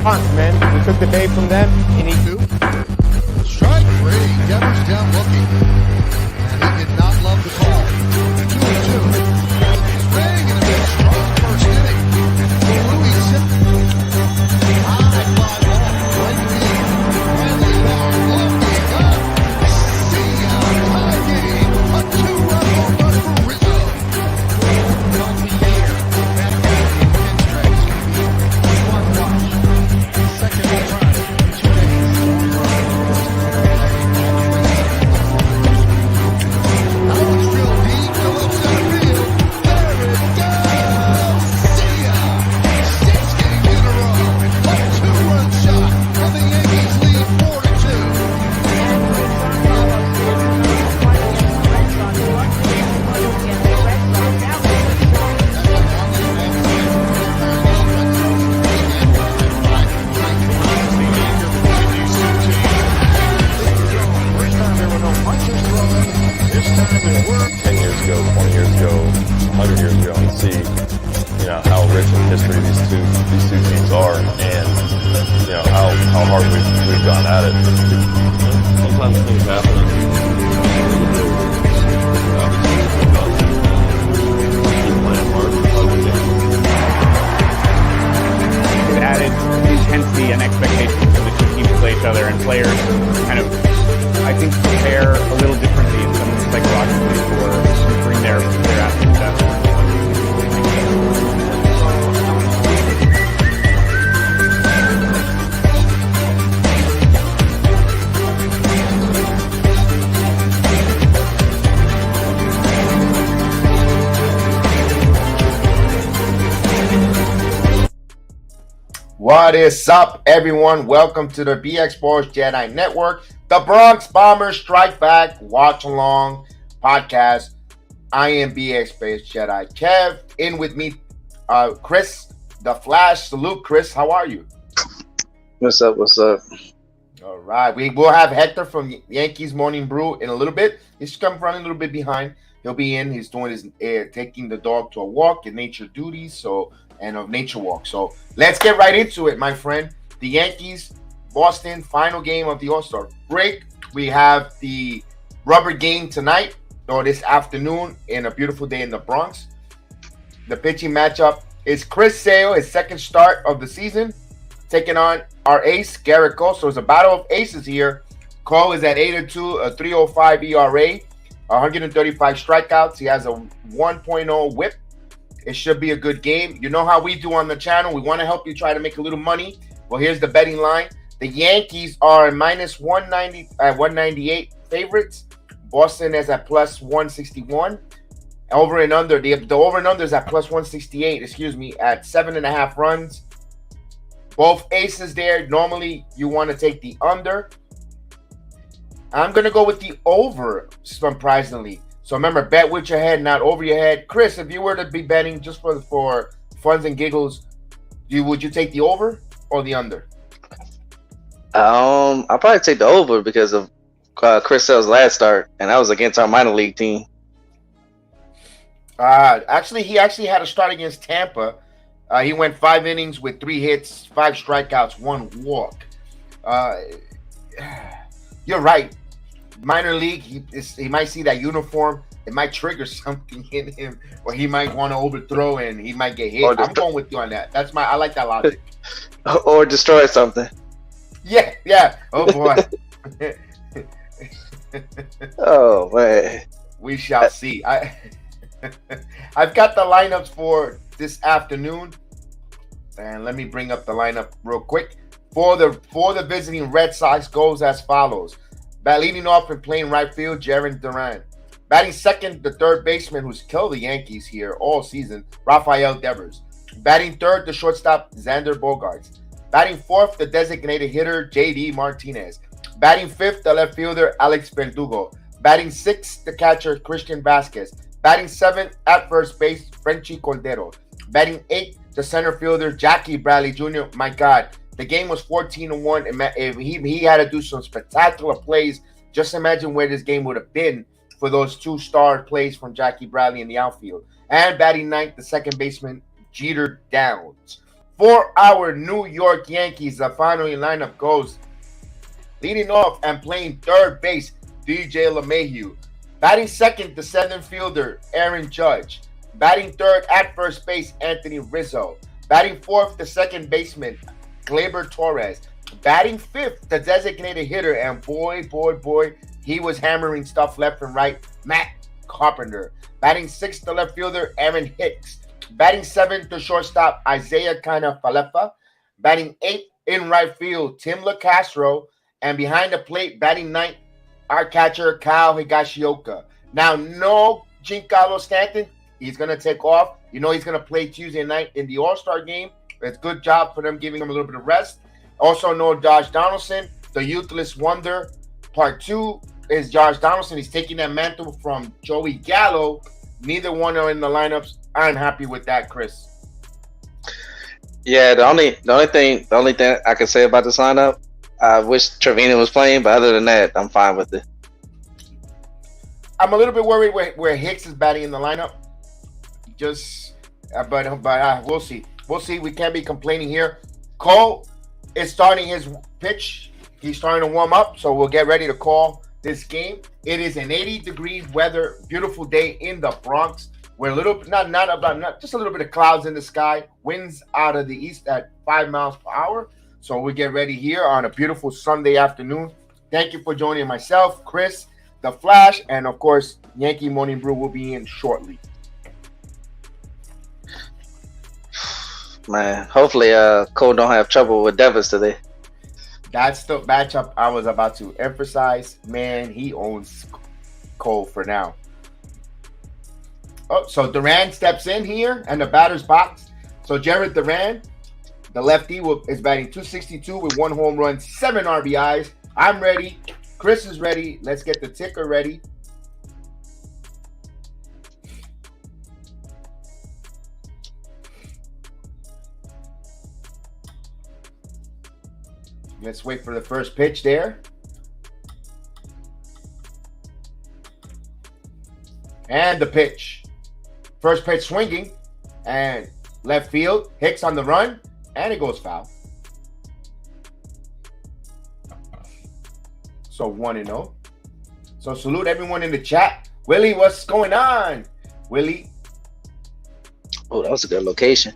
punt, man. We took the day from them. And he strike three. Devers down looking. And he did not love the call. 2-2. Swing and a big strong first inning. Louis high fly ball. Right field. Bradley back. Looking up. See ya. Tie game. A 2-run home run for Rizzo. Healthy year. That pinstripes can be one watch. Second time in 2 days. That one's real deep. Phillips in the field. There it goes. See ya. 6 games in a row. A 2-run shot. And the Yankees lead 4-2. First time there were no punches thrown. This time it worked. 10 years ago, 20 years ago, 100 years ago, and see, how rich in history these two teams are, and how hard we've gone at it. Sometimes things happen. Keep playing hard. it added intensity and expectations for the two teams to play each other, and players kind of, I think, prepare a little differently and some psychologically to bring their absolute best. What is up, everyone? Welcome to the BX Sports JEDI Network, the Bronx Bombers Strike Back Watch Along podcast. I am BX Sports JEDI Kev. In with me, Chris, the Flash. Salute, Chris. How are you? What's up? What's up? All right. We will have Hector from Yankees Morning Brew in a little bit. He's come running a little bit behind. He'll be in. He's doing his taking the dog to a walk and nature duties. And of nature walk. So let's get right into it, my friend. The Yankees, Boston, final game of the All-Star break. We have the rubber game tonight or this afternoon in a beautiful day in the Bronx. The pitching matchup is Chris Sale, his second start of the season, taking on our ace, Gerrit Cole. So it's a battle of aces here. Cole is at 8-2, a 3.05 ERA, 135 strikeouts. He has a 1.0 whip. It should be a good game. You know how we do on the channel. We want to help you try to make a little money. Well, here's the betting line. The Yankees are minus 190, 198 favorites. Boston is at plus 161. Over and under. The over and under is at plus 168, at 7.5 runs. Both aces there. Normally, you want to take the under. I'm going to go with the over, surprisingly. So remember, bet with your head, not over your head. Chris, if you were to be betting just for funs and giggles, would you take the over or the under? I'll probably take the over because of Chris Sale's last start, and that was against our minor league team. He actually had a start against Tampa. He went 5 innings with 3 hits, 5 strikeouts, 1 walk. You're right. Minor league, he might see that uniform. It might trigger something in him, or he might want to overthrow and he might get hit. I'm going with you on that. I like that logic. Or destroy something. Yeah. Oh boy. Oh man. We shall see. I've got the lineups for this afternoon, and let me bring up the lineup real quick. For the visiting Red Sox goes as follows. Leading off and playing right field, Jarren Duran. Batting second, the third baseman who's killed the Yankees here all season, Rafael Devers. Batting third, the shortstop, Xander Bogaerts. Batting fourth, the designated hitter, JEDI Martinez. Batting fifth, the left fielder, Alex Verdugo. Batting sixth, the catcher, Christian Vasquez. Batting seventh, at first base, Frenchy Cordero. Batting eighth, the center fielder, Jackie Bradley Jr. My God. The game was 14-1, and he had to do some spectacular plays. Just imagine where this game would have been for those 2 star plays from Jackie Bradley in the outfield. And batting ninth, the second baseman, Jeter Downs. For our New York Yankees, the final lineup goes leading off and playing third base, DJ LeMahieu. Batting second, the center fielder, Aaron Judge. Batting third at first base, Anthony Rizzo. Batting fourth, the second baseman, Gleyber Torres. Batting fifth, the designated hitter, and boy, he was hammering stuff left and right, Matt Carpenter. Batting sixth, the left fielder, Aaron Hicks. Batting seventh, the shortstop, Isaiah Falefa. Batting eighth in right field, Tim LaCastro. And behind the plate, batting ninth, our catcher, Kyle Higashioka. Now, no Giancarlo Stanton. He's going to take off. You know he's going to play Tuesday night in the All-Star game. It's a good job for them giving him a little bit of rest. Also, no Josh Donaldson, the youthless wonder. Part two is Josh Donaldson. He's taking that mantle from Joey Gallo. Neither one are in the lineups. I'm happy with that, Chris. Yeah, the only thing I can say about this lineup, I wish Trevino was playing, but other than that, I'm fine with it. I'm a little bit worried where Hicks is batting in the lineup. But we'll see. We'll see. We can't be complaining here. Cole is starting his pitch. He's starting to warm up, so we'll get ready to call this game. It is an 80-degree weather, beautiful day in the Bronx. We're a little not just a little bit of clouds in the sky. Winds out of the east at 5 miles per hour. So we get ready here on a beautiful Sunday afternoon. Thank you for joining myself, Chris, The Flash, and of course, Yankee Morning Brew will be in shortly. Man, hopefully Cole don't have trouble with Devers today. That's the matchup I was about to emphasize. Man, he owns Cole for now. Oh, so Duran steps in here and the batter's box. So Gerrit Duran, the lefty, is batting .262 with 1 home run, 7 RBIs. I'm ready. Chris is ready. Let's get the ticker ready. Let's wait for the first pitch there. And the pitch. First pitch swinging. And left field. Hicks on the run. And it goes foul. So 1-0. So salute everyone in the chat. Willie, what's going on? Willie. Oh, that was a good location.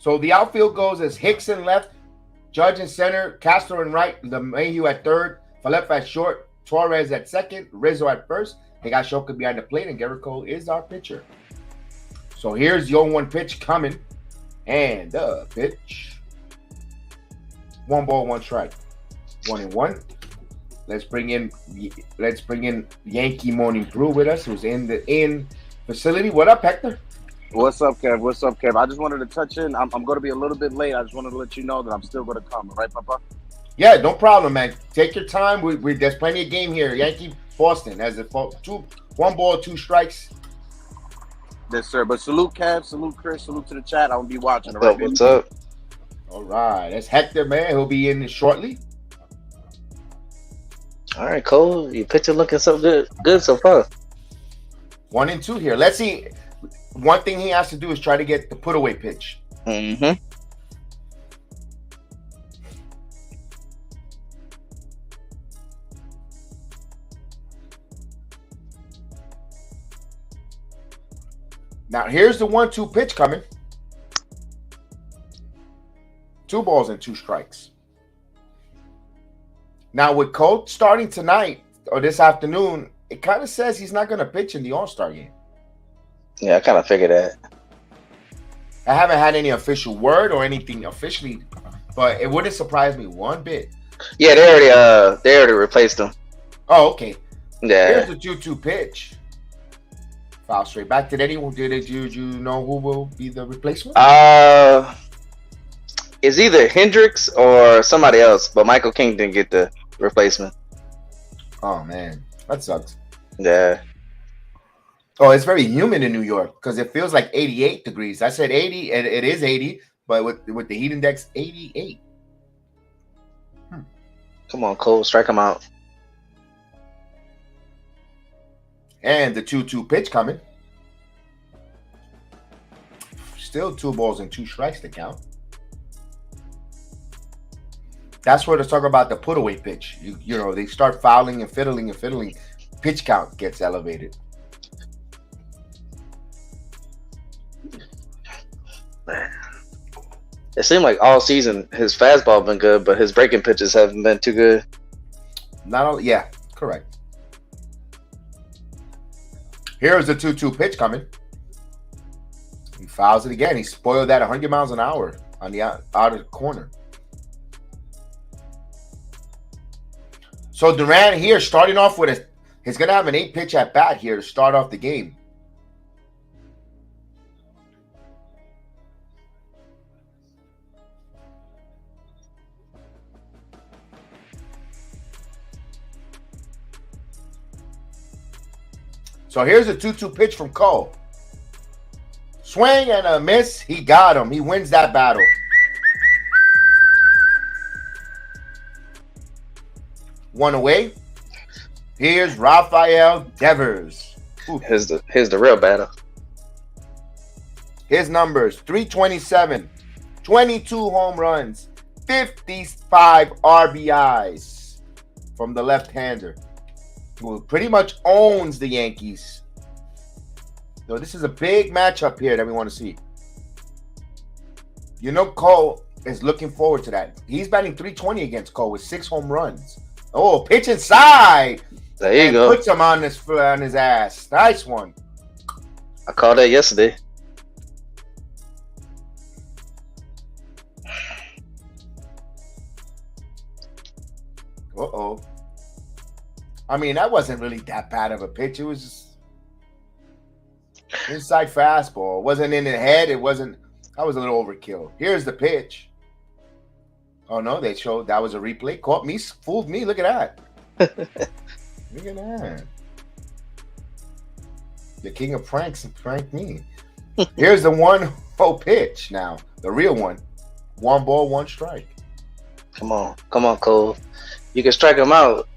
So the outfield goes as Hicks in left, Judge in center, Castro in right, LeMahieu at third, Falefa at short, Torres at second, Rizzo at first. Higashioka behind the plate, and Gerrit Cole is our pitcher. So here's your 1 pitch coming. And the pitch. 1 ball, 1 strike. 1-1. Let's bring in Yankee Morning Brew with us, who's in the facility. What up, Hector? What's up, Kev? What's up, Kev? I just wanted to touch in. I'm going to be a little bit late. I just wanted to let you know that I'm still going to come. Right, Papa? Yeah, no problem, man. Take your time. There's plenty of game here. Yankee Boston as 1 ball, 2 strikes. Yes, sir. But salute, Kev. Salute, Chris. Salute to the chat. I'm going to be watching. What's up? What's up? All right. That's Hector, man. He'll be in shortly. All right, Cole. Your picture looking so good so far. 1 and 2 here. Let's see. One thing he has to do is try to get the put away pitch. Mm-hmm. Now here's the 1-2 pitch coming. 2 balls and 2 strikes. Now with Cole starting tonight or this afternoon, it kind of says he's not going to pitch in the All-Star game. Yeah, I kind of figured that. I haven't had any official word or anything officially, but it wouldn't surprise me one bit. Yeah, they already replaced him. Oh, okay. Yeah. Here's the 2-2 pitch. Foul straight back. Did you know who will be the replacement? It's either Hendricks or somebody else, but Michael King didn't get the replacement. Oh man, that sucks. Yeah. Oh, it's very humid in New York because it feels like 88 degrees. I said 80, and it is 80, but with the heat index, 88. Come on, Cole, strike him out. And the 2-2 pitch coming. Still 2 balls and 2 strikes to count. That's where they talk about the put away pitch. You know, they start fouling and fiddling and fiddling. Pitch count gets elevated. It seemed like all season his fastball been good, but his breaking pitches haven't been too good. Not only, yeah, correct. Here's the 2-2 pitch coming. He fouls it again. He spoiled that 100 miles an hour on the out of the corner. So Duran here starting off with a, he's going to have an 8-pitch at bat here to start off the game. So here's a 2-2 pitch from Cole. Swing and a miss. He got him. He wins that battle. One away. Here's Rafael Devers. Here's the real battle. His numbers: 327, 22 home runs, 55 RBIs from the left-hander, who pretty much owns the Yankees. So this is a big matchup here that we want to see. You know, Cole is looking forward to that. He's batting 320 against Cole with 6 home runs. Oh, pitch inside. There you go. Puts him on his ass. Nice one. I called that yesterday. Uh-oh. I mean, that wasn't really that bad of a pitch. It was just inside fastball. It wasn't in the head. It wasn't. That was a little overkill. Here's the pitch. Oh, no, they showed that was a replay. Caught me, fooled me. Look at that. Look at that. The king of pranks pranked me. Here's the 1-0 pitch now. The real one. 1 ball, 1 strike. Come on, Cole. You can strike him out.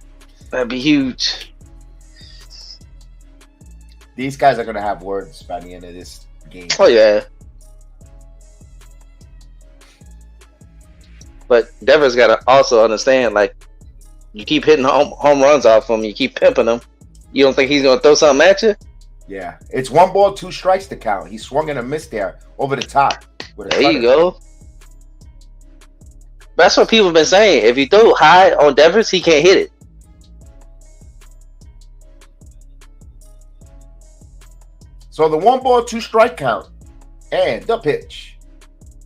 That'd be huge. These guys are going to have words by the end of this game. Oh, yeah. But Devers got to also understand, like, you keep hitting home runs off him, you keep pimping him. You don't think he's going to throw something at you? Yeah. It's 1 ball, 2 strikes to count. He swung and a miss there over the top. There you go. That's what people have been saying. If you throw high on Devers, he can't hit it. So the 1 ball, 2 strike count. And the pitch.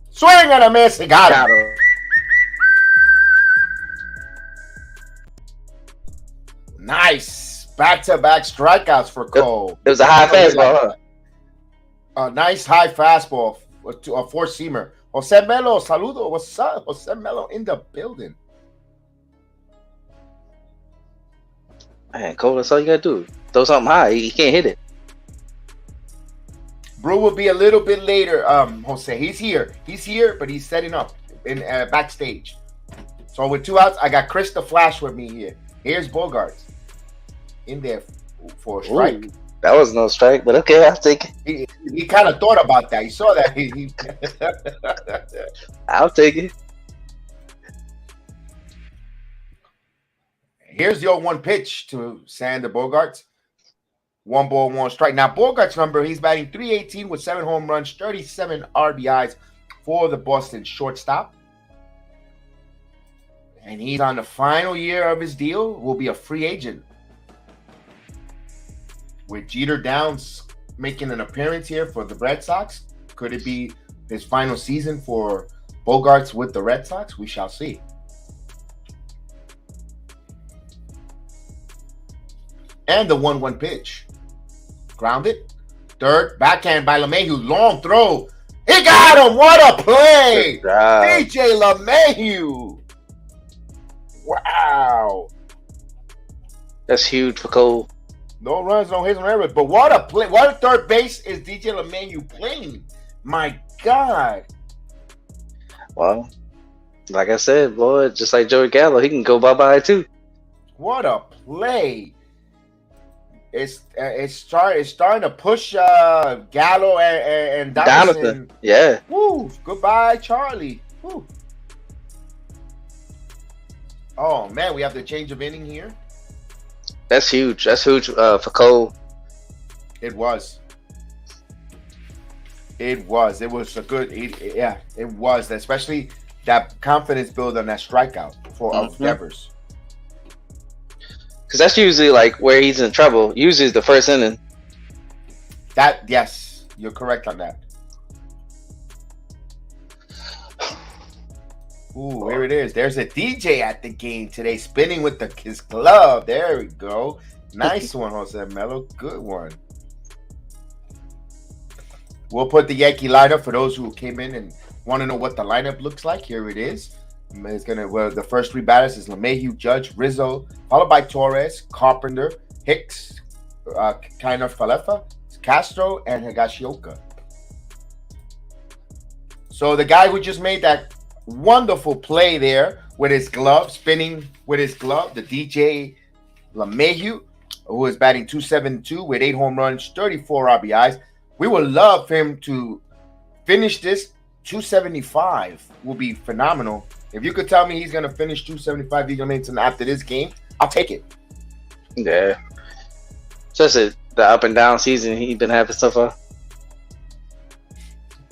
Swing and a miss. He got him. Nice. Back-to-back strikeouts for Cole. It was a high fastball, huh? A nice high fastball. A 4-seamer. Jose Melo, saludo. What's up? Jose Melo in the building. Man, Cole, that's all you got to do. Throw something high. He can't hit it. Brew will be a little bit later, Jose. He's here, but he's setting up in backstage. So with 2 outs, I got Chris the Flash with me here. Here's Bogarts in there for a strike. Ooh, that was no strike, but okay, I'll take it. He kind of thought about that. He saw that. I'll take it. Here's the 0-1 pitch to Sander Bogarts. 1 ball, 1 strike. Now, Bogarts' number, he's batting 318 with 7 home runs, 37 RBIs for the Boston shortstop. And he's on the final year of his deal, will be a free agent. With Jeter Downs making an appearance here for the Red Sox, could it be his final season for Bogarts with the Red Sox? We shall see. And the 1-1 pitch. Grounded. Third. Backhand by LeMahieu. Long throw. He got him. What a play. DJ LeMahieu. Wow. That's huge for Cole. No runs, no hits, no errors. But what a play. What a third base is DJ LeMahieu playing? My God. Well, like I said, boy, just like Joey Gallo, he can go bye-bye too. What a play. It's starting to push Gallo and Donaldson. Yeah. Woo. Goodbye, Charlie. Woo. Oh man, we have the change of inning here. That's huge. That's huge for Cole. It was. It was a good. Yeah, it was, especially that confidence build on that strikeout for of Devers. Because that's usually like where he's in trouble. Usually it's the first inning. Yes, you're correct on that. Ooh, here it is. There's a DJ at the game today, spinning with his glove. There we go. Nice one, Jose Melo. Good one. We'll put the Yankee lineup for those who came in and want to know what the lineup looks like. Here it is. It's the first three batters is LeMahieu, Judge, Rizzo, followed by Torres, Carpenter, Hicks, Kainer Falefa, Castro, and Higashioka. So the guy who just made that wonderful play there with his glove, spinning with his glove, the DJ LeMahieu, who is batting .272 with 8 home runs, 34 RBIs. We would love him to finish this. 275 will be phenomenal. If you could tell me he's going to finish 275 Eagle Minton after this game, I'll take it. Yeah. Just the up and down season he's been having so far.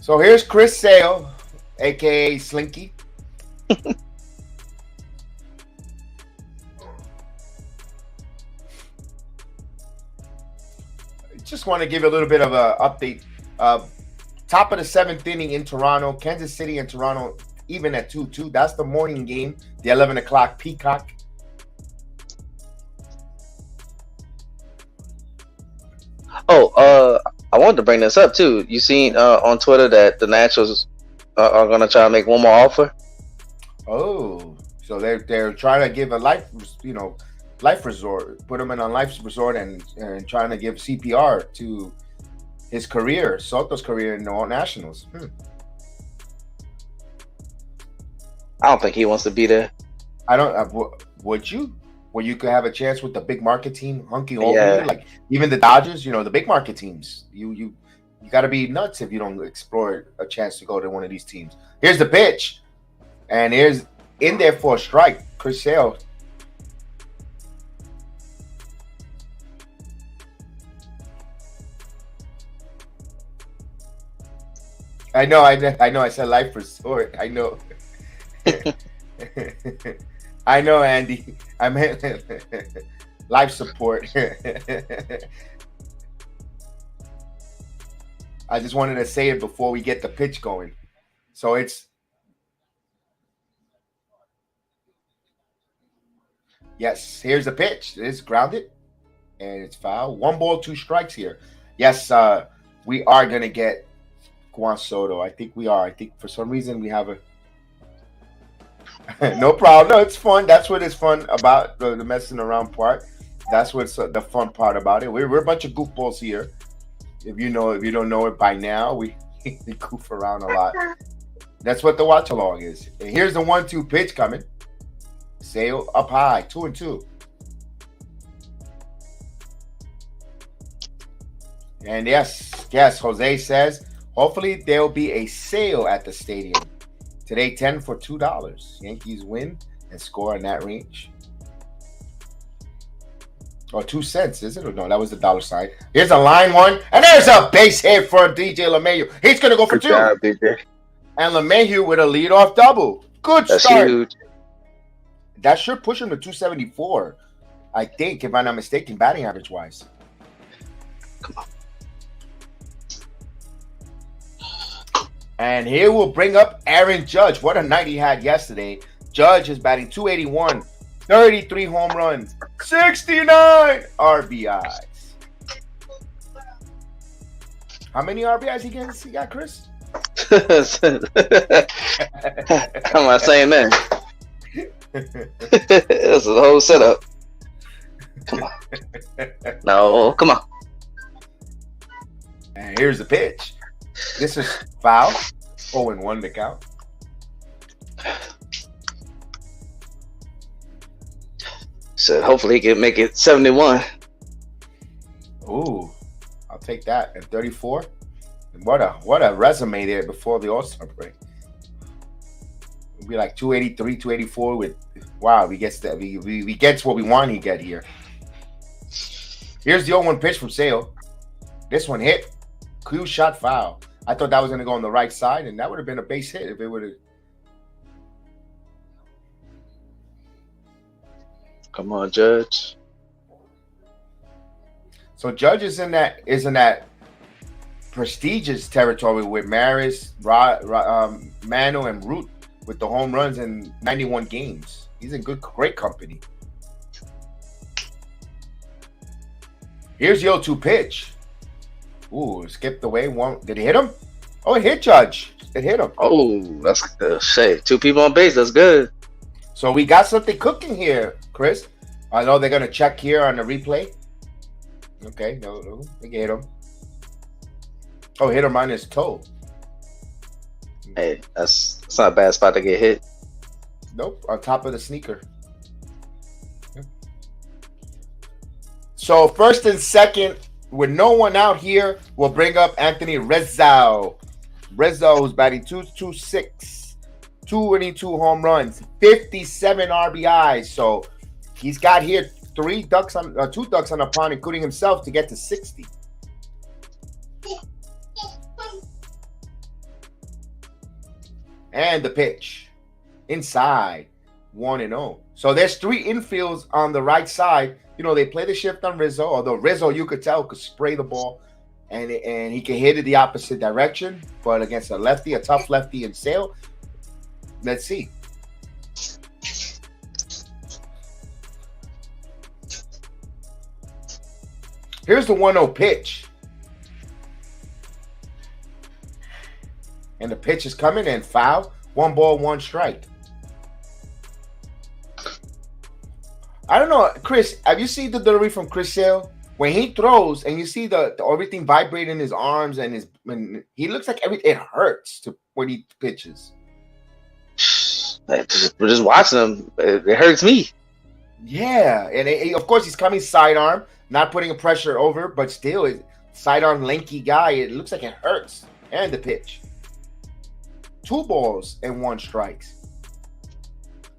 So here's Chris Sale, a.k.a. Slinky. Just want to give you a little bit of an update. Top of the 7th inning in Toronto. Kansas City and Toronto even at 2-2. That's the morning game, the 11 o'clock Peacock. Oh, I wanted to bring this up too. You seen on Twitter that the Nationals are going to try to make one more offer? Oh, so they're trying to give a life resort, put him in a life resort and trying to give CPR to his career, Soto's career in the Nationals. I don't think he wants to be there. I don't. Would you? Where you could have a chance with the big market team hunking over you, like even the Dodgers, the big market teams. You got to be nuts if you don't explore a chance to go to one of these teams. Here's the pitch, and here's in there for a strike, Chris Sale. I know. I said life resort. I know. I know, Andy. I meant life support. I just wanted to say it before we get the pitch going. So it's yes. Here's the pitch. It's grounded, and it's foul. 1 ball, 2 strikes here. Yes, we are gonna get Juan Soto. I think we are. I think for some reason we have a. No problem. No, it's fun. That's what it's fun about the messing around part. That's what's the fun part about it. We're a bunch of goofballs here. If you don't know it by now, we goof around a lot. That's what the watch along is. And here's the 1-2 pitch coming. Sale up high, 2-2. And yes, Jose says hopefully there'll be a sale at the stadium. Today, 10 for $2. Yankees win and score in that range. Or 2 cents, is it? Or no, that was the dollar sign. Here's a line one. And there's a base hit for DJ LeMahieu. He's going to go for 2. Job, DJ. And LeMahieu with a leadoff double. Good That's start. huge. That should push him to 274, I think, if I'm not mistaken, batting average-wise. Come on. And here we'll bring up Aaron Judge. What a night he had yesterday. Judge is batting .281, 33 home runs, 69 RBIs. How many RBIs he got, Chris? How am I saying that? This is a whole setup. Come on. No, come on. And here's the pitch. This is foul. 0-1 to count. So hopefully he can make it 71. Ooh, I'll take that at 34. What a resume there before the All-Star break. It'll be like 283, 284 with wow, we gets that we gets what we want to get here. Here's the 0-1 pitch from Sale. This one hit. Cue shot foul. I thought that was gonna go on the right side, and that would have been a base hit if it would have. Come on, Judge. So Judge is in that prestigious territory with Maris, Mano, and Root with the home runs in 91 games. He's in great company. Here's the 0-2 pitch. Ooh, skipped away. One. Did it hit him? Oh, it hit Judge. It hit him. Oh, that's good shit. 2 people on base. That's good. So we got something cooking here, Chris. I know they're gonna check here on the replay. Okay, no, they hit him. Oh, hit him on his toe. Hey, that's not a bad spot to get hit. Nope, on top of the sneaker. So first and second, with no one out here, we'll bring up Anthony Rizzo. Rizzo, who's batting 226, 22 home runs, 57 RBIs. So he's got here 2 ducks on the pond, including himself, to get to 60. And the pitch inside, 1-0. So there's 3 infields on the right side. You know, they play the shift on Rizzo, although Rizzo, you could tell, could spray the ball and he can hit it the opposite direction. But against a lefty, a tough lefty in Sale, let's see. Here's the 1-0 pitch. And the pitch is coming and foul. 1 ball, 1 strike. I don't know, Chris, have you seen the delivery from Chris Sale? When he throws and you see the everything vibrating in his arms and he looks like it hurts when he pitches. We're just watching him. It hurts me. Yeah, and of course he's coming sidearm, not putting a pressure over, but still, sidearm lanky guy. It looks like it hurts. And the pitch. 2 balls and 1 strike.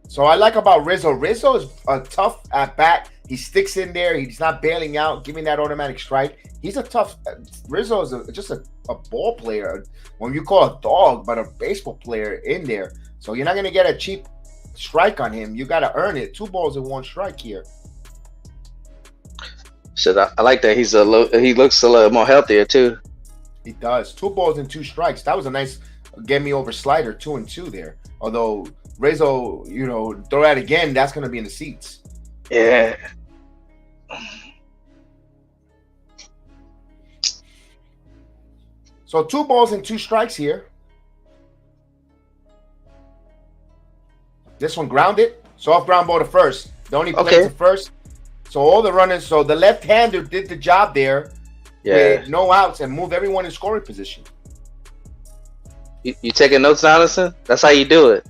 So I like about Rizzo. Rizzo is a tough at bat. He sticks in there. He's not bailing out, giving that automatic strike. He's a tough. Rizzo is just a ball player. When you call a dog, but a baseball player in there. So you're not going to get a cheap strike on him. You got to earn it. 2 balls and 1 strike here. Shit, I like that. He looks a little more healthier too. He does. 2 balls and 2 strikes. That was a nice get me over slider, 2-2 there. Although Rizzo, throw that again, that's going to be in the seats. Yeah. So 2 balls and 2 strikes here. This one grounded. Soft ground ball to first. The only play to first. So all the runners. So the left-hander did the job there. Yeah. With no outs and move everyone in scoring position. You taking notes, Allison? That's how you do it.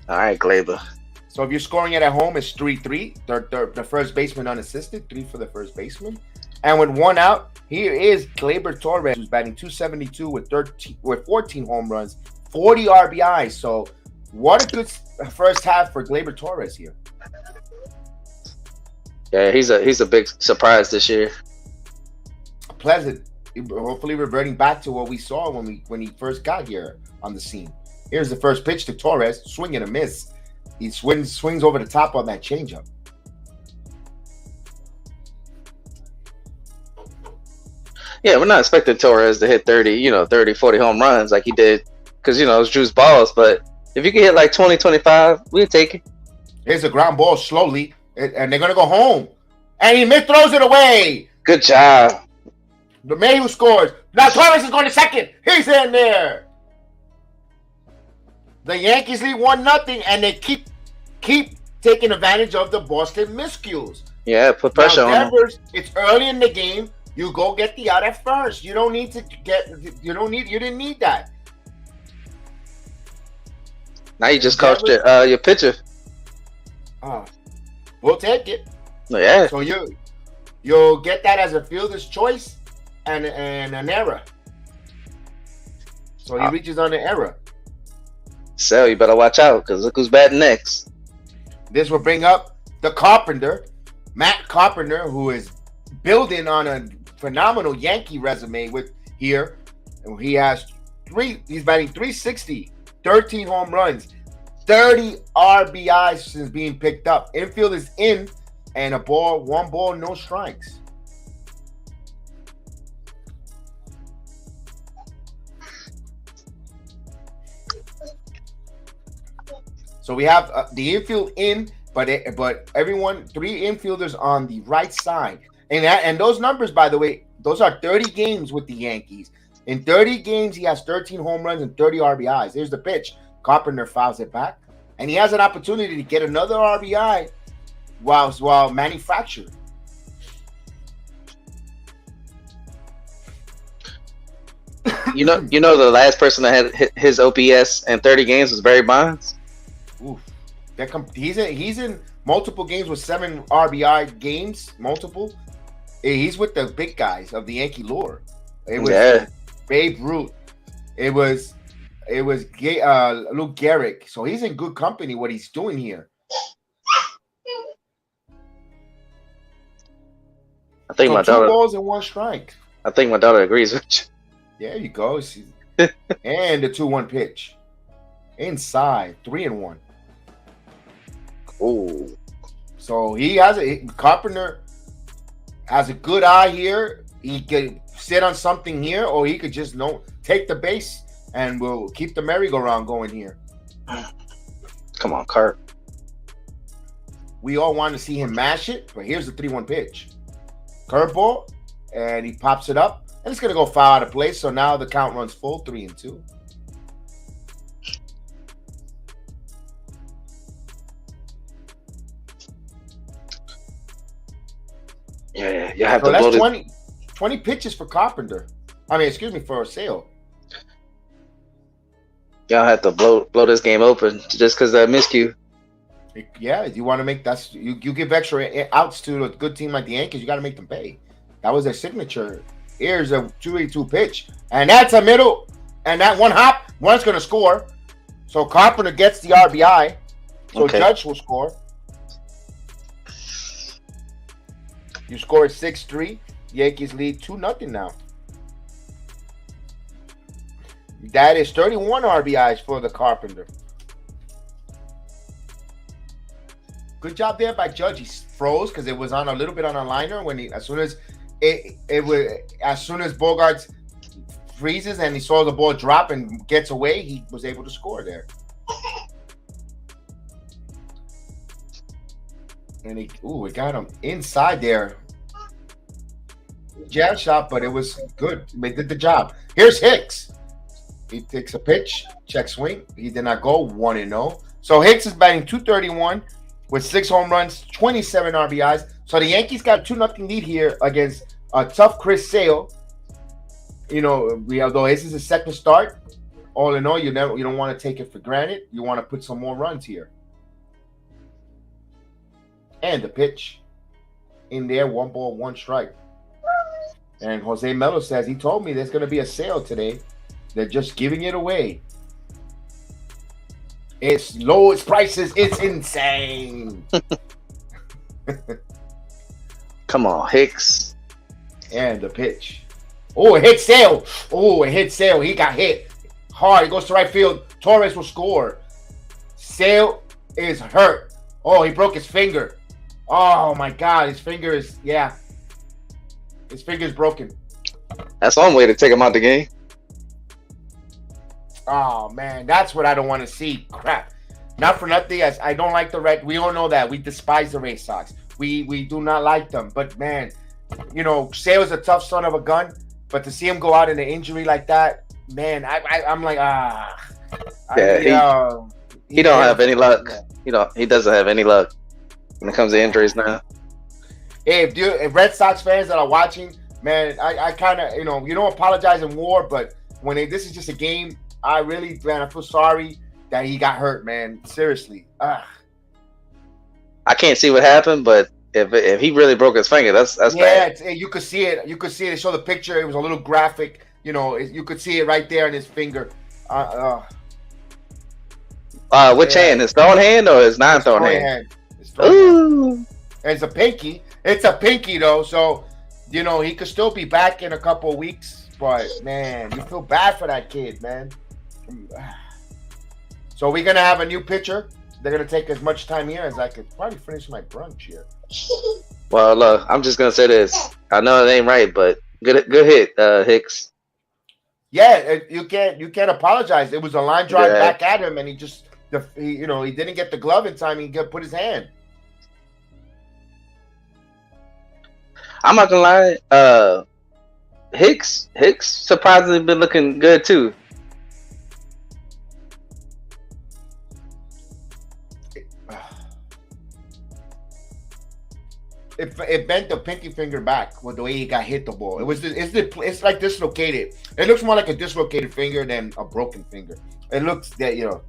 All right, Glaber. So if you're scoring it at home, it's 3-3. The first baseman unassisted, 3 for the first baseman. And with 1 out, here is Gleyber Torres, who's batting 272 with 14 home runs, 40 RBIs. So what a good first half for Gleyber Torres here. Yeah, he's a big surprise this year. Pleasant, hopefully reverting back to what we saw when he first got here on the scene. Here's the first pitch to Torres, swing and a miss. He swings over the top on that changeup. Yeah, we're not expecting Torres to hit 30, 40 home runs like he did because, it's juice balls. But if you can hit like 20, 25, we'll take it. Here's a ground ball slowly, and they're going to go home. And he throws it away. Good job. The man who scores. Now Torres is going to second. He's in there. The Yankees lead 1-0, and they keep taking advantage of the Boston miscues. Yeah, put pressure on them. It's early in the game. You go get the out at first. You don't need to you didn't need that. Now you just coached your pitcher. We'll take it. Yeah. So you'll get that as a fielder's choice and an error. So he reaches on the error. Sale, you better watch out because look who's batting next. This will bring up the Carpenter, Matt Carpenter, who is building on a phenomenal Yankee resume with here. And he has he's batting 360, 13 home runs, 30 RBIs since being picked up. Infield is in, and one ball, no strikes. So we have the infield in, but everyone, 3 infielders on the right side. And those numbers, by the way, those are 30 games with the Yankees. In 30 games, he has 13 home runs and 30 RBIs. Here's the pitch. Carpenter fouls it back. And he has an opportunity to get another RBI while manufactured. You know the last person that had hit his OPS in 30 games was Barry Bonds. Oof. He's in multiple games with 7 RBI games, multiple. He's with the big guys of the Yankee lore. It was Babe Ruth. It was Lou Gehrig. So he's in good company. What he's doing here. I think my 2 daughter. balls and 1 strike. I think my daughter agrees with you. There you go. And the 2-1 pitch. Inside, 3-1. Oh, So Carpenter has a good eye here. He could sit on something here, or he could just take the base and we'll keep the merry-go-round going here. come on, Carp. We all want to see him mash it, but here's the 3-1 pitch. Curveball, and he pops it up, and it's going to go foul out of place. So now the count runs full, 3-2. Yeah, you have So to that's blow 20 pitches for Carpenter. For Sale. Y'all have to blow this game open just because I missed you. Yeah, you want to make you give extra outs to a good team like the Yankees, you got to make them pay. That was their signature. Here's a 2-2 pitch, and that's a middle, and that one hop, one's going to score. So Carpenter gets the RBI. So Okay. Judge will score. You scored 6-3. Yankees lead 2-0 now. That is 31 RBIs for the Carpenter. Good job there by Judge. He froze because it was on a little bit on a liner when as soon as Bogarts freezes and he saw the ball drop and gets away, he was able to score there. And he got him inside there. Jab shot, but it was good. They did the job. Here's Hicks. He takes a pitch, check swing. He did not go 1-0. So Hicks is batting 231 with 6 home runs, 27 RBIs. So the Yankees got a 2-0 lead here against a tough Chris Sale. Although this is his second start, all in all, you don't want to take it for granted. You want to put some more runs here. And the pitch in there, 1 ball, 1 strike. And Jose Melo says, he told me there's going to be a sale today. They're just giving it away. It's lowest prices. It's insane. Come on, Hicks. And the pitch. Oh, it hit Sale. He got hit hard. He goes to right field. Torres will score. Sale is hurt. Oh, he broke his finger. Oh, my God. His finger is, his finger's broken. That's one way to take him out the game. Oh, man. That's what I don't want to see. Crap. Not for nothing. I don't like the Red. We all know that. We despise the Red Sox. We do not like them. But, man, Sale's a tough son of a gun. But to see him go out in an injury like that, man, I'm like, He don't have any luck. He doesn't have any luck when it comes to injuries now. Hey, if Red Sox fans that are watching, man, I kind of, you don't apologize in war, but when this is just a game, I feel sorry that he got hurt, man. Seriously. I can't see what happened, but if he really broke his finger, that's bad. You could see it. They show the picture. It was a little graphic. you know, you could see it right there in his finger. Which hand? His thrown hand or his non-thrown hand? His throwing hand. Ooh. It's a pinky. It's a pinky though, so you know he could still be back in a couple of weeks. But man, you feel bad for that kid, man. So we're gonna have a new pitcher. They're gonna take as much time here as I could probably finish my brunch here. Well, look, I'm just gonna say this. I know it ain't right, but good hit, Hicks. Yeah, you can't apologize. It was a line drive Yeah. back at him, and he didn't get the glove in time. He put his hand. I'm not gonna lie. Hicks surprisingly been looking good too. It bent the pinky finger back with the way he got hit the ball. It's like dislocated. It looks more like a dislocated finger than a broken finger. It looks that, you know.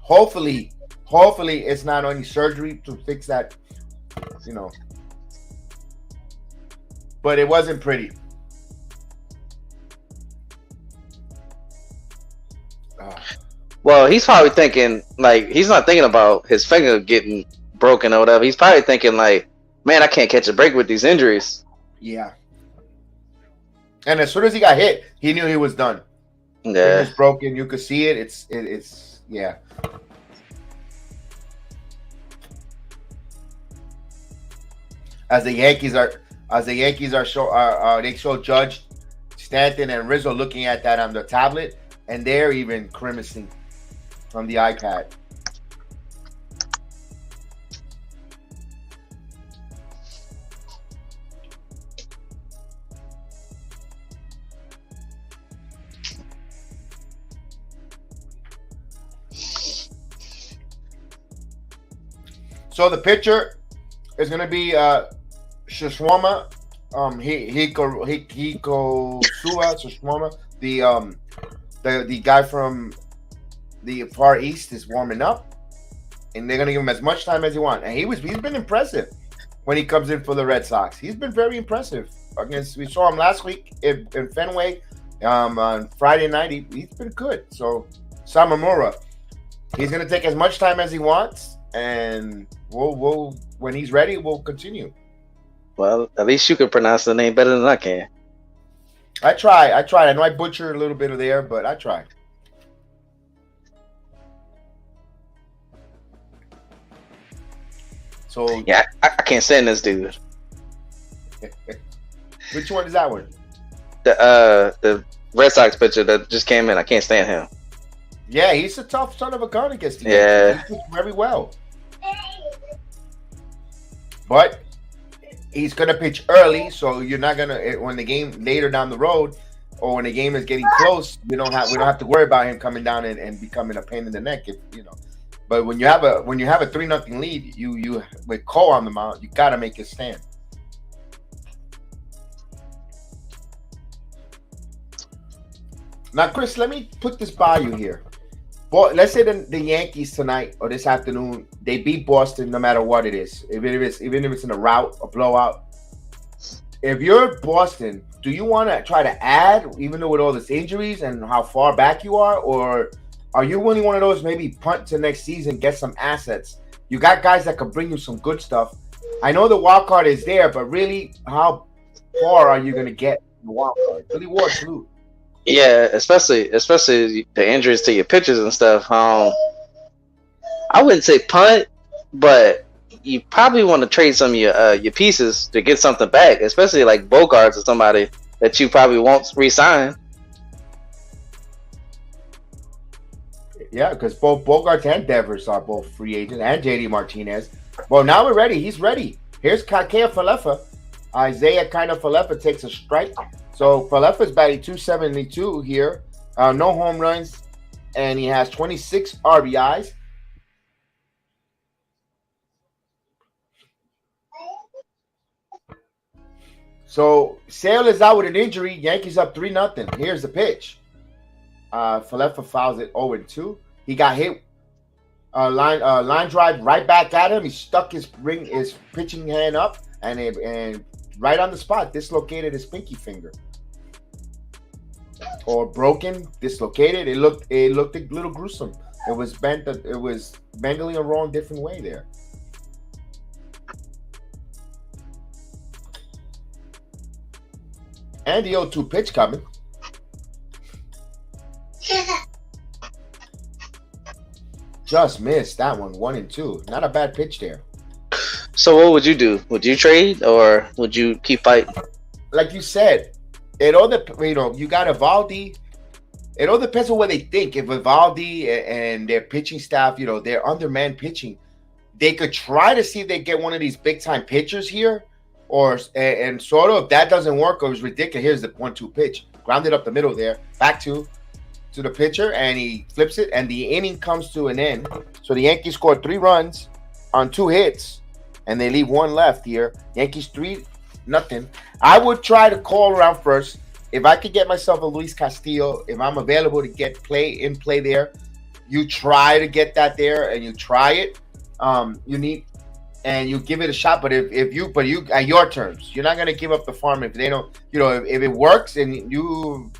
Hopefully it's not any surgery to fix that, you know. But it wasn't pretty. Well, he's probably thinking, like, he's not thinking about his finger getting broken or whatever. He's probably thinking, like, man, I can't catch a break with these injuries. Yeah. And as soon as he got hit, he knew he was done. Yeah. It was broken. You could see it. It's yeah. As the Yankees show Judge, Stanton, and Rizzo looking at that on the tablet, and they're even grimacing from the iPad. So the pitcher is going to be Shishwama, Hiko Sua Shishwama, the guy from the Far East is warming up, and they're going to give him as much time as he wants. And he's been impressive when he comes in for the Red Sox. He's been very impressive. We saw him last week in Fenway on Friday night. He's been good. So Samamura, he's going to take as much time as he wants, and we'll when he's ready, we'll continue. Well, at least you can pronounce the name better than I can. I tried. I know I butchered a little bit of there, but I tried. So Yeah, I can't stand this dude. which one is that one? The Red Sox pitcher that just came in, I can't stand him. Yeah, he's a tough son of a gun against the Yeah. Yankees. He pitched very well. But he's gonna pitch early, so you're not gonna when the game later down the road, or when the game is getting close, we don't have to worry about him coming down and becoming a pain in the neck. If you know, but when you have a 3-0 lead, you with Cole on the mound, you gotta make it stand. Now, Chris, let me put this by you here. Well, let's say the Yankees tonight or this afternoon, they beat Boston no matter what it is. Even if it's in a rout, a blowout. If you're Boston, do you want to try to add, even though with all these injuries and how far back you are, or are you really one of those maybe punt to next season, get some assets? You got guys that could bring you some good stuff. I know the wild card is there, but really, how far are you going to get in the wild card? Billy Ward, salute. Yeah, especially the injuries to your pitchers and stuff. I wouldn't say punt, but you probably want to trade some of your pieces to get something back, especially like Bogarts or somebody that you probably won't re-sign. Yeah, because both Bogarts and Devers are both free agents, and JD Martinez. Well, now we're ready. He's ready. Here's Kakea Falefa. Isaiah Falefa takes a strike. So Falefa's batting .272 here. No home runs, and he has 26 RBIs. So Sale is out with an injury. Yankees up 3-0. Here's the pitch. Falefa fouls it 0-2. He got hit. Line drive right back at him. He stuck his pitching hand up, and right on the spot, dislocated his pinky finger. Or broken, dislocated. It looked a little gruesome. It was bent. It was bending a wrong different way there. And the 0-2 pitch coming. Just missed that one. 1-2. Not a bad pitch there. So what would you do? Would you trade or would you keep fighting? Like you said, it all you got Evaldi. It all depends on what they think. If Evaldi and their pitching staff, they're undermanned pitching, they could try to see if they get one of these big time pitchers here, and sort of if that doesn't work or it's ridiculous. Here's the 1-2 pitch, grounded up the middle there, back to the pitcher, and he flips it, and the inning comes to an end. So the Yankees scored 3 runs on 2 hits, and they leave 1 left here. Yankees 3-0. I would try to call around first. If I could get myself a Luis Castillo, if I'm available to get play there, you try to get that there and you try it. You give it a shot. But if you at your terms, you're not gonna give up the farm if they don't. If it works and you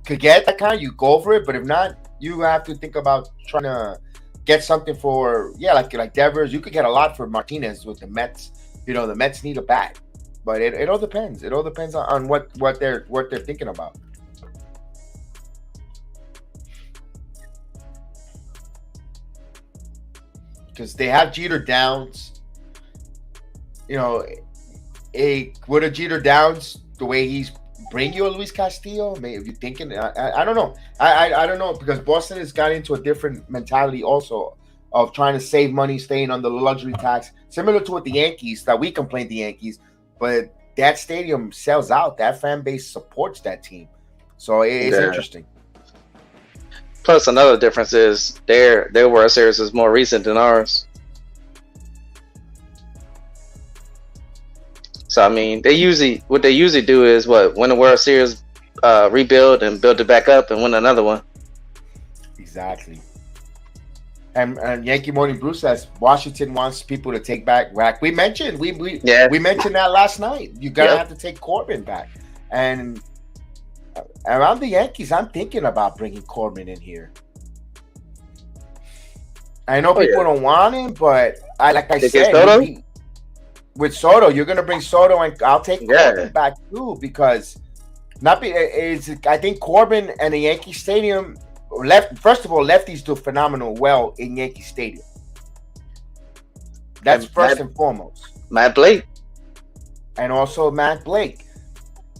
could get that kind, you go for it. But if not, you have to think about trying to get something for like Devers. You could get a lot for Martinez with the Mets. The Mets need a bat. But it all depends. It all depends on what they're thinking about. Because they have Jeter Downs. Would a Jeter Downs, the way he's bring you a Luis Castillo? Maybe if you're thinking, I don't know. I don't know, because Boston has got into a different mentality also of trying to save money, staying on the luxury tax, similar to what the Yankees that we complained the Yankees. But that stadium sells out. That fan base supports that team. So it's interesting. Plus, another difference is their World Series is more recent than ours. So, I mean, what they usually do is win the World Series, rebuild and build it back up and win another one. Exactly. And Yankee Morning Brew says Washington wants people to take back Rack. We mentioned we mentioned that last night. You gotta have to take Corbin back. And around the Yankees, I'm thinking about bringing Corbin in here. I know people don't want him, but I said, with Soto, you're gonna bring Soto, and I'll take Corbin back too, because I think Corbin and the Yankee Stadium. First of all, lefties do phenomenal well in Yankee Stadium. That's first and foremost. Matt Blake. And also Matt Blake.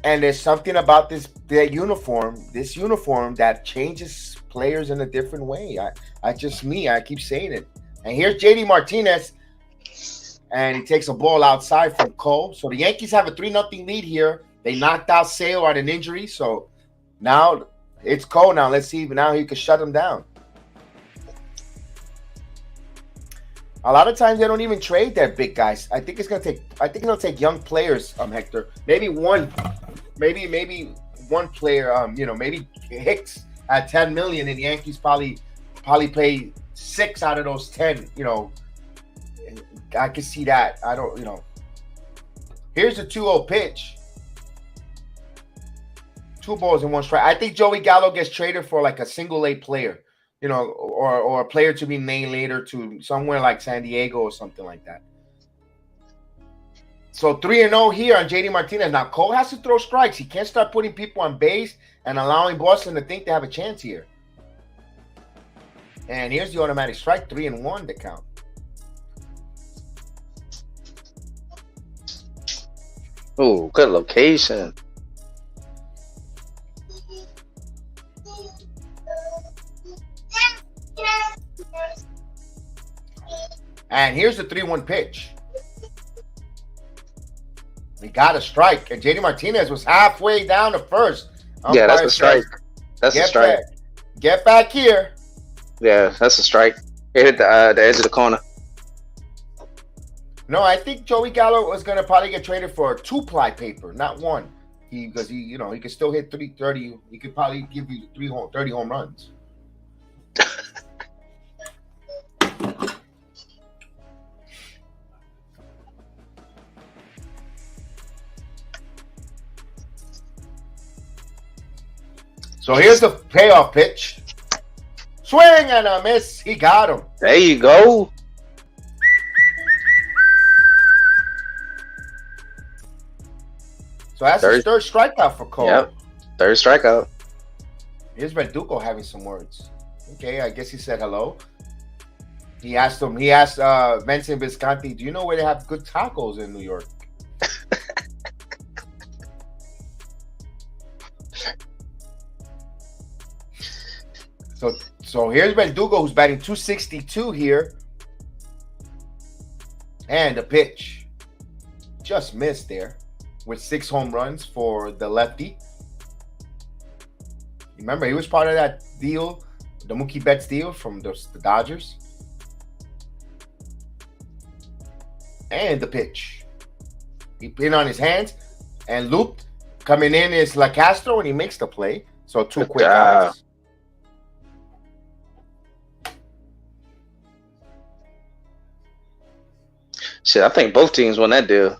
And there's something about this uniform that changes players in a different way. I keep saying it. And here's JD Martinez, and he takes a ball outside from Cole. So the Yankees have a 3-0 lead here. They knocked out Sale on an injury, so now it's Cole. Now let's see if now he can shut him down. A lot of times they don't even trade their big guys. I think it'll take young players, Hector. Maybe one player, maybe Hicks at $10 million, and the Yankees probably pay 6 out of those 10. I can see that. Here's the 2-0 pitch. 2 balls and 1 strike. I think Joey Gallo gets traded for like a single A player, or a player to be named later to somewhere like San Diego or something like that. So 3-0 here on JD Martinez. Now Cole has to throw strikes. He can't start putting people on base and allowing Boston to think they have a chance here. And here's the automatic strike, 3-1 to count. Oh, good location. And here's the 3-1 pitch. We got a strike. And JD Martinez was halfway down to first. Yeah, that's a strike. That's a strike. Get back here. Yeah, that's a strike. It hit the edge of the corner. No, I think Joey Gallo was going to probably get traded for a 2-ply paper, not 1. Because he could still hit 330. He could probably give you 30 home runs. So here's the payoff pitch. Swing and a miss. He got him. There you go. So that's his third strikeout for Cole. Yep. Third strikeout. Here's Verdugo having some words. Okay, I guess he said hello. He asked Vincent Visconti, do you know where they have good tacos in New York? So here's Verdugo, who's batting 262 here. And the pitch. Just missed there with 6 home runs for the lefty. Remember, he was part of that deal, the Mookie Betts deal from the Dodgers. And the pitch. He put it on his hands and looped. Coming in is La Castro, and he makes the play. So 2 quick outs. Shit, I think both teams won that deal.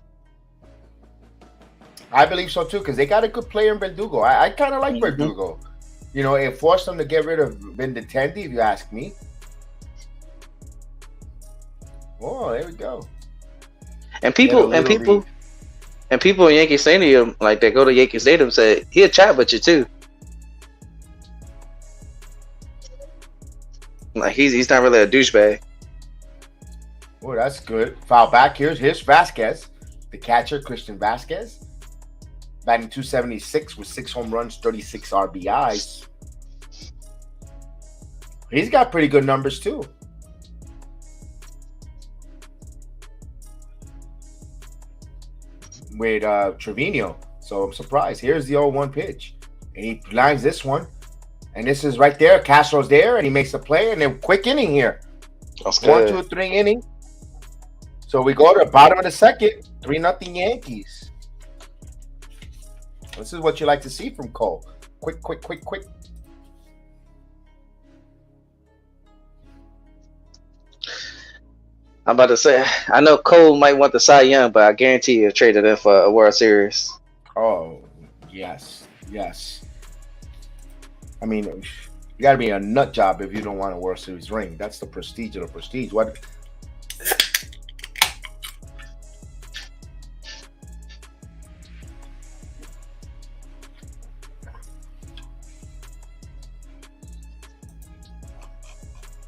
I believe so too, because they got a good player in Verdugo. I kind of like Verdugo. You know, it forced them to get rid of Benintendi, if you ask me. Oh, there we go. And people in Yankee Stadium, like they go to Yankee Stadium, say he'll chat with you too. Like he's not really a douchebag. Oh, that's good. Foul back. Here's Vasquez, the catcher, Christian Vasquez. Batting 276 with 6 home runs, 36 RBIs. He's got pretty good numbers too. With Trevino. So I'm surprised. Here's the 0-1 pitch. And he lines this one. And this is right there. Castro's there, and he makes a play. And then quick inning here. That's 1, good. 2, 3 inning. So we go to the bottom of the second. 3-0 Yankees. This is what you like to see from Cole. Quick. I'm about to say, I know Cole might want the Cy Young, but I guarantee you traded him for a World Series. Oh, yes. I mean, you got to be a nut job if you don't want a World Series ring. That's the prestige of the prestige. What?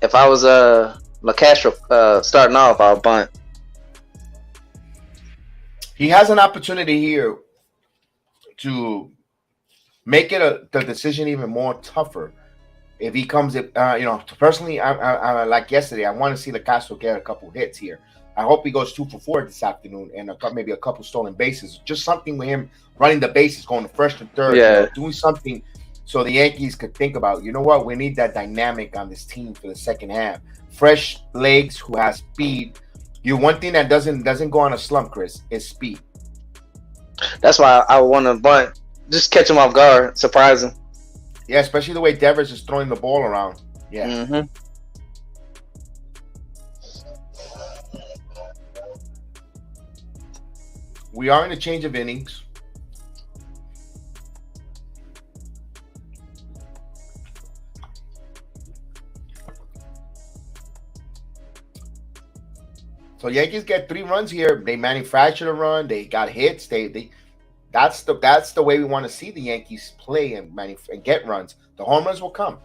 If I was La Castro starting off, I'll bunt. He has an opportunity here to make it the decision even more tougher. If he comes, personally, I like yesterday, I want to see La Castro get a couple hits here. I hope he goes 2 for 4 this afternoon and maybe a couple stolen bases. Just something with him running the bases, going to first and third, doing something. So the Yankees could think about, you know what, we need that dynamic on this team for the second half. Fresh legs who has speed. One thing that doesn't go on a slump, Chris, is speed. That's why I want to bunt. Just catch him off guard, surprise him. Yeah, especially the way Devers is throwing the ball around. Yeah. Mm-hmm. We are in a change of innings. So Yankees get 3 runs here. They manufactured a run. They got hits. That's the way we want to see the Yankees play and get runs. The home runs will come.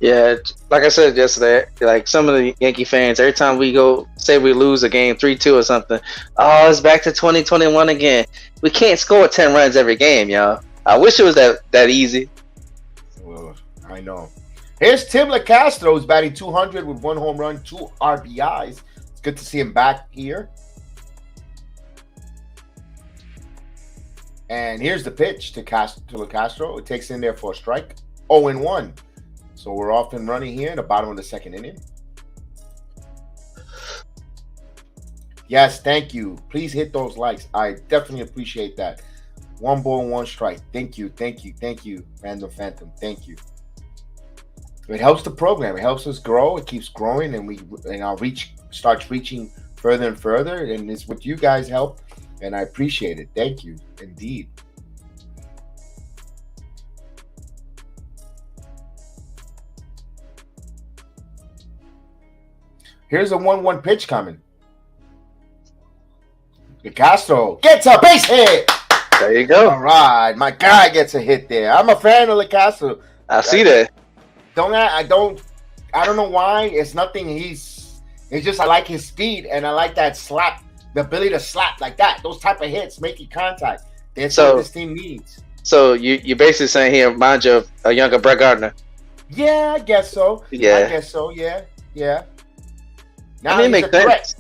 Yeah, like I said yesterday, like some of the Yankee fans, every time we go, say we lose a game 3-2 or something, oh, it's back to 2021 again. We can't score 10 runs every game, y'all. I wish it was that easy. Well, I know. Here's Tim LaCastro, who's batting 200 with 1 home run, 2 RBIs. It's good to see him back here. And here's the pitch to LaCastro. It takes in there for a strike. 0-1. So we're off and running here in the bottom of the second inning. Yes, thank you. Please hit those likes. I definitely appreciate that. 1 ball, 1 strike. Thank you. Random Phantom. Thank you. It helps the program. It helps us grow. It keeps growing, and our reach starts reaching further and further. And it's with you guys' help and I appreciate it. Thank you, indeed. Here's a 1-1 pitch coming. Castro gets a base hit. There you go. All right, my guy gets a hit there. I'm a fan of Castro. I see that. I don't know why. It's nothing. It's just I like his speed and I like that slap, the ability to slap like that. Those type of hits, making contact. That's what this team needs. So you're basically saying he reminds you of a younger Brett Gardner. Yeah, I guess so. Yeah. I guess so. Yeah. Now I mean, it makes sense.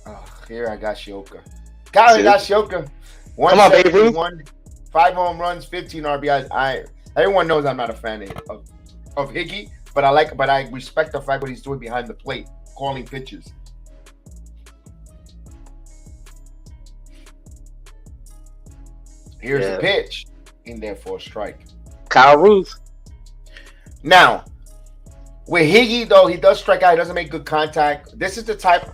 Oh, here I got Shioka. Shioka. Come on, Babe Ruth. 5 home runs, 15 RBIs. Everyone knows I'm not a fan of Higgy, but I respect the fact what he's doing behind the plate, calling pitches. Here's the pitch in there for a strike. Kyle Ruth. Now, with Higgy though, he does strike out. He doesn't make good contact. This is the type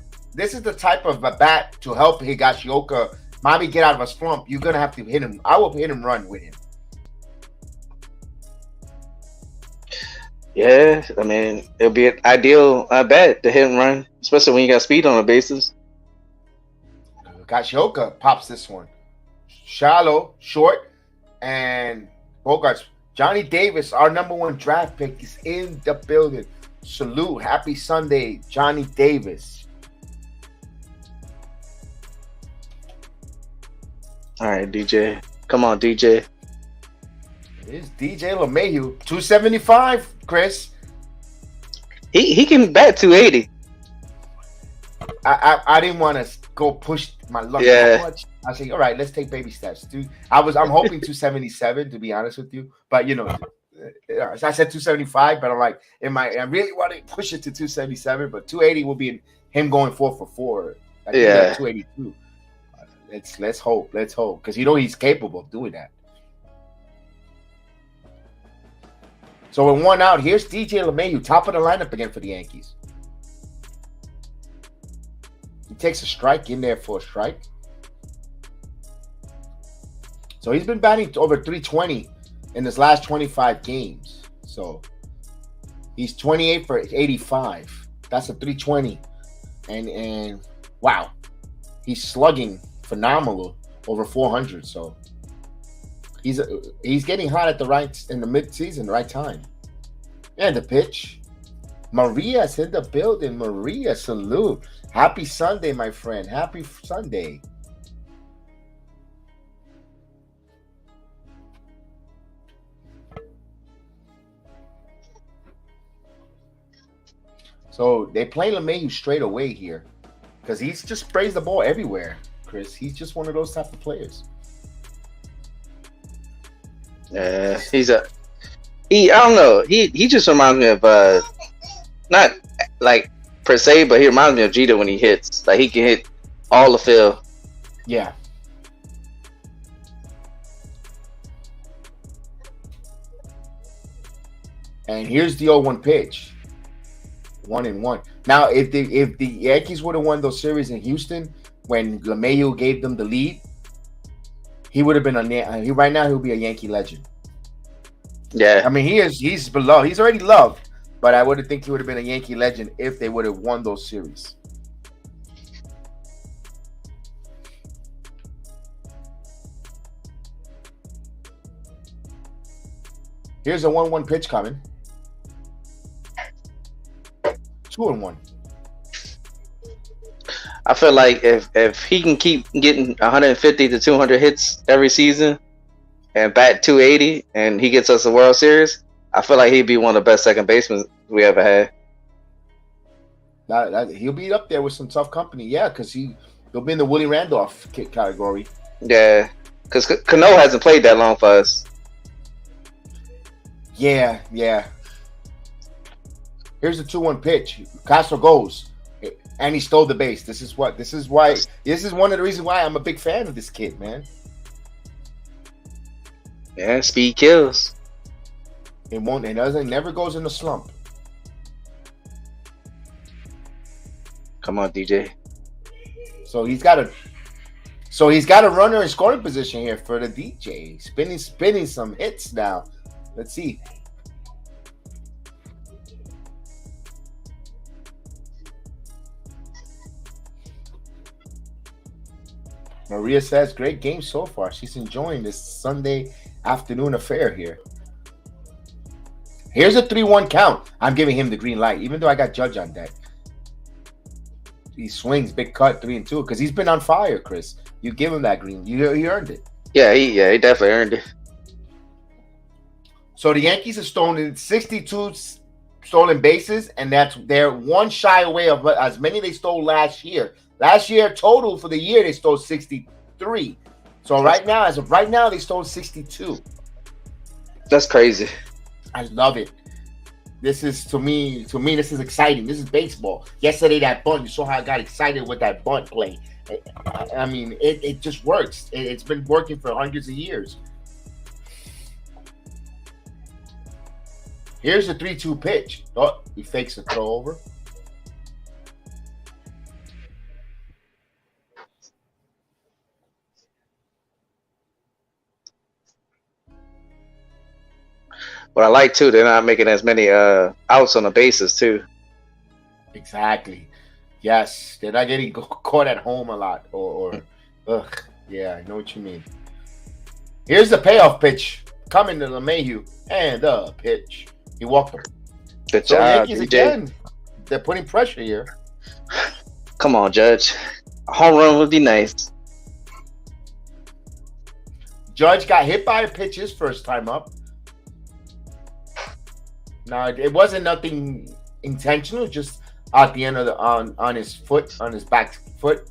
of a bat to help Higashioka maybe get out of a slump. You're gonna have to hit him. I will hit him run with him. Yeah, I mean, it'll be an ideal bat to hit and run, especially when you got speed on the bases. Higashioka pops this one. Shallow, short, and Bogarts. Johnny Davis, our #1 draft pick, is in the building. Salute. Happy Sunday, Johnny Davis. All right, DJ. Come on, DJ. It is DJ LeMahieu. 275, Chris. He can bat 280. I didn't want to go push my luck Yeah. that much. I say, all right, let's take baby steps, dude. I'm hoping 277 to be honest with you, but you know, I said 275, but I'm like, I really want to push it to 277, but 280 will be him going 4 for 4. I think that's 282. Let's hope, because you know he's capable of doing that. So with 1 out, here's DJ LeMahieu, top of the lineup again for the Yankees. He takes a strike in there for a strike. So he's been batting over 320 in his last 25 games. So he's 28 for 85. That's a 320. And wow, he's slugging phenomenal over 400. So he's getting hot in the mid-season, right time. And the pitch. Maria's in the building. Maria, salute. Happy Sunday, my friend. Happy Sunday. So they play LeMahieu straight away here because he just sprays the ball everywhere, Chris. He's just one of those type of players. Yeah, I don't know. He just reminds me of not like per se, but he reminds me of Jeter when he hits. Like he can hit all the field. Yeah. And here's the 0-1 pitch. 1-1. Now, if the Yankees would have won those series in Houston when LeMahieu gave them the lead, he would have been right now he'll be a Yankee legend. Yeah. I mean, he's beloved. He's already loved, but I would think he would have been a Yankee legend if they would have won those series. Here's a 1-1 pitch coming. 2-1. I feel like if he can keep getting 150 to 200 hits every season and bat 280 and he gets us a World Series, I feel like he'd be one of the best second basemen we ever had. He'll be up there with some tough company, yeah, because he'll be in the Willie Randolph category. Yeah, because Cano hasn't played that long for us. Yeah. Here's the 2-1 pitch. Castro goes, and he stole the base. This is one of the reasons why I'm a big fan of this kid, man. Yeah, speed kills. It never goes in a slump. Come on, DJ. So he's got a runner in scoring position here for the DJ. Spinning some hits now. Let's see. Maria says, great game so far. She's enjoying this Sunday afternoon affair here. Here's a 3-1 count. I'm giving him the green light, even though I got Judge on deck. He swings, big cut, 3-2, because he's been on fire, Chris. You give him that green. He earned it. Yeah, he definitely earned it. So the Yankees have stolen 62 stolen bases, and they're one shy away of as many they stole last year. Last year, total for the year, they stole 63. So as of right now, they stole 62. That's crazy. I love it. This is to me, this is exciting. This is baseball. Yesterday, that bunt, you saw how I got excited with that bunt play. I mean, it just works. It's been working for hundreds of years. Here's the 3-2 pitch. Oh, he fakes a throw over. What I like too, they're not making as many outs on the bases too. Exactly. Yes, they're not getting caught at home a lot. Yeah, I know what you mean. Here's the payoff pitch coming to LeMahieu, and the pitch. He walked him. Good So job, Yankees DJ. again. They're putting pressure here. Come on, Judge. A home run would be nice. Judge got hit by a pitch his first time up. Now it wasn't nothing intentional, just at the end of the on his foot, on his back foot.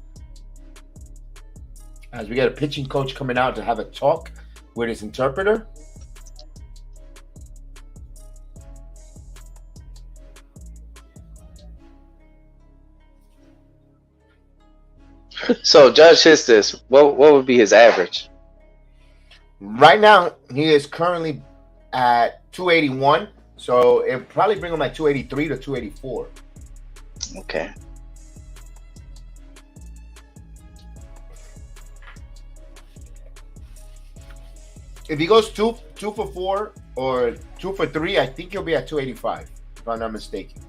As we get a pitching coach coming out to have a talk with his interpreter. So Judge hits this. What would be his average? Right now, he is currently at 281. So it'll probably bring him like 283 to 284. Okay. If he goes two for 4 or 2 for 3, I think he'll be at 285, if I'm not mistaken.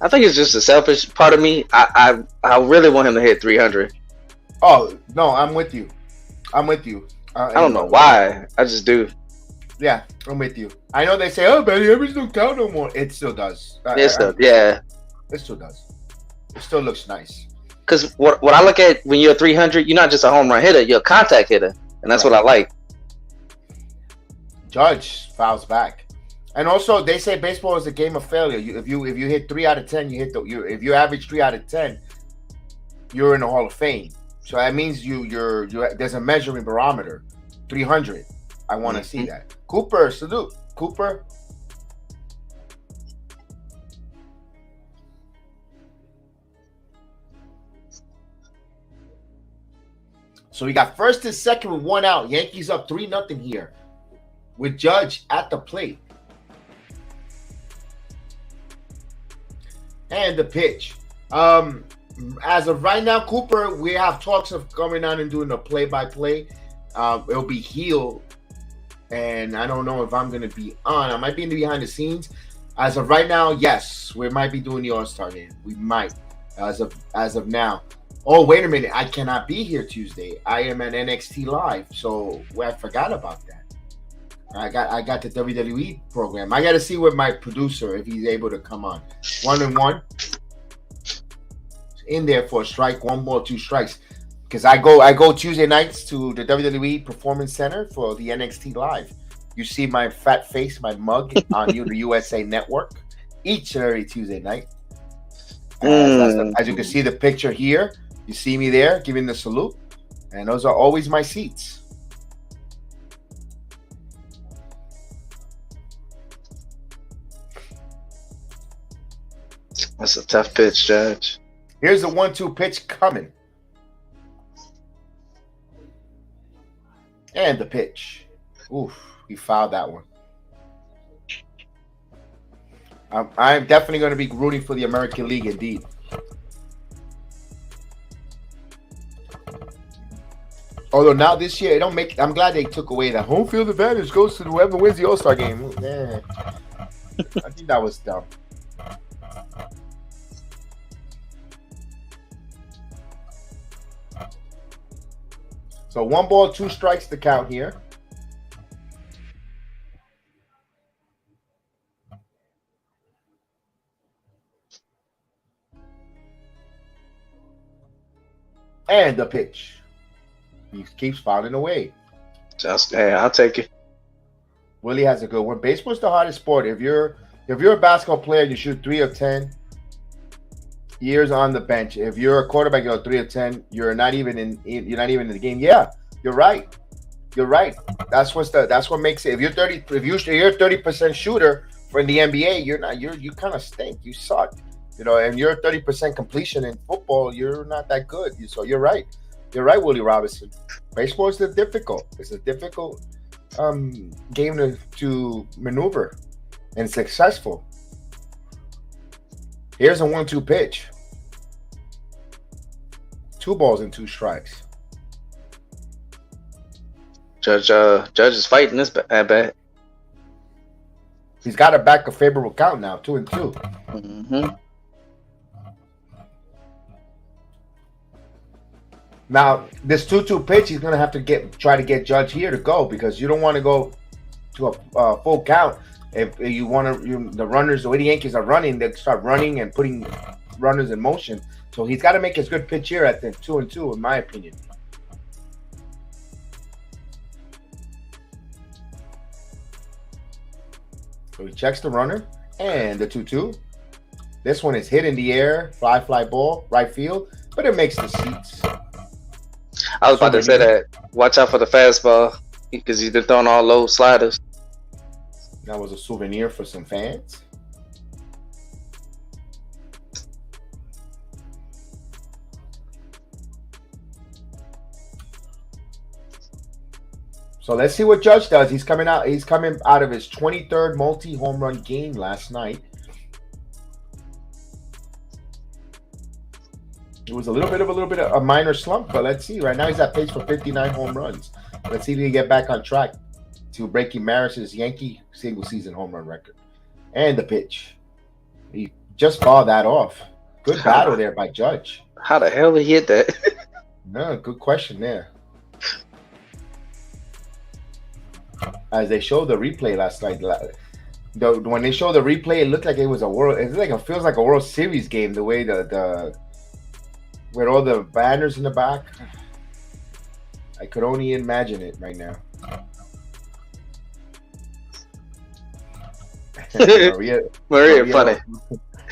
I think it's just a selfish part of me. I really want him to hit 300. Oh, no, I'm with you. I don't know why. I just do. Yeah, I'm with you. I know they say, oh, Betty Evans don't count no more. It still does. It still, yeah. It still does. It still looks nice. Because what I look at when you're 300, you're not just a home run hitter, you're a contact hitter. And that's what I like. Judge fouls back. And also, they say baseball is a game of failure. If you hit 3 out of 10, if you average 3 out of 10, you're in the Hall of Fame. So that means there's a measuring barometer. 300. I want to see that. Cooper, salute. Cooper. So we got first and second with 1 out. Yankees up 3-0 here with Judge at the plate. And the pitch. As of right now, Cooper, we have talks of coming on and doing a play-by-play. It'll be heel, and I don't know if I'm going to be on. I might be in the behind the scenes. As of right now, yes, we might be doing the All-Star game. We might, as of now. Oh, wait a minute. I cannot be here Tuesday. I am at NXT Live, so I forgot about that. I got the WWE program. I got to see with my producer if he's able to come on. 1-1. In there for a strike, 1 ball, 2 strikes. Because I go Tuesday nights to the WWE Performance Center for the NXT Live. You see my fat face, my mug on the USA Network each and every Tuesday night. As you can see the picture here, you see me there giving the salute. And those are always my seats. That's a tough pitch, Judge. Here's the 1-2 pitch coming. And the pitch. Oof, he fouled that one. I'm definitely going to be rooting for the American League indeed. Although now this year, it don't make. I'm glad they took away that home field advantage goes to whoever wins the All-Star game. Yeah. I think that was dumb. So 1 ball, 2 strikes to count here. And the pitch. He keeps fouling away. Just hey, I'll take it. Willie has a good one. Baseball's the hardest sport. If you're a basketball player, you shoot 3 of 10 years on the bench. If you're a quarterback, you're 3 of 10. You're not even in the game. Yeah, you're right. You're right. That's what makes it. If you're 30% shooter for in the NBA, you kind of stink. You suck. And you're 30% completion in football, you're not that good. So you're right. You're right, Willie Robinson. Baseball is difficult. It's a difficult game to maneuver and successful. Here's a 1-2 pitch. 2 balls and 2 strikes. Judge is fighting this at bat. He's got it back a favorable count now, 2-2. Mm-hmm. Now, this 2-2 pitch, he's gonna have to try to get Judge here to go, because you don't want to go to a full count. If you want to, the runners, the way the Yankees are running, they start running and putting runners in motion. So he's got to make his good pitch here at the 2-2, in my opinion. So he checks the runner and the 2-2. This one is hit in the air, fly ball, right field, but it makes the seats. I was about to say that. Watch out for the fastball, because he's been throwing all low sliders. That was a souvenir for some fans. So let's see what Judge does. He's coming out of his 23rd multi-home run game last night. It was a little bit of a minor slump, but let's see. Right now he's at pace for 59 home runs. Let's see if he can get back on track to breaking Maris's Yankee single season home run record. And the pitch. He just fouled that off. Good battle there by Judge. How the hell did he hit that? No, good question there. As they showed the replay last night, when they showed the replay, it looked like it was it feels like a World Series game. The way with all the banners in the back, I could only imagine it right now. Maria funny.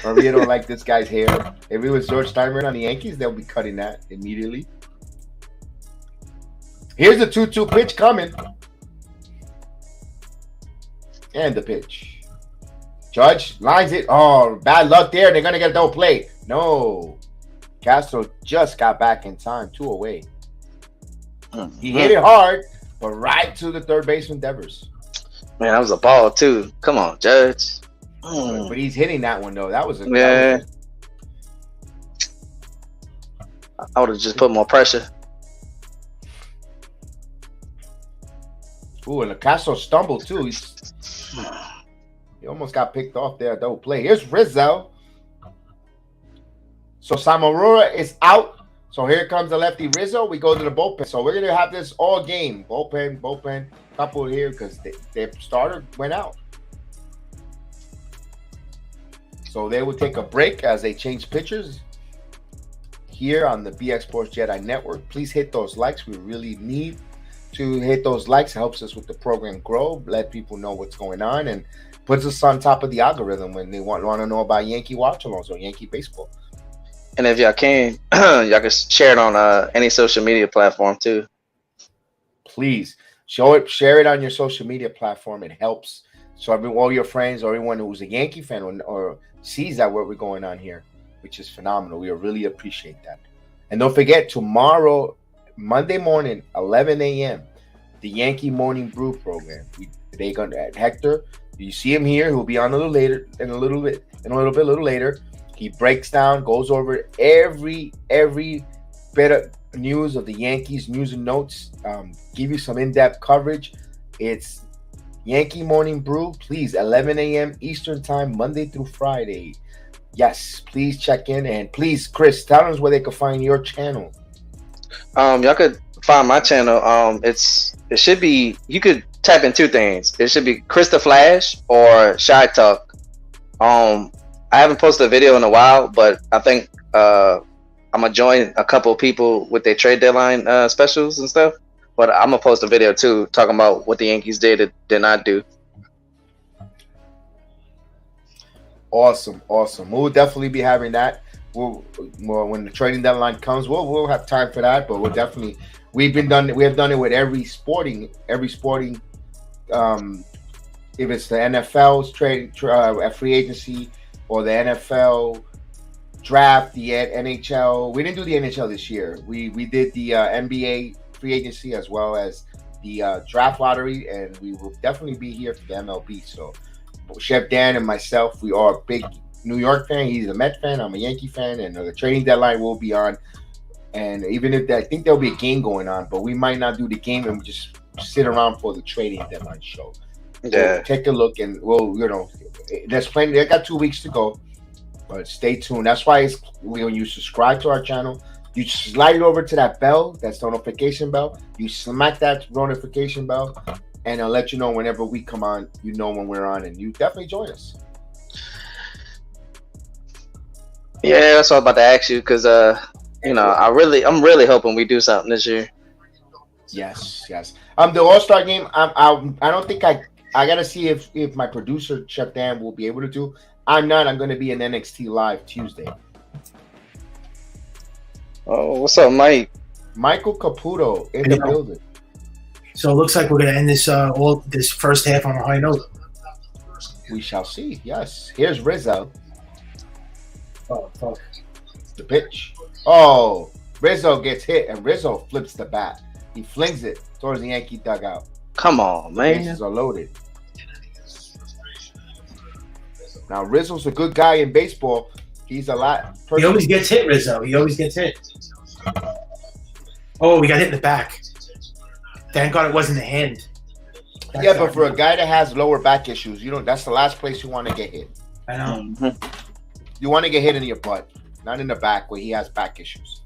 Maria don't like this guy's hair. If it was George Steinbrenner on the Yankees, they'll be cutting that immediately. Here's the 2-2 pitch coming. And the pitch. Judge lines it. Oh, bad luck there. They're going to get a double play. No. Castro just got back in time. 2 away. He hit it hard, but right to the third baseman, Devers. Man, that was a ball, too. Come on, Judge. But he's hitting that one, though. That was a... Yeah. I would have just put more pressure. Ooh, and Castro stumbled, too. He almost got picked off there. Double play. Here's Rizzo. So Samorora is out. So here comes the lefty Rizzo. We go to the bullpen. So we're going to have this all game. Bullpen. Couple here because their starter went out. So they will take a break as they change pitchers here on the BX Sports JEDI Network. Please hit those likes. We really need to hit those likes. It helps us with the program grow, let people know what's going on, and puts us on top of the algorithm when they want to know about Yankee watch-alongs or Yankee baseball. And if y'all can, y'all can share it on any social media platform too. Please share it on your social media platform. It helps. So all your friends or anyone who's a Yankee fan or sees that what we're going on here, which is phenomenal. We really appreciate that. And don't forget, tomorrow, Monday morning, 11 a.m., the Yankee Morning Brew program. They're going to, Hector, You see him here. He'll be on a little later, a little bit later. He breaks down, goes over every bit of news of the Yankees, news and notes. Give you some in-depth coverage. It's Yankee Morning Brew. Please, 11 a.m. Eastern Time, Monday through Friday. Yes, please check in, and please, Chris, tell us where they can find your channel. Y'all could find my channel. It should be, you could type in two things. It should be Chris the Flash or Shy Talk. I haven't posted a video in a while, but I think I'm gonna join a couple of people with their trade deadline specials and stuff. But I'm gonna post a video too, talking about what the Yankees did not do. Awesome. We'll definitely be having that. Well, when the trading deadline comes, we'll have time for that. But we have done it with every sporting. If it's the NFL's trade free agency or the NFL draft, the NHL. We didn't do the NHL this year. We did the NBA free agency as well as the draft lottery, and we will definitely be here for the MLB. So Chef Dan and myself, we are a big New York fan. He's a Met fan. I'm a Yankee fan, and the trading deadline will be on. And even if I think there'll be a game going on, but we might not do the game and just sit around for the trading deadline show. Yeah, so take a look, and there's plenty. They got 2 weeks to go, but stay tuned. That's why when you subscribe to our channel, you slide it over to that bell. That's the notification bell. You smack that notification bell, and I'll let you know whenever we come on. You know when we're on, and you definitely join us. Yeah, that's what I was about to ask you, because I'm really hoping we do something this year. Yes. The All-Star game. I don't think I gotta see if my producer Chef Dan will be able to do. I'm not. I'm going to be in NXT Live Tuesday. Oh, what's up, Mike? Michael Caputo in the building. So it looks like we're going to end this first half on a high note. We shall see. Yes. Here's Rizzo. Oh, fuck. The pitch. Oh, Rizzo gets hit, and Rizzo flips the bat. He flings it towards the Yankee dugout. Come on, man. Bases are loaded. Now, Rizzo's a good guy in baseball. He's a lot. He always gets hit, Rizzo. He always gets hit. Oh, we got hit in the back. Thank God it wasn't the hand. But for a guy that has lower back issues, that's the last place you want to get hit. I know. Mm-hmm. You want to get hit in your butt, not in the back where he has back issues.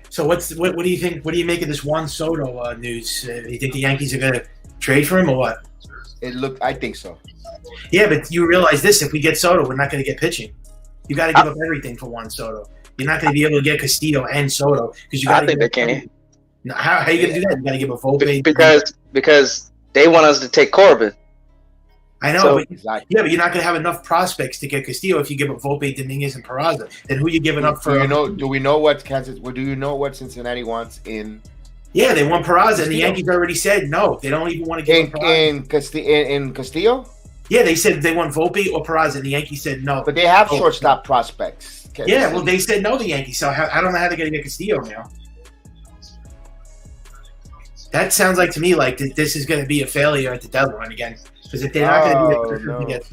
So what do you think? What do you make of this Juan Soto news? Do you think the Yankees are going to trade for him or what? I think so. Yeah, but you realize this: if we get Soto, we're not going to get pitching. You got to give up everything for Juan Soto. You're not going to be able to get Castillo and Soto because you got. I think they can. How are you going to do that? You got to give a Volpe because they want us to take Corbin. I know, So, but but you're not going to have enough prospects to get Castillo if you give up Volpe, Dominguez, and Peraza. Then who are you giving up for? Do we know what Kansas? Do you know what Cincinnati wants in? Yeah, they want Peraza, and the Yankees already said no. They don't even want to give up Peraza. In Castillo. Yeah, they said they want Volpe or Peraza, and the Yankees said no. But they have shortstop prospects. Yeah, well, they said no, the Yankees. So I don't know how they're going to get Castillo now. That sounds like to me like this is going to be a failure at the deadline again. Because if they're not going to get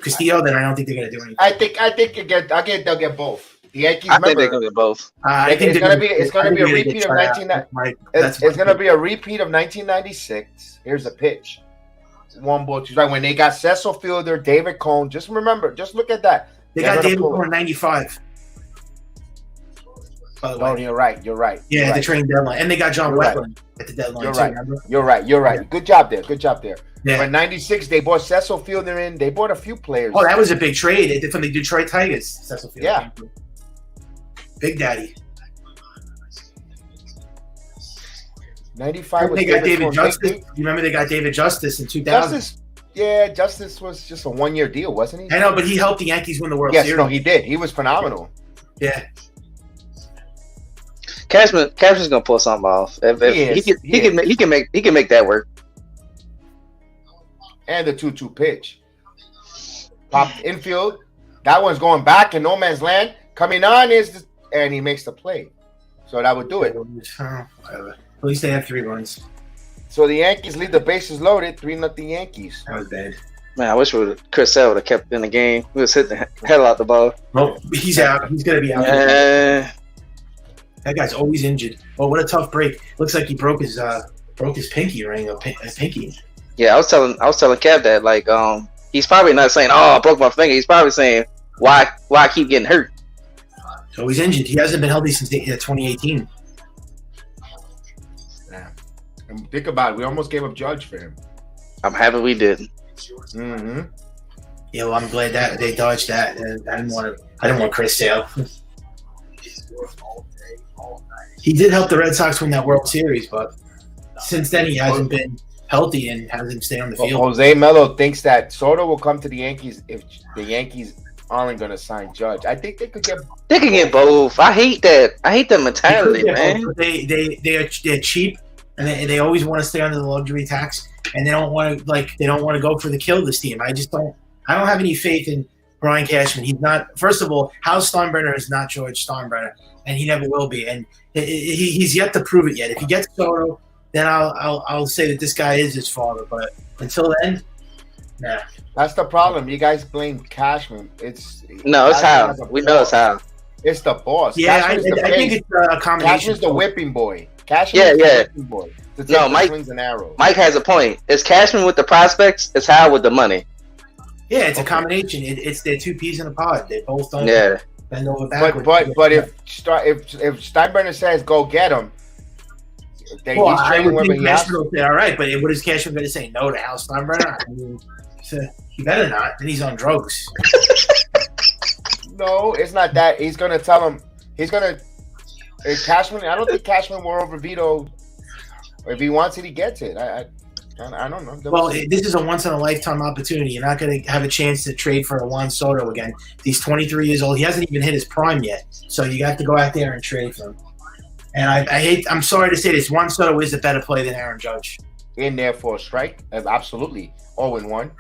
Castillo, then I don't think they're going to do anything. I think they'll get both. The Yankees. I think they're going to get both. I think it's going to be a repeat of 1990. It's going to be a repeat of 1996. Here's a pitch. 1 ball, 2 strikes. When they got Cecil Fielder, David Cone. Just look at that. They got David Cone in 95. No, you're right. Yeah, the trading deadline, and they got John Wetland at the deadline. You're right. Yeah. Good job there. Yeah. But 96, they bought Cecil Fielder in. They bought a few players. Oh, that was a big trade from the Detroit Tigers. Cecil Fielder. Yeah. Big Daddy. 95 was they got David Justice. You remember they got David Justice in 2000? Justice was just a 1-year deal, wasn't he? I know, but he helped the Yankees win the World Series. Yes, no, he did. He was phenomenal. Yeah. Cashman's gonna pull something off. He can make that work. And the 2-2 pitch. Popped infield. That one's going back in no man's land. Coming on and he makes the play. So that would do it. Whatever. At least they have 3 runs. So the Yankees leave the bases loaded, 3-0 Yankees. That was bad. Man, I wish Chris Sale would have kept in the game. We was hitting the hell out the ball. Well, he's out. He's gonna be out. That guy's always injured. Oh, what a tough break! Looks like he broke his pinky ring or pinky. Yeah, I was telling Kev that like he's probably not saying, "Oh, I broke my finger." He's probably saying, "Why I keep getting hurt?" So he's injured. He hasn't been healthy since 2018. Yeah. And think about it. We almost gave up Judge for him. I'm happy we didn't. Mm-hmm. Yeah, well, I'm glad that they dodged that. I didn't want Chris Sale. He did help the Red Sox win that World Series, but since then he hasn't been healthy and hasn't stayed on the field. Jose Melo thinks that Soto will come to the Yankees if the Yankees aren't going to sign Judge. I think they could get. They could get both. I hate that. I hate that mentality, man. They're cheap and they always want to stay under the luxury tax, and they don't want to go for the kill this team. I don't have any faith in Brian Cashman. He's not. First of all, Hal Steinbrenner is not George Steinbrenner, and he never will be. And he's yet to prove it yet. If he gets Soto, then I'll say that this guy is his father. But until then, nah. That's the problem. You guys blame Cashman. It's Hal. We know it's Hal. It's the boss. Yeah, I think it's a combination. Cashman's the whipping boy. Cashman's the whipping boy. No, Mike. Swings and arrows. Mike has a point. It's Cashman with the prospects. It's Hal with the money. Yeah, it's a combination. It's they're two peas in a pod. They both don't bend over backwards. But if Steinbrenner says go get him, then he's trading whoever he has. Will say, all right, but what is Cashman going to say? No to Hal Steinbrenner? I mean, he better not. Then he's on drugs. No, it's not that. He's going to tell him. He's going to. Cashman. I don't think Cashman will over veto. If he wants it, he gets it. I don't know. Well, this is a once-in-a-lifetime opportunity. You're not going to have a chance to trade for a Juan Soto again. He's 23 years old. He hasn't even hit his prime yet. So you got to go out there and trade for him. And I'm sorry to say this, Juan Soto is a better play than Aaron Judge. In there for a strike? Absolutely. 0-1.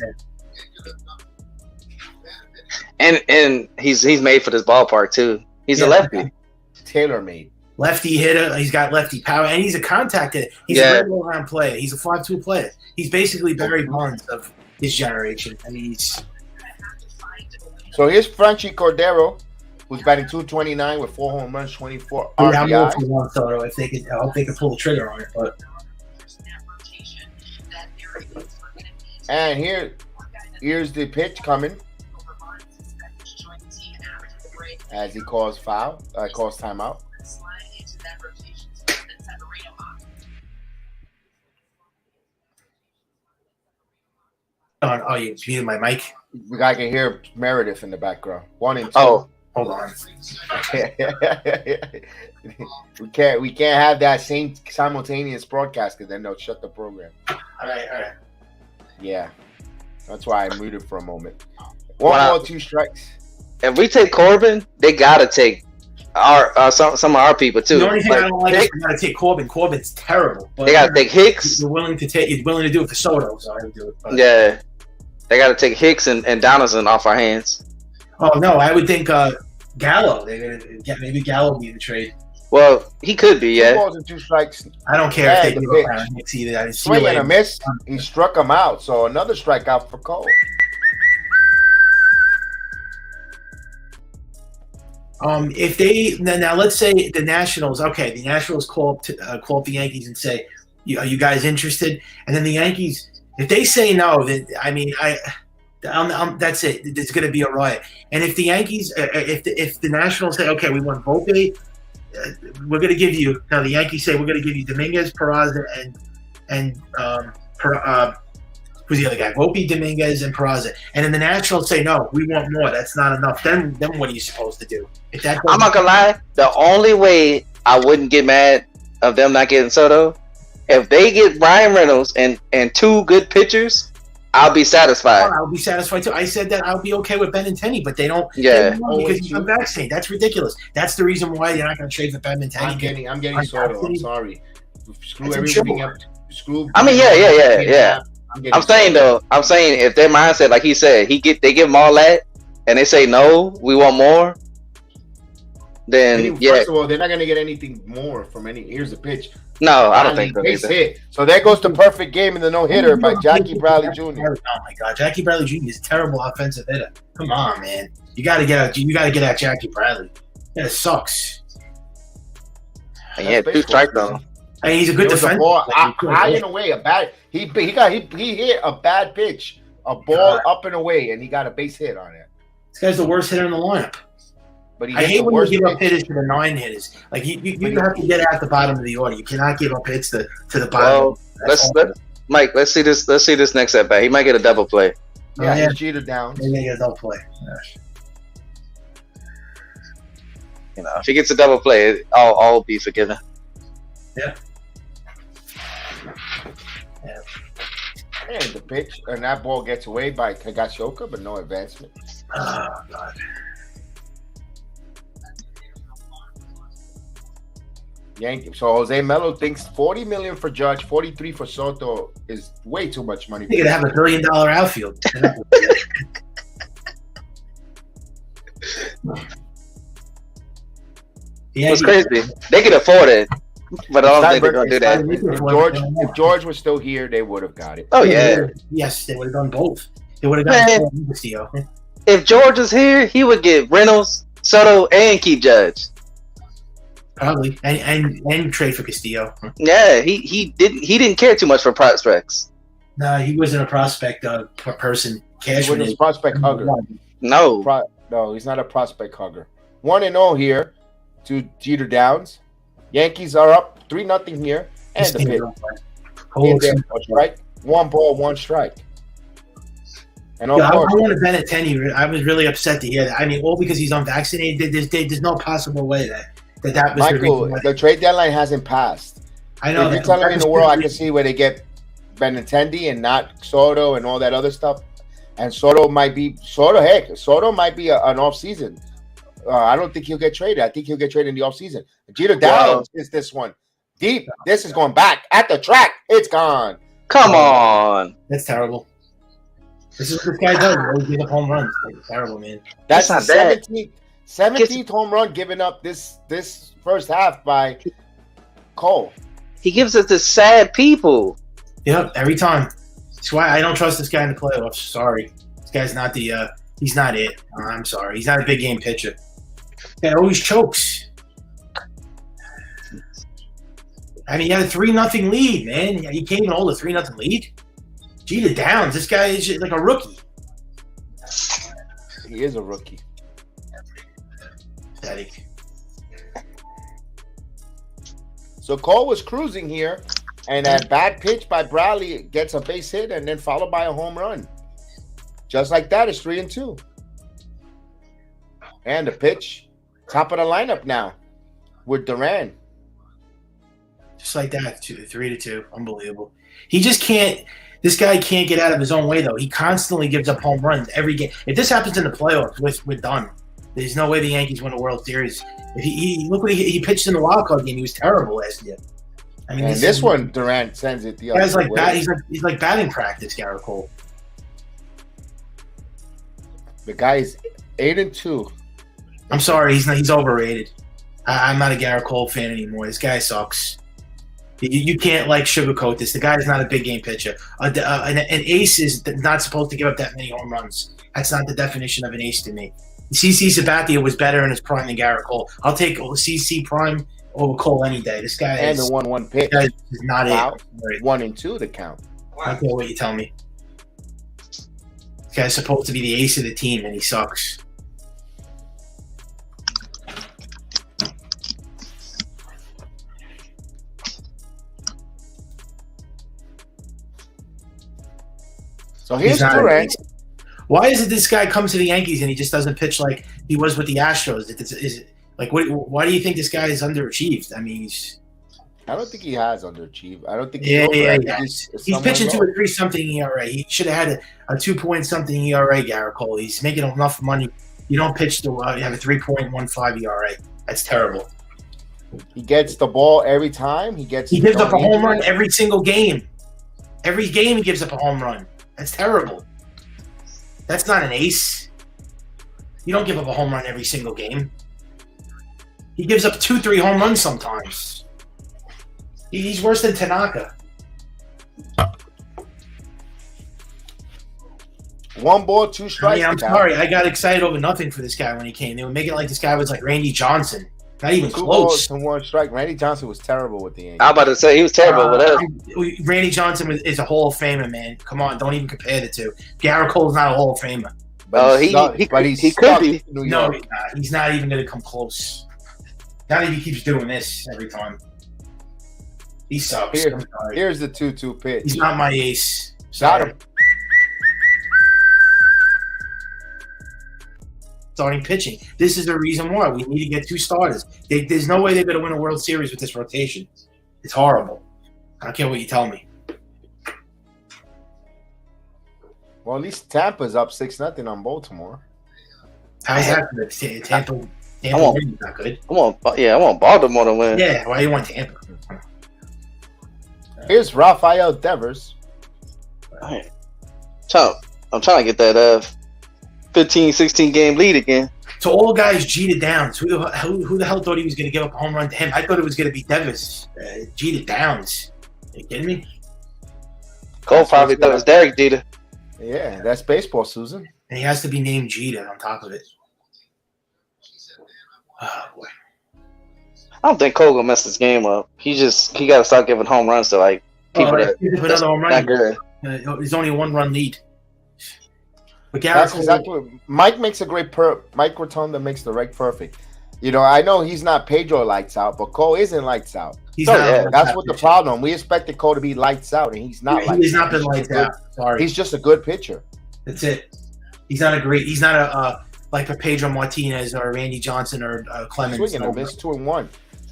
And he's made for this ballpark, too. He's a lefty. Tailor-made. Lefty hitter. He's got lefty power, and he's a contact hitter. He's a very all-around player. He's a 5-2 player. He's basically Barry Bonds of his generation. I mean, So here's Franchi Cordero, who's batting .229 with 4 home runs, 24 RBI. I'm more for Juan Soto if they could. I hope they could pull the trigger on it. But and here's the pitch coming as he calls timeout. Oh, you muted my mic? I can hear Meredith in the background. 1 and 2. Oh, hold on. we can't have that same simultaneous broadcast because then they'll shut the program. All right. Yeah, that's why I muted for a moment. 1 ball, 2 strikes. If we take Corbin, they gotta take our some of our people too. The only thing I don't like is they gotta take Corbin. Corbin's terrible. But they gotta take Hicks. You're willing to do it for Soto, so I would do it. But. Yeah, they gotta take Hicks and Donaldson off our hands. Oh no, I would think Gallo. Maybe Gallo would be the trade. Well, he could be. 2 balls and 2 strikes. I don't care if they give up Hicks either. Swing and a miss. He struck him out, so another strikeout for Cole. If they now let's say the Nationals, the Nationals call up the Yankees and say, "Are you guys interested?" And then the Yankees, if they say no, then that's it. It's going to be a riot. And if the Yankees, if the Nationals say, "Okay, we want Volpe," we're going to give you. Now the Yankees say we're going to give you Dominguez, Peraza, and who's the other guy? Volpe, Dominguez, and Peraza. And then the Nationals say, no, we want more. That's not enough. Then what are you supposed to do? I'm not gonna lie. The only way I wouldn't get mad of them not getting Soto, if they get Ryan Reynolds and 2 good pitchers, I'll be satisfied. I'll be satisfied too. I said that I'll be okay with Benintendi, but they don't. Yeah, because he's unvaccinated. That's ridiculous. That's the reason why you're not going to trade for Benintendi. I'm getting Soto. I'm sorry. Screw everything up. Screw. I mean, yeah. I'm saying if their mindset, like he said, they give them all that, and they say no, we want more. then yeah. First of all, they're not gonna get anything more from any. Here's the pitch. No, I don't think so Base either. hit. So there goes the perfect game in the no hitter by Jackie Bradley Jr. Oh my God, Jackie Bradley Jr. is a terrible offensive hitter. Come on, man. You got to get out. You got to get out Jackie Bradley. That sucks. And yeah, 2 strikes on him. I mean, he's a good defender. High and away, a bad. He hit a bad pitch, a ball up and away, and he got a base hit on it. This guy's the worst hitter in the lineup. But I hate when you give up hitters to the 9 hitters. Like you have to get at the bottom of the order. You cannot give up hits to the bottom. Well, Mike. Let's see this. Let's see this next at bat. He might get a double play. Yeah, he's Jeter down. Maybe he gets a double play. Yeah. You know, if he gets a double play, all will be forgiven. Yeah. And the pitch, and that ball gets away by Higashioka, but no advancement. Oh God. Yankee. So Jose Melo thinks $40 million for Judge, $43 for Soto is way too much money. They could have $1 billion outfield. Yeah, it's crazy. They can afford it, but I don't think they're gonna do that. If George was still here, they would have got it. Oh yeah. Yes, they would have done both. They would have done Castillo. If George was here, he would get Reynolds, Soto, and keep Judge. Probably, and trade for Castillo. Yeah, he didn't care too much for prospects. No, he wasn't a prospect person. He wasn't a prospect hugger. No, no, he's not a prospect hugger. 1-0 here to Jeter Downs. Yankees are up 3-0 here, and the pitch. Strike. 1 ball, 1 strike. And I wanted Bennett Tenney. I was really upset to hear that. I mean, all because he's unvaccinated. There's no possible way that was Michael. The trade deadline hasn't passed. I know. If you're telling me in the world, I can see where they get Benintendi and not Soto and all that other stuff. And Soto might be an off season. I don't think he'll get traded. I think he'll get traded in the off season. Jeter Downs is this one deep. This is going back at the track. It's gone. Come on. That's terrible. This is what this guy does. He always gives up home runs. It's terrible, man. That's not bad. 17th home run given up this first half by Cole. He gives it to sad people. Yep, every time. That's why I don't trust this guy in the playoffs. Sorry. This guy's not he's not it. I'm sorry. He's not a big game pitcher. He always chokes. I mean, he had a 3-0 lead, man. You can't even hold a 3-0 lead. Jeter Downs. This guy is like a rookie. He is a rookie. Pathetic. So Cole was cruising here, and a bad pitch by Bradley gets a base hit, and then followed by a home run. Just like that, it's 3-2. And the pitch, top of the lineup now, with Duran. Just like that, 3-2. Unbelievable. He just can't. This guy can't get out of his own way, though. He constantly gives up home runs every game. If this happens in the playoffs, we're done. There's no way the Yankees win a World Series. If he look what he pitched in the wild card game. He was terrible last year. I mean, and this one, Durant sends it the other way. He's like batting practice, Gerrit Cole. The guy is 8-2. I'm sorry, he's overrated. I'm not a Gerrit Cole fan anymore. This guy sucks. You can't sugarcoat this. The guy is not a big game pitcher. An ace is not supposed to give up that many home runs. That's not the definition of an ace to me. CC Sabathia was better in his prime than Gerrit Cole. I'll take CC prime over Cole any day. This guy and the 1-1 pitch. This guy is not it. 1-2 the count. I don't care what you tell me. This guy's supposed to be the ace of the team, and he sucks. So here's Durant. Why is it this guy comes to the Yankees and he just doesn't pitch like he was with the Astros? Why do you think this guy is underachieved? I mean, I don't think he has underachieved. I don't think he's pitching to a 3-something ERA. He should have had a 2-point-something ERA, Gerrit Cole. He's making enough money. You don't pitch to you have a 3.15 ERA. That's terrible. He gets the ball every time. He gives up a home run every single game. Every game he gives up a home run. That's terrible. That's not an ace. You don't give up a home run every single game. He gives up 2-3 home runs sometimes. He's worse than Tanaka. 1 ball, 2 strikes. I'm sorry. I got excited over nothing for this guy when he came. They were making it like this guy was like Randy Johnson. Not even 2 close. balls and 1 strike. Randy Johnson was terrible with the Yankees. I was about to say he was terrible with us. Randy Johnson is a Hall of Famer, man. Come on, don't even compare the two. Gerrit Cole's not a Hall of Famer. But he could be. No, he's not. He's not even going to come close. Not if he keeps doing this every time. He sucks. Here's the 2-2 pitch. He's not my ace. Got him. Starting pitching. This is the reason why we need to get 2 starters. There's no way they're going to win a World Series with this rotation. It's horrible. I don't care what you tell me. Well, at least Tampa's up 6-0 on Baltimore. I have to. Tampa is not good. I want Baltimore to win. Yeah, why do you want Tampa? Here's Rafael Devers. I'm trying to get that 15, 16 game lead again. So all guys G'd Downs. Who the hell thought he was going to give up a home run to him? I thought it was going to be Devers. G'd Downs. Are you kidding me? Cole probably thought it was Derek Jeter. Yeah, that's baseball, Susan. And he has to be named Jeter on top of it. Oh, boy. I don't think Cole gonna mess this game up. He got to start giving home runs to like people that another home not good. There's only a 1-run lead. But That's exactly what Mike makes a great Mike Rotunda makes the right perfect. You know, I know he's not Pedro lights out, but Cole isn't lights out. That's what the problem. We expected Cole to be lights out, and he's not. He's not been lights out. Sorry, he's just a good pitcher. That's it. He's not a like a Pedro Martinez or Randy Johnson or Clemens. Swinging and miss 2-1.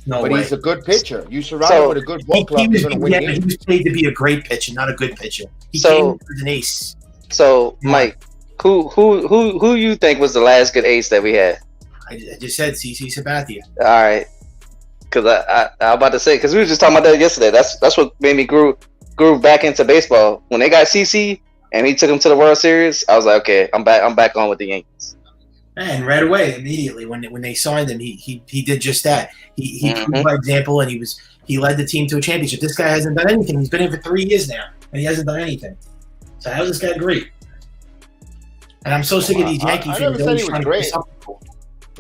No but way. He's a good pitcher. You surround him with a good ball club, you're going to win games. He was paid to be a great pitcher, not a good pitcher. He came as an ace. So, Mike, who you think was the last good ace that we had? I just said CC Sabathia. All right, because I was about to say, because we were just talking about that yesterday. That's what made me grew back into baseball. When they got CC and he took him to the World Series, I was like, okay, I'm back on with the Yankees. And right away, immediately when they signed him, he did just that. He proved by example, and he led the team to a championship. This guy hasn't done anything. He's been in for 3 years now, and he hasn't done anything. So how's this guy great? And I'm so sick of these Yankees. I never said he was great.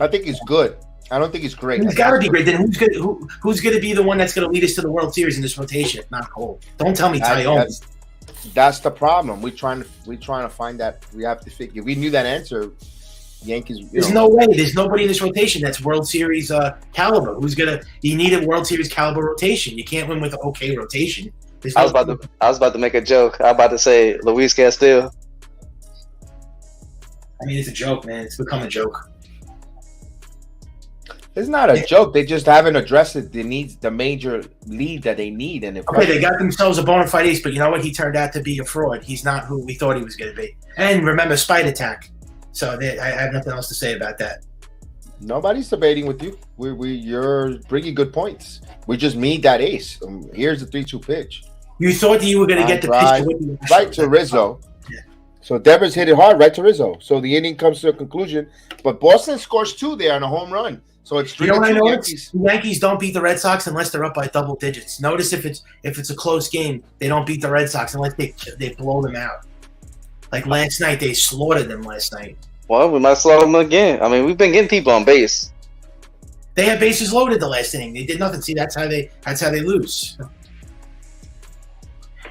I think he's good. I don't think he's great. He's got to be great. Then who's going to be the one that's going to lead us to the World Series in this rotation? If not Cole. Don't tell me Tyone. That's the problem. We're trying to find that. We have to figure. If we knew that answer, Yankees. There's no way. There's nobody in this rotation that's World Series caliber. You need a World Series caliber rotation. You can't win with an okay rotation. I was about to make a joke. I was about to say Luis Castillo. I mean, it's a joke, man. It's become a joke. It's not a joke. They just haven't addressed it. They need the major lead that they need. And they got themselves a bona fide ace, but you know what? He turned out to be a fraud. He's not who we thought he was going to be. And remember, Spite Attack. So I have nothing else to say about that. Nobody's debating with you. You're bringing good points. We just need that ace. Here's the 3-2 pitch. You thought that you were going to get the pitch right to Rizzo. Yeah. So Devers hit it hard right to Rizzo. So the inning comes to a conclusion. But Boston scores 2 there on a home run. So it's 3-2 Yankees. The Yankees don't beat the Red Sox unless they're up by double digits. Notice if it's a close game, they don't beat the Red Sox unless they blow them out. Like last night, they slaughtered them last night. Well, we might slaughter them again. I mean, we've been getting people on base. They had bases loaded the last inning. They did nothing. See, that's how they lose.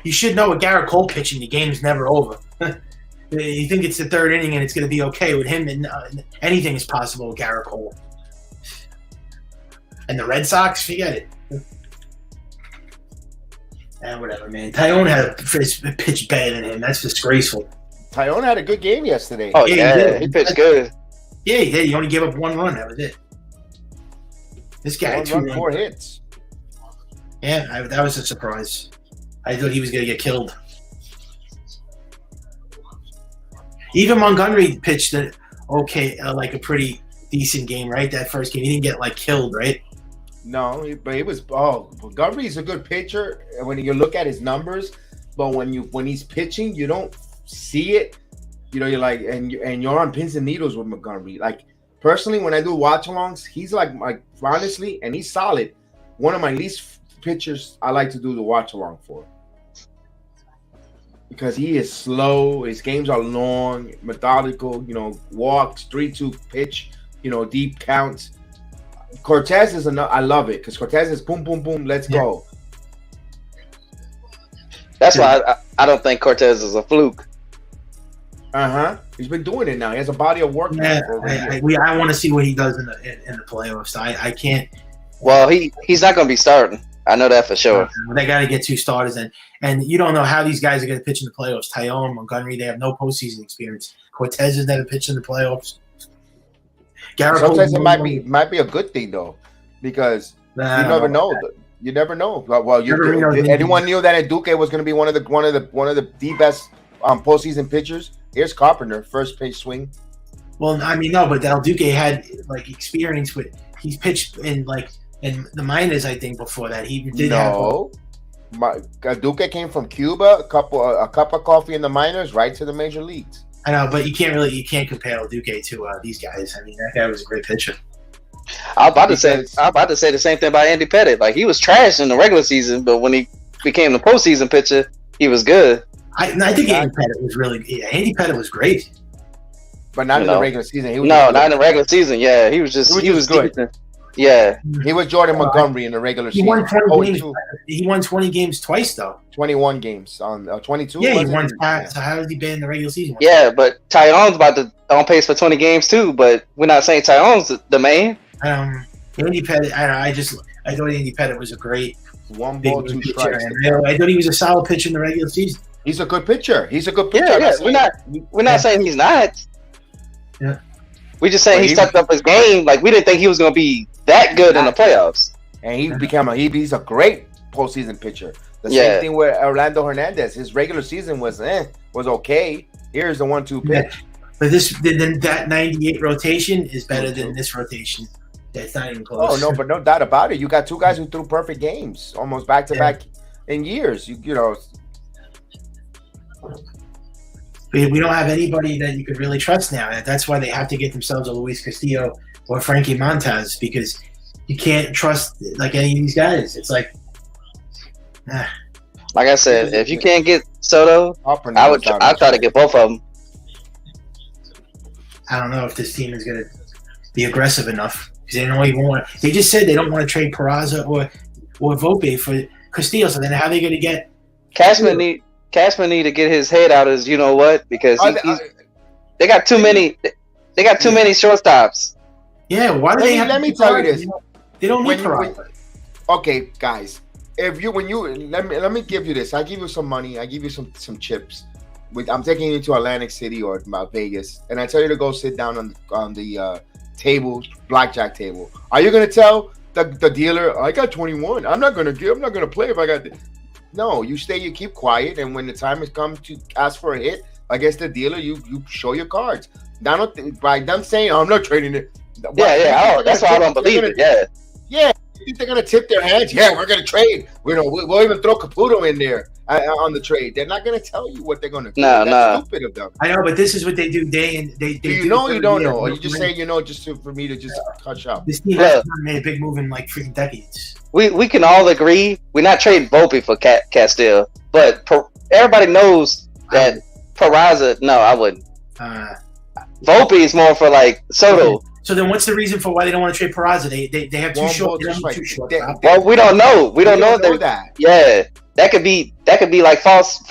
You should know with Gerrit Cole pitching, the game's never over. You think it's the 3rd inning and it's going to be okay with him, and anything is possible with Gerrit Cole. And the Red Sox, forget it. Whatever, man. Tyone had a pitch better than him. That's disgraceful. Tyone had a good game yesterday. Oh, yeah. He pitched good. Yeah, he did. He only gave up 1 run. That was it. This guy, 1 run, 4 hits. Yeah, that was a surprise. I thought he was going to get killed. Even Montgomery pitched like a pretty decent game, right? That first game. He didn't get, killed, right? No, but it was. Montgomery's a good pitcher when you look at his numbers, but when he's pitching, you don't see it. You know, you're like, and you're on pins and needles with Montgomery. Like personally, when I do watch-alongs, he's like honestly, and he's solid. One of my least pitchers I like to do the watch-along for. Because he is slow, his games are long, methodical, walks, 3-2 pitch, deep counts. Cortez is I love it because Cortez is boom, boom, boom, let's go. That's why I don't think Cortez is a fluke. He's been doing it now. He has a body of work. Yeah, I want to see what he does in the playoffs. I can't. Well, he's not going to be starting. I know that for sure. They got to get 2 starters, and you don't know how these guys are going to pitch in the playoffs. Tyone, Montgomery, they have no postseason experience. Cortez has never pitched in the playoffs. Gerrit Sometimes Cole, it might be a good thing though, because you never know. You never know. Well, anyone knew that Duque was going to be one of the best postseason pitchers. Here's Carpenter, first pitch swing. Well, I mean, no, but Del Duque had experience with. He's pitched in the minors, I think. Before that, he did Duque came from Cuba, a cup of coffee in the minors, right to the major leagues. I know, but you can't compare Duque to these guys. I mean, that guy was a great pitcher. I was about to say the same thing about Andy Pettitte. Like, he was trash in the regular season, but when he became the postseason pitcher, he was good. I think Andy Pettitte was Andy Pettitte was great, but not in the regular season. Not in the regular season. Yeah, he was good. Decent. Yeah, he was Jordan Montgomery in the regular season. He won 20 games. He won 20 games twice, though. 21 games on 22. Yeah, he won. So how has he been in the regular season? Yeah, but Tyone's on pace for 20 games too. But we're not saying Tyone's the man. Andy Pettitte. I thought Andy Pettitte was a great 1 ball, 2 strikes. I thought he was a solid pitcher in the regular season. He's a good pitcher. Yeah. We're not saying he's not. Yeah. We just saying he stepped up his game. Like, we didn't think he was going to be that good in the playoffs. And he's a great postseason pitcher. The same thing with Orlando Hernandez. His regular season was okay. Here's the 1-2 pitch. Yeah. But that 98 rotation is better than this rotation. That's not even close. Oh no, but no doubt about it. You got 2 guys who threw perfect games, almost back to back in years. We don't have anybody that you could really trust now. That's why they have to get themselves a Luis Castillo or Frankie Montas, because you can't trust any of these guys. It's like I said, if you can't get Soto, I'd try to get both of them. I don't know if this team is going to be aggressive enough, because they don't even want. They just said they don't want to trade Peraza or Volpe for Castillo. So then how are they going to get Cashman need to get his head out as because they got too many. They got too many shortstops. Yeah, why do they have? Let me tell you this. They don't need Peraza. Okay, guys. Let me give you this. I give you some money. I give you some chips. I'm taking you to Atlantic City or Vegas, and I tell you to go sit down on the table, blackjack table. Are you gonna tell the dealer, I got 21? I'm not gonna play if I got. No, you stay. You keep quiet, and when the time has come to ask for a hit against the dealer, you show your cards. By them saying, I'm not trading it. That's why I don't believe it. Yeah. You think they're gonna tip their hands? Yeah, we're gonna trade. We'll even throw Caputo in there on the trade. They're not gonna tell you what they're gonna do. That's stupid of them. I know, but this is what they do day in day. Do you know? You don't know, or you just say just for me to just touch up. This team has made a big move in freaking decades. We can all agree we're not trading Volpe for Castillo, but everybody knows that Peraza. No, I wouldn't. Volpe is more for Soto. So then, what's the reason for why they don't want to trade Peraza? They have too short. Well, we don't know. We don't know that. Yeah, that could be false.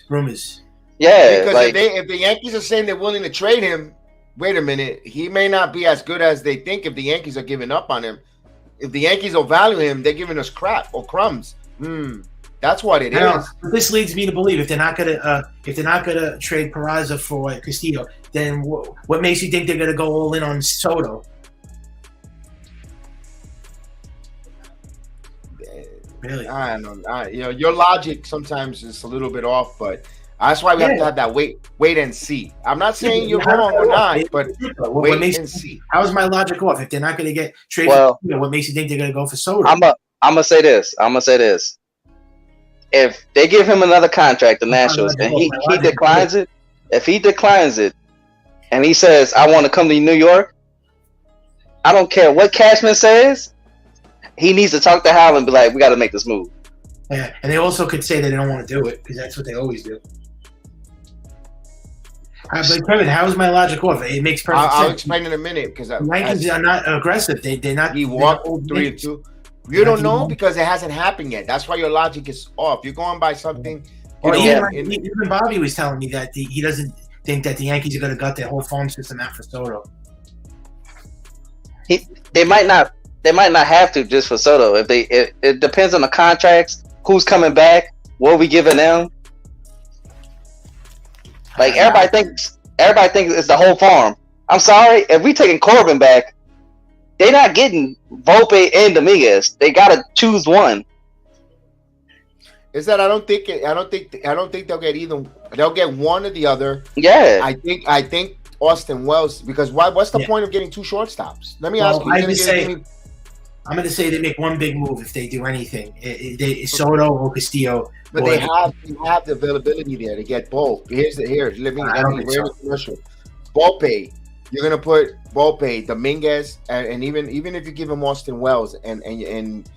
Rumors. Yeah, because if the Yankees are saying they're willing to trade him, wait a minute, he may not be as good as they think. If the Yankees are giving up on him, if the Yankees will value him, they're giving us crap or crumbs. That's what it is. This leads me to believe if they're not gonna trade Peraza for Castillo, then what makes you think they're gonna go all in on Soto? Really? I don't know. Your logic sometimes is a little bit off, but that's why we have to have that wait and see. I'm not saying you're wrong or not, but wait and see. How is my logic off? If they're not gonna get traded, what makes you think they're gonna go for Soto? I'm gonna say this. If they give him another contract, the Nationals, and he declines it, if he declines it, and he says, "I want to come to New York," I don't care what Cashman says. He needs to talk to Hal and be like, "We got to make this move." Yeah, and they also could say that they don't want to do it because that's what they always do. But Kevin, how's my logic off? It makes perfect sense. I'll explain in a minute because The Yankees are not aggressive. They're not. He walked 3-2. You don't know because it hasn't happened yet. That's why your logic is off. You're going by something. Well, know, even Bobby was telling me that he doesn't think that the Yankees are going to gut their whole farm system out for Soto. They might not have to just for Soto. It depends on the contracts, who's coming back, what we giving them. Like everybody thinks it's the whole farm. I'm sorry, if we taking Corbin back, they're not getting Volpe and Dominguez. They gotta choose one. Is that I don't think they'll get either. They'll get one or the other. Yeah. I think Austin Wells, because what's the point of getting two shortstops? Let me ask you. I'm going to say they make one big move if they do anything. Soto or Castillo. But they have the availability there to get both. Let me commercial. Volpe, you're gonna put Volpe, Dominguez, and even if you give him Austin Wells and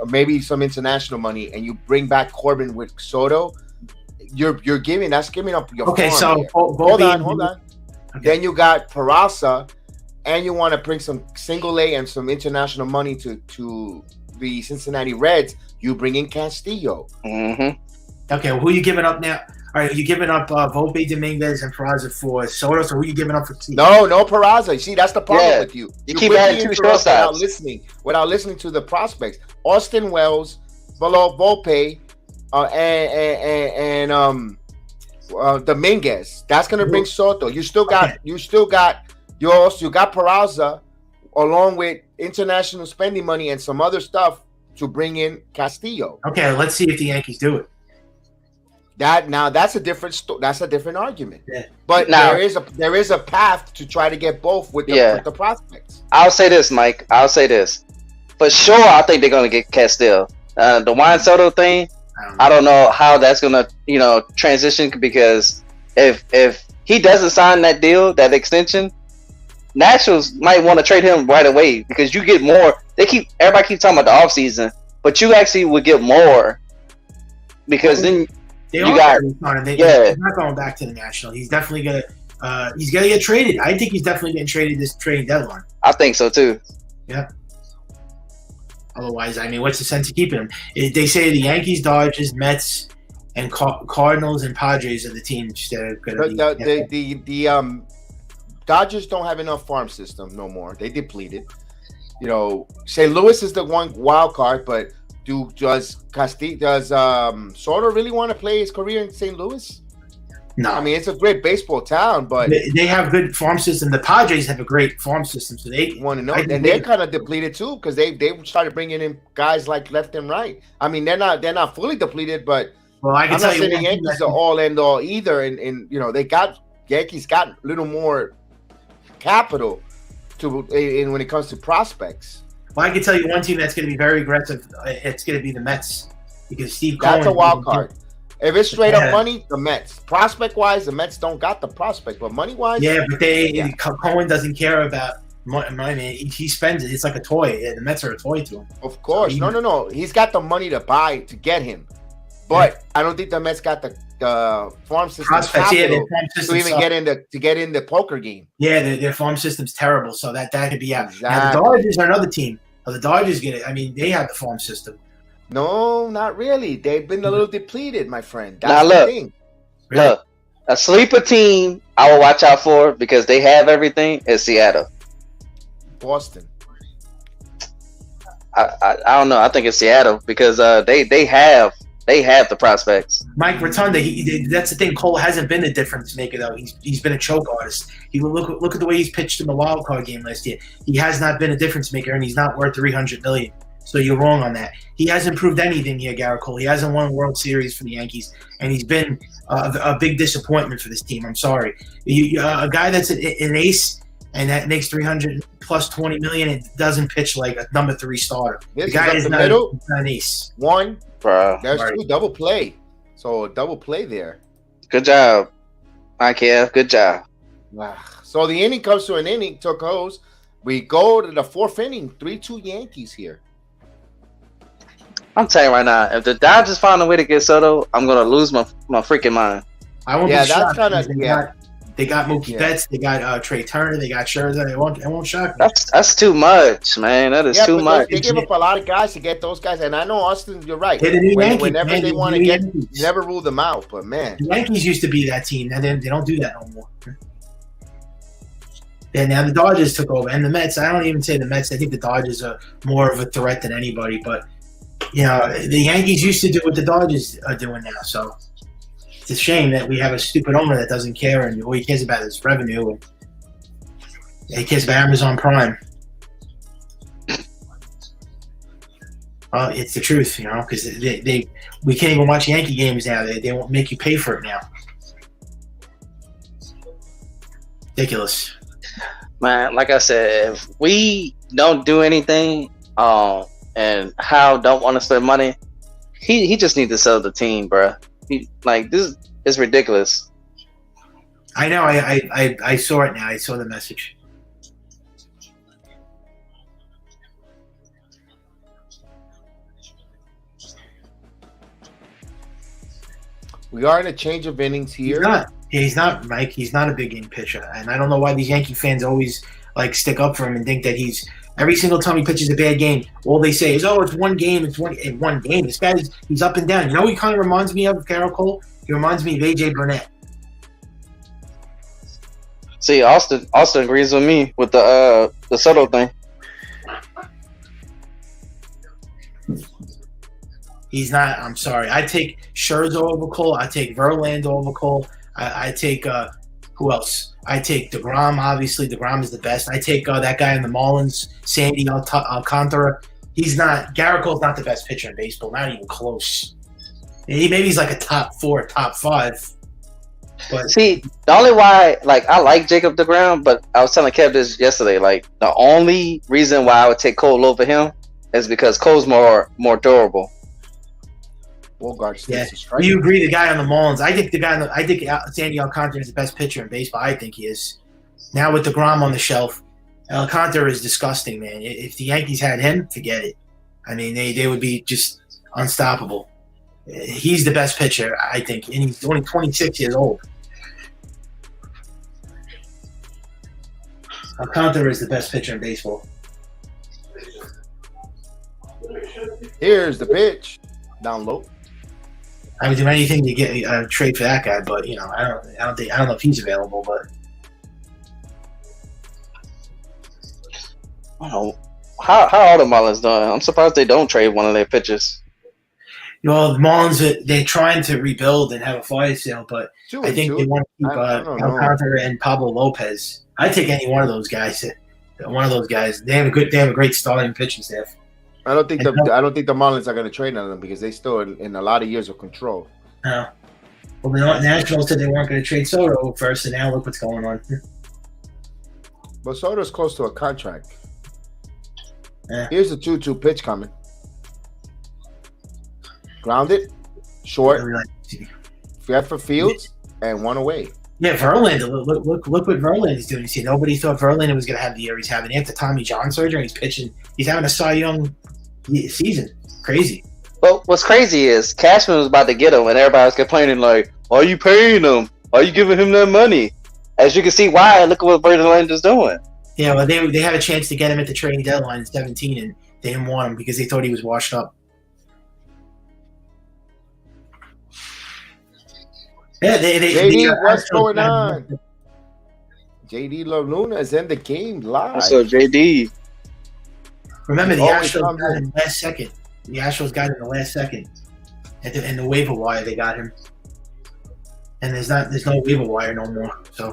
maybe some international money, and you bring back Corbin with Soto, you're giving up your okay. farm. So hold on. Okay. Then you got Peraza, and you want to bring some single A and some international money to the Cincinnati Reds. You bring in Castillo. Mm-hmm. Okay, well, who are you giving up now? All right, you giving up Volpe, Dominguez, and Peraza for Soto. So who are you giving up for T? No Peraza. See, that's the problem with you. You keep adding two shortstops without listening to the prospects. Austin Wells, Volpe, and Dominguez. That's gonna bring Soto. You got Peraza, along with international spending money and some other stuff to bring in Castillo. Okay, let's see if the Yankees do it. That's a different argument. Yeah. But now, there is a path to try to get both with the prospects. I'll say this, Mike. For sure, I think they're gonna get Castillo. The Juan Soto thing, I don't know how that's gonna transition, because if he doesn't sign that deal, that extension, Nationals might want to trade him right away, because you get more. Everybody keeps talking about the offseason, but you actually would get more, because then he's not going back to the National. He's definitely gonna get traded. I think he's definitely getting traded this trading deadline. I think so too. Yeah. Otherwise, I mean, what's the sense of keeping him? They say the Yankees, Dodgers, Mets, and Cardinals and Padres are the teams that are going to be. The Dodgers don't have enough farm system no more. They depleted. St. Louis is the one wild card, but does Soto really want to play his career in St. Louis? No. I mean, it's a great baseball town, but they have good farm system. The Padres have a great farm system, so they want to know. And they're kind of depleted too, because they started bringing in guys like left and right. I mean, they're not fully depleted, but I can tell you, the Yankees are all end all either. And Yankees got a little more capital when it comes to prospects. Well, I can tell you one team that's going to be very aggressive. It's going to be the Mets, because Steve That's Cohen, a wild card. If it's straight up money, the Mets. Prospect wise, the Mets don't got the prospect, but money wise, but Cohen doesn't care about money. He spends it. It's like a toy. The Mets are a toy to him. Of course, no. He's got the money to buy to get him, but I don't think the Mets got the farm system capital to even get in the poker game. Yeah, their farm system's terrible, so that could be out. Exactly. Now, the Dodgers are another team. The Dodgers get it. I mean, they have the farm system. No, not really. They've been a little depleted, my friend. That's the thing. Look, a sleeper team I will watch out for, because they have everything, is Seattle. Boston. I don't know. I think it's Seattle, because they have the prospects. Mike Rotunda, that's the thing. Cole hasn't been a difference maker, though. He's been a choke artist. Look at the way he's pitched in the wild card game last year. He has not been a difference maker, and he's not worth $300 million. So you're wrong on that. He hasn't proved anything here, Gerrit Cole. He hasn't won a World Series for the Yankees, and he's been a big disappointment for this team. I'm sorry. A guy that's an ace and that makes $300 plus $20 million and doesn't pitch like a number 3 starter. The guy is not an ace. One, bro. There's two double play. So a double play there. Good job, IKF. Good job. So the inning comes to an inning to close. We go to the fourth inning, 3-2 Yankees here. I'm telling you right now, if the Dodgers find a way to get Soto, I'm gonna lose my freaking mind. I won't Yeah, be that's shocked kinda- because yeah. They got Mookie Yeah. Betts, they got Trey Turner, they got Scherzer. It won't shock me. That's too much, man. That is Yeah, too but much. they give up a lot of guys to get those guys, and I know Austin, you're right. They're the new Yankees, Whenever man. they They're want the to new get, Yankees. you never rule them out. But man, The Yankees used to be that team. Now they don't do that no more. And now the Dodgers took over, and the Mets. I don't even say the Mets. I think the Dodgers are more of a threat than anybody. But you know, the Yankees used to do what the Dodgers are doing now. So it's a shame that we have a stupid owner that doesn't care, and all he cares about is revenue. And he cares about Amazon Prime. Well, it's the truth, you know, because we can't even watch Yankee games now. They won't make you pay for it now. Ridiculous. Man, like I said, if we don't do anything, and Hal don't want to spend money, he just needs to sell the team, bro. This is ridiculous. I know. I saw it now. I saw the message. we are in a change of innings He's here. not. He's not, Mike. He's not a big game pitcher, and I don't know why these Yankee fans always like stick up for him and think that he's. Every single time he pitches a bad game, all they say is, "Oh, it's one game. It's one game." This guy's he's up and down. You know, he kind of reminds me of Gerrit Cole. He reminds me of AJ Burnett. See, Austin agrees with me with the Soto thing. He's not. I'm sorry. I take Scherzer over Cole. I take Verlander over Cole. I take who else? I take DeGrom. Obviously, DeGrom is the best. I take that guy in the Marlins, Sandy Alcantara. He's not. Gerrit Cole's not the best pitcher in baseball. Not even close. Maybe he's like a top 4, top 5. But See, the only why, I like Jacob DeGrom, but I was telling Kev this yesterday. The only reason why I would take Cole over him is because Cole's more durable. Bogarts yeah, needs to strike. you agree? The guy on the Marlins. I think Sandy Alcantara is the best pitcher in baseball. I think he is. Now with DeGrom on the shelf, Alcantara is disgusting, man. If the Yankees had him, forget it. I mean, they would be just unstoppable. He's the best pitcher, I think, and he's only 26 years old. Alcantara is the best pitcher in baseball. Here's the pitch, down low. I would do anything to get a trade for that guy, but you know, I don't know if he's available. But I don't know. How are the Marlins doing? I'm surprised they don't trade one of their pitchers. you know, the Marlins they're trying to rebuild and have a fire sale, but I think they want to keep I don't know. Alcantara and Pablo Lopez. I'd take any one of those guys. They have a great starting pitching staff. I don't think the Marlins are going to trade on them because they still in a lot of years of control. No. Well, the Nationals said they weren't going to trade Soto first, and now look what's going on. But Soto's close to a contract. Yeah. Here's the 2-2 pitch coming. Grounded, short, left for Fields, and one away. Yeah, Verlander. Look what Verlander's doing. See, nobody thought Verlander was going to have the year he's having after Tommy John surgery. He's pitching. He's having a Cy Young season. Crazy. Well, what's crazy is Cashman was about to get him, and everybody was complaining why are you paying him? Why are you giving him that money? As you can see, why? Look at what Verlander's doing. Yeah, well, they had a chance to get him at the trading deadline in 17, and they didn't want him because they thought he was washed up. Yeah, JD, what's going on? JD Luna is in the game live. So JD. Remember, the always Astros comes got him in. in the last second. The Astros got him in the last second. And the waiver wire, they got him. And there's no waiver wire no more. So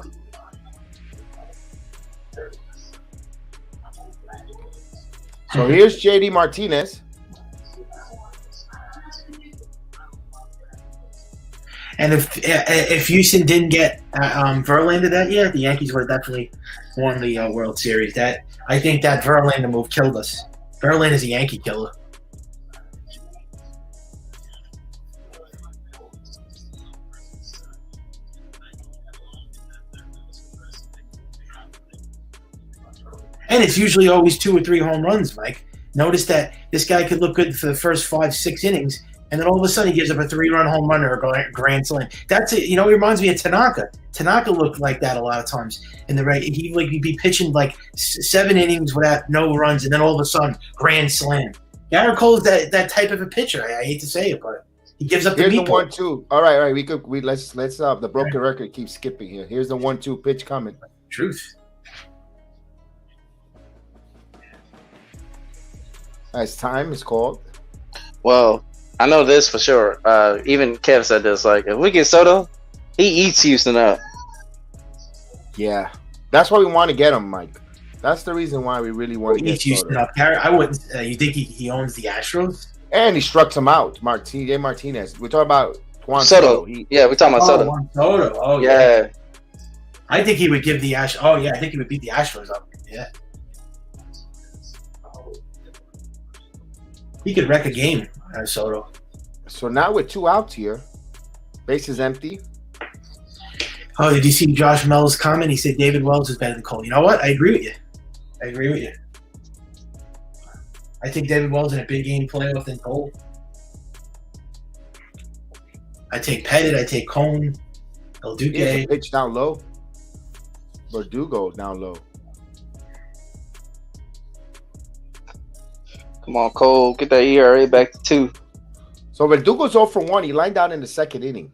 here's JD Martinez. and if Houston didn't get Verlander that year, the Yankees would have definitely won the World Series. I think that Verlander move killed us. Verlander's a Yankee killer. And it's usually always 2 or 3 home runs, Mike. Notice that this guy could look good for the first 5-6 innings, and then all of a sudden he gives up a 3-run home run or a grand slam. That's it. You know, it reminds me of Tanaka. Tanaka looked like that a lot of times in the right. He'd be pitching like 7 innings without no runs, and then all of a sudden grand slam. Gerrit Cole is that type of a pitcher. I hate to say it, but he gives up the Here's the people. 1-2. All right. Let's the broken record keeps skipping here. Here's the 1-2 pitch coming. Truth. As time is called. Well, I know this for sure. Even Kev said this. Like, if we get Soto, he eats Houston up. Yeah, that's why we want to get him, Mike. That's the reason why we really want to get Houston Soto. up. Garrett, I wouldn't. You think he owns the Astros? And he struck him out, Martinez. We're talking about Juan Soto. Yeah, we're talking about Soto. Juan Soto. Oh Yeah. I think he would give the Astros. Oh yeah, I think he would beat the Astros up. Yeah. He could wreck a game, Soto. So now with 2 outs here, bases empty. Oh, did you see Josh Mell's comment? He said David Wells is better than Cole. You know what? I agree with you. I think David Wells in a big game playoff than Cole. I take Pettit. I take Cone. El Here's Duque. a pitch down low. Verdugo down low. Come on, Cole. Get that ERA back to 2. So Verdugo's 0 for 1. He lined out in the second inning.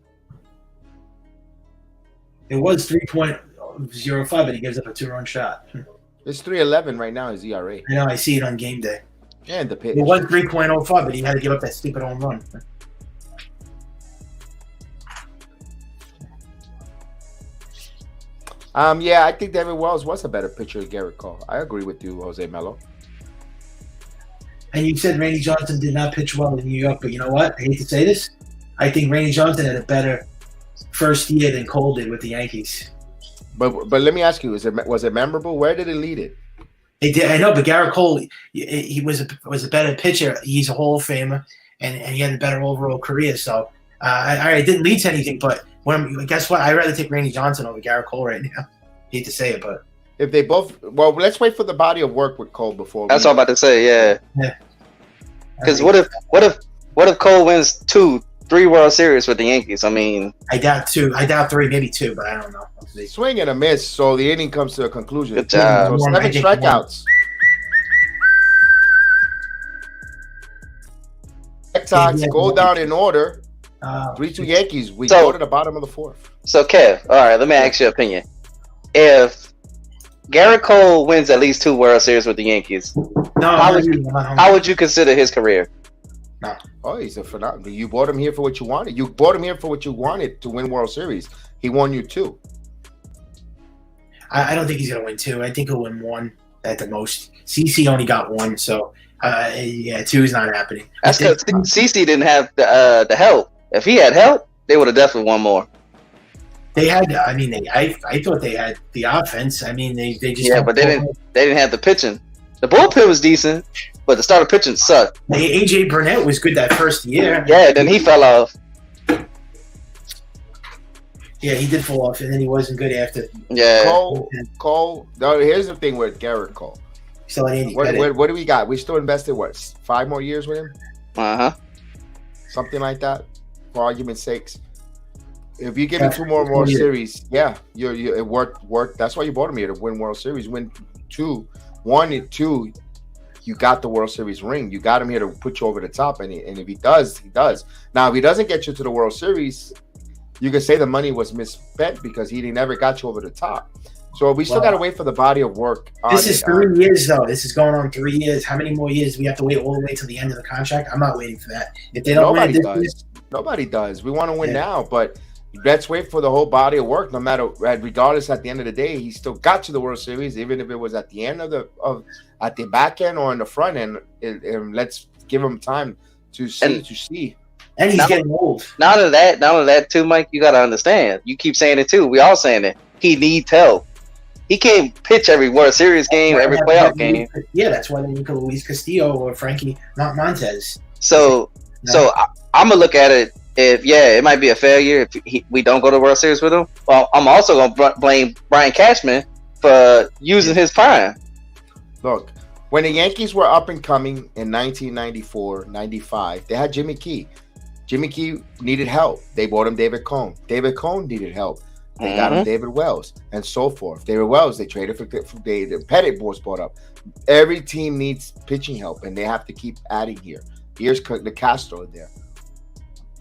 It was 3.05, but he gives up a 2-run shot. It's 3.11 right now, his ERA. I know. I see it on game day. And the pitch. It was 3.05, but he had to give up that stupid home run. Yeah, I think David Wells was a better pitcher than Gerrit Cole. I agree with you, Jose Melo. And you said Randy Johnson did not pitch well in New York, but you know what? I hate to say this. I think Randy Johnson had a better first year than Cole did with the Yankees. But let me ask you, was it memorable? Where did it lead it? It did, I know, but Gerrit Cole, he was a better pitcher. He's a Hall of Famer, and he had a better overall career. So I didn't lead to anything, but guess what? I'd rather take Randy Johnson over Gerrit Cole right now. Hate to say it, but If they both, well, let's wait for the body of work with Cole before. That's all I'm about to say. Yeah. Because I what if Cole wins 2-3 World Series with the Yankees? I mean, I doubt 2. I doubt 3, maybe 2, but I don't know. Swing and a miss, so the inning comes to a conclusion. Good job. So 7 strikeouts. Red Sox go down in order. 3-2 Yankees. We go to the bottom of the 4th. So Kev, all right, let me ask your opinion. If Gerrit Cole wins at least 2 World Series with the Yankees, how would you consider his career? Oh, he's a phenomenal. You bought him here for what you wanted. You bought him here for what you wanted to win World Series. He won you 2. I don't think he's going to win 2. I think he'll win 1 at the most. CC only got 1, so 2 is not happening. That's because CC didn't have the help. If he had help, they would have definitely won more. They had. I mean, I thought they had the offense. I mean, they just but they didn't have the pitching. The bullpen was decent, but the starter pitching sucked. AJ Burnett was good that first year. Yeah, then he fell off. Yeah, he did fall off, and then he wasn't good after. Yeah. Cole. No, here's the thing with Gerrit Cole. So what do we got? We still invested 5 more years with him? Something like that, for argument's sakes. If you give him 2 more World Series, it worked. That's why you bought him here, to win World Series. Win 1 and 2. You got the World Series ring. You got him here to put you over the top, and if he does, he does. Now, if he doesn't get you to the World Series, you can say the money was misspent because he never got you over the top. So we still got to wait for the body of work. This is 3 years, though. This is going on 3 years. How many more years do we have to wait all the way to the end of the contract? I'm not waiting for that. If they don't win Nobody does. We want to win now, but let's wait for the whole body of work. No matter, regardless, at the end of the day, he still got to the World Series, even if it was at the end at the back end or in the front end. And let's give him time to see. And he's getting old. Not only that too, Mike. You got to understand. You keep saying it too. We all saying it. He needs help. He can't pitch every World Series game, every playoff game. Yeah, that's why they need Luis Castillo or Frankie Montes. So I'm gonna look at it. If it might be a failure if we don't go to World Series with him. Well, I'm also gonna blame Brian Cashman for using his prime. Look, when the Yankees were up and coming in 1994, 95, they had Jimmy Key. Jimmy Key needed help. They bought him David Cone. David Cone needed help. They got him David Wells and so forth. David Wells, they traded for the Pettit was bought up. Every team needs pitching help, and they have to keep adding here. Here's the Castro there.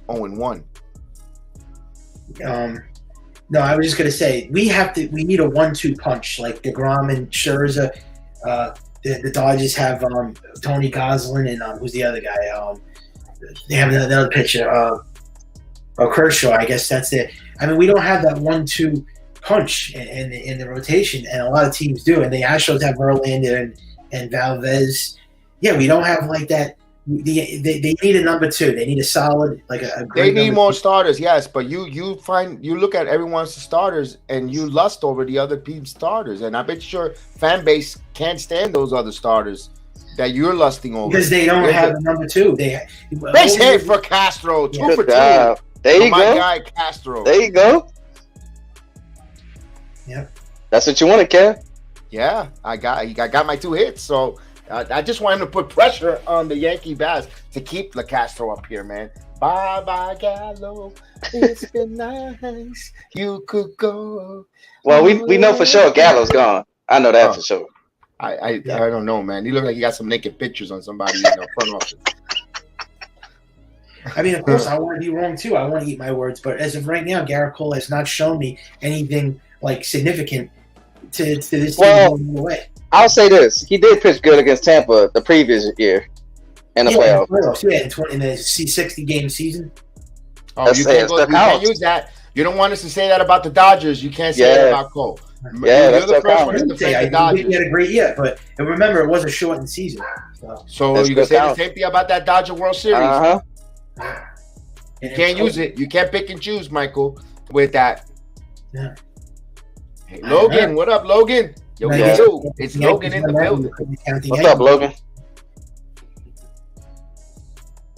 0-1. No, I was just gonna say we need a 1-2 punch like DeGrom and Scherzer. The Dodgers have Tony Gonsolin and who's the other guy? They have another pitcher, Kershaw. I guess that's it. I mean, we don't have that 1-2 punch in the rotation, and a lot of teams do. And the Astros have Verlander and Valdez. Yeah, we don't have like that. They need a number 2. They need a solid, like a great. They need more starters, yes. But you look at everyone's starters and you lust over the other team's starters, and I bet your fan base can't stand those other starters that you're lusting over because they don't have a number 2. Base hit for Castro, 2 for 2. There you my go, guy Castro. There you go. Yeah, that's what you wanted, Kev. Yeah, I got my 2 hits, so. I just want him to put pressure on the Yankee bats to keep the Castro up here, man. Bye, Gallo. It's been nice. You could go. Well, we know for sure Gallo's gone. I know that for sure. I don't know, man. He looked like he got some naked pictures on somebody in the front office. I mean, of course, I want to be wrong too. I want to eat my words, but as of right now, Gerrit Cole has not shown me anything like significant to this team moving away. I'll say this: he did pitch good against Tampa the previous year in the playoffs. In the 60-game season. Oh, you can't use that. You don't want us to say that about the Dodgers. You can't say that about Cole. Yeah, you're the first one to defend the Dodgers. He had a great year, but remember, it was a shortened season. So you can say the same thing about that Dodger World Series. You can't use it. You can't pick and choose, Michael, with that. Yeah. Hey, Logan, what up, Logan? Yo, it's Logan in the building. What's up, Logan?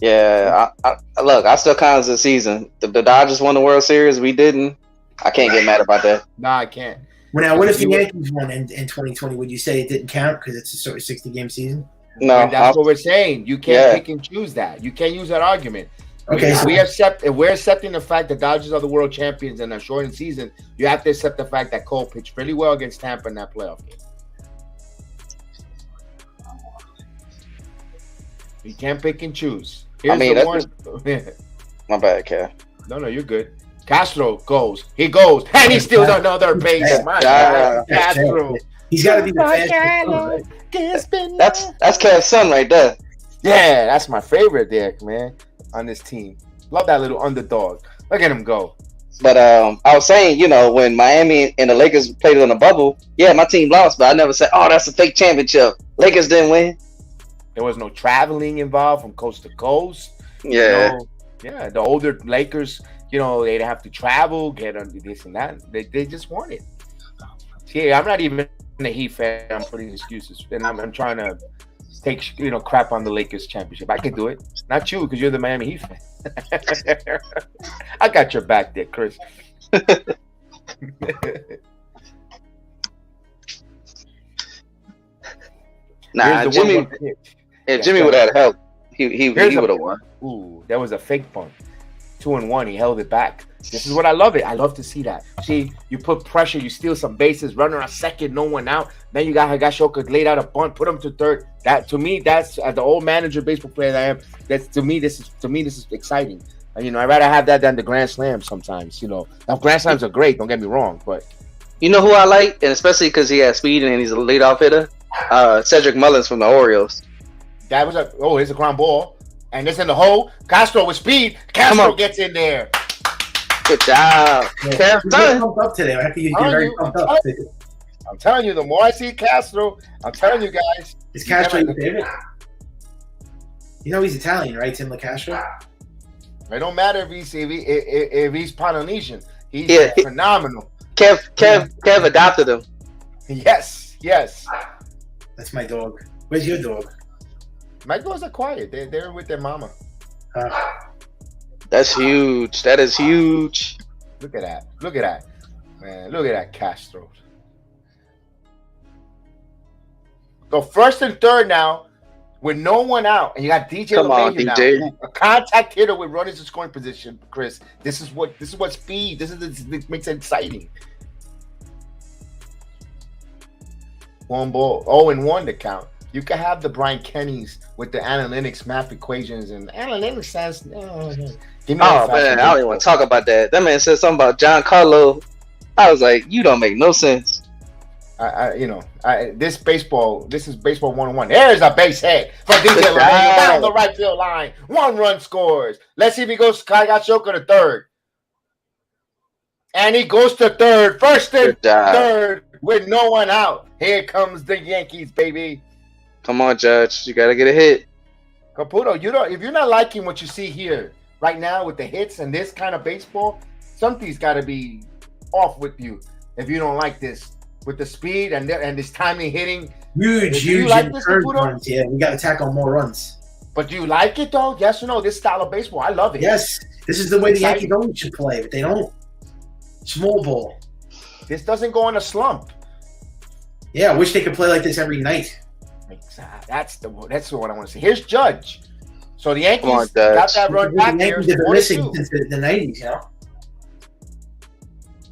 Yeah, I look, I still count as a season. The Dodgers won the World Series. We didn't. I can't get mad about that. Nah, I can't. Well, now, what if the Yankees won in 2020? Would you say it didn't count because it's a sort of 60-game season? No, and that's what we're saying. You can't pick and choose that. You can't use that argument. Okay, if we're accepting the fact that Dodgers are the world champions in a shortened season, you have to accept the fact that Cole pitched pretty well against Tampa in that playoff game. You can't pick and choose. Here's my bad, Kev. No, you're good. Castro goes. He goes. And he steals another base. My God. Castro. He's got to be the fastest. That's Kev's son right there. Yeah, that's my favorite there, man, on this team. Love that little underdog. Look at him go. But I was saying, when Miami and the Lakers played on the bubble, yeah, my team lost, but I never said, oh, that's a fake championship. Lakers didn't win. There was no traveling involved from coast to coast. Yeah. The older Lakers, they'd have to travel, get under this and that. They just won it. See, I'm not even a Heat fan. I'm putting excuses. And I'm trying to take, crap on the Lakers championship. I can do it. Not you, because you're the Miami Heat fan. I got your back there, Chris. Nah, Jimmy. If Jimmy would have helped, he would have won. Ooh, that was a fake punt. 2-1. He held it back. This is what I love it. I love to see that. See, you put pressure, you steal some bases, runner on second, no one out. Then you got Higashoka laid out a bunt, put him to third. That to me, that's as the old manager baseball player that I am. That's to me, this is exciting. I'd rather have that than the grand slam sometimes. Now grand slams are great. Don't get me wrong, but you know who I like, and especially because he has speed and he's a leadoff hitter. Cedric Mullins from the Orioles. That was here's a ground ball. And it's in the hole. Castro with speed. Castro gets in there. Good job. Yeah. Pumped up today. I have to get very pumped up. I'm telling you, the more I see Castro, I'm telling you guys. Is Castro your favorite? He's Italian, right? Tim LaCastro? It don't matter if he's Polynesian. He's phenomenal. Kev adopted him. Yes. That's my dog. Where's your dog? My dogs are quiet. They're with their mama. That's huge. That is huge. Look at that. Man, look at that Castro. So first and third now, with no one out, and you got DJ Come on, LeMahieu DJ. now, a contact hitter with runners in scoring position. Chris, this is what speed. This makes it exciting. 1 ball, 0-1 to count. You can have the Brian Kennys with the analytics, math equations, and analytics says, give me Oh man, I don't even want to talk about that. That man said something about Giancarlo. I was like, you don't make no sense. This is baseball 101. There's a base hit for DJ LeMahieu down the right field line. 1 run scores. Let's see if he goes Shoka to third. And he goes to third. First and third with no one out. Here comes the Yankees, baby. Come on, Judge. You gotta get a hit. Caputo, if you're not liking what you see here right now with the hits and this kind of baseball, something's got to be off with you. If you don't like this with the speed and this timing hitting, huge like this, runs. Yeah, we got to tackle more runs. But do you like it though? Yes or no? This style of baseball, I love it. Yes, this is the way the Yankees always should play, but they don't. Small ball. This doesn't go in a slump. Yeah, I wish they could play like this every night. Exactly. That's what I want to see. Here's Judge. So the Yankees got that run back here. They've been missing since the 90s, you know?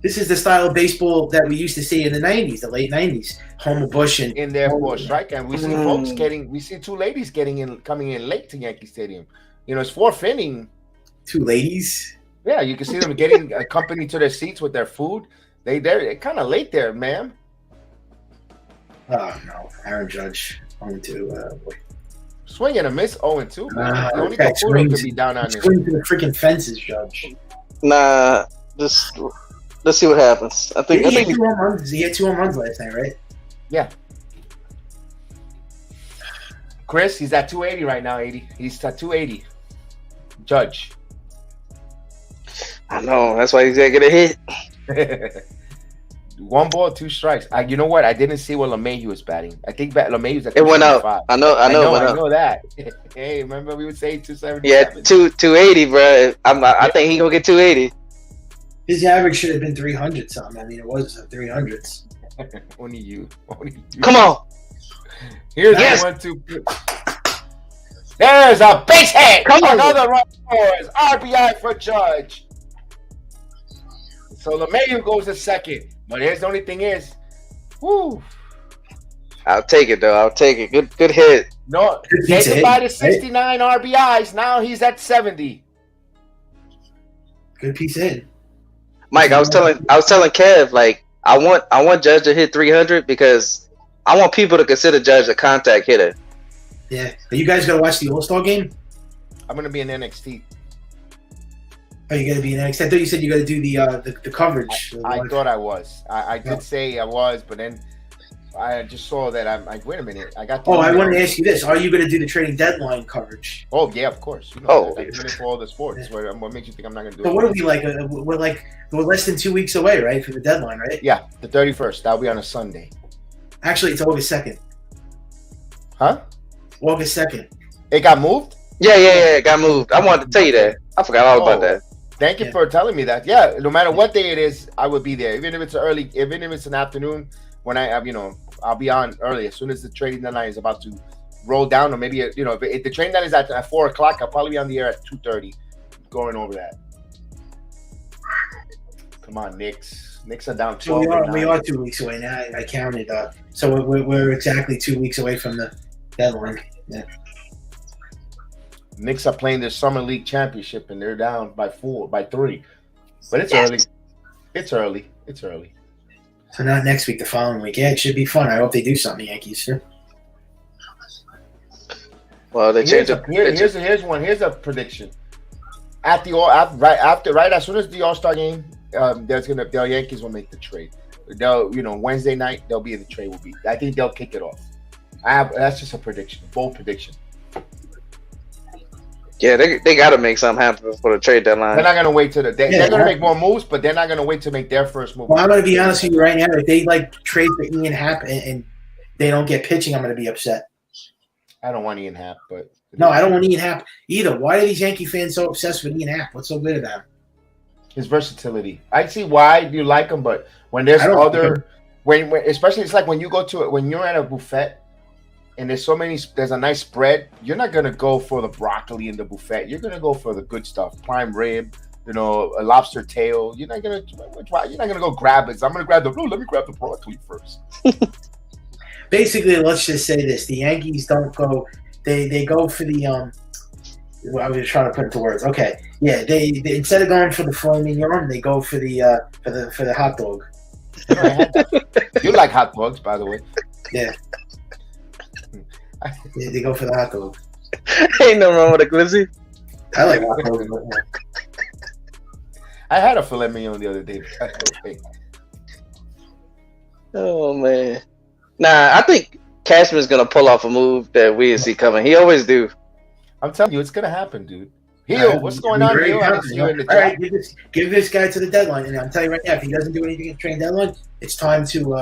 This is the style of baseball that we used to see in the 90s, the late 90s. Homer Bush and in there for a strike, and we see 2 ladies coming in late to Yankee Stadium. You know, it's 4th inning. 2 ladies. Yeah, you can see them getting accompanied to their seats with their food. They're kind of late there, ma'am. Oh no, Aaron Judge 0-2. Swing and a miss, 0-2. The only Okay, Caputo could be down on this. Swing to the freaking fences, Judge. Nah, just let's see what happens. I think he had 2 home runs. He had 2 home runs last night, right? Yeah. Chris, he's at 280 right now. 80. He's at 280. Judge. I know. That's why he's gonna get a hit. 1 ball, 2 strikes. You know what? I didn't see what LeMahieu was batting. I think LeMahieu's at it went up. I know that. Hey, remember we would say 270. Yeah, 280, bro. I think he gonna get 280. His average should have been 300 something. I mean, it was 300s. Only you. Come on. Here's the 1-2. There's a base hit. Come on. Another run scores. RBI for Judge. So LeMahieu goes to second. But here's the only thing is, whoo. I'll take it though. I'll take it. Good hit. No, say goodbye to 69 RBIs. Now he's at 70. Good piece in. Mike, I was telling Kev, like, I want Judge to hit 300 because I want people to consider Judge a contact hitter. Yeah. Are you guys gonna watch the All-Star game? I'm gonna be in NXT. Are you gonna be in NXT? I thought you said you got to do the coverage. I thought I was. I did say I was, but then I just saw that I'm like, wait a minute. I got. I wanted to ask you this: are you going to do the trading deadline coverage? Oh yeah, of course. You know, oh, I'm doing it for all the sports. Yeah. What makes you think I'm not going to do it? So what are we like? We're less than 2 weeks away, right, for the deadline, right? Yeah, the 31st. That'll be on a Sunday. Actually, it's August 2nd. Huh? August 2nd. It got moved? Yeah, it got moved. I wanted to tell you that. I forgot all about that. Thank you for telling me that. Yeah, no matter what day it is, I would be there. Even if it's early, even if it's an afternoon, when I'll be on early. As soon as the trading deadline is about to roll down, or maybe if the trading deadline is at 4 o'clock, I'll probably be on the air at 2:30, going over that. Come on, Knicks. Knicks are down 12. So we are 2 weeks away now. I counted. So we're exactly 2 weeks away from the deadline. Yeah. Knicks are playing their summer league championship and they're down by 3. But it's early. It's early. So not next week, the following week. Yeah, it should be fun. I hope they do something, Yankees. Sure. Well, they changed it. Here's one. Here's a prediction. Right as soon as the All-Star game, the Yankees will make the trade. They'll, Wednesday night they'll be in the trade. I think they'll kick it off. That's just a prediction, bold prediction. Yeah, they got to make something happen for the trade deadline. They're not going to wait till they're going to make more moves, but they're not going to wait to make their first move. Well, I'm going to be honest with you right now. If they trade for Ian Happ and they don't get pitching, I'm going to be upset. I don't want Ian Happ, but no, I don't want Ian Happ either. Why are these Yankee fans so obsessed with Ian Happ? What's so good about him? His versatility. I see why you like him, but when there's especially it's like when you're at a buffet and there's a nice spread, you're not gonna go for the broccoli in the buffet. You're gonna go for the good stuff, prime rib, a lobster tail. You're not gonna go grab it. I'm gonna grab let me grab the broccoli first. Basically, let's just say this: the Yankees don't go. They go for the Well, I was just trying to put it to words. Okay, yeah. They instead of going for the filet mignon, they go for the hot dog. You like hot dogs, by the way. Yeah. They go for the hot dog. Ain't no wrong with a glizzy. I like hot dogs. I had a filet mignon the other day. Oh man. Nah, I think Cashman's gonna pull off a move that we see coming. He always do. I'm telling you, it's gonna happen, dude. Heel, what's going on, Heel? I see you in the All right, give this guy to the deadline, and I'm telling you right now, if he doesn't do anything at the trade deadline, it's time to. We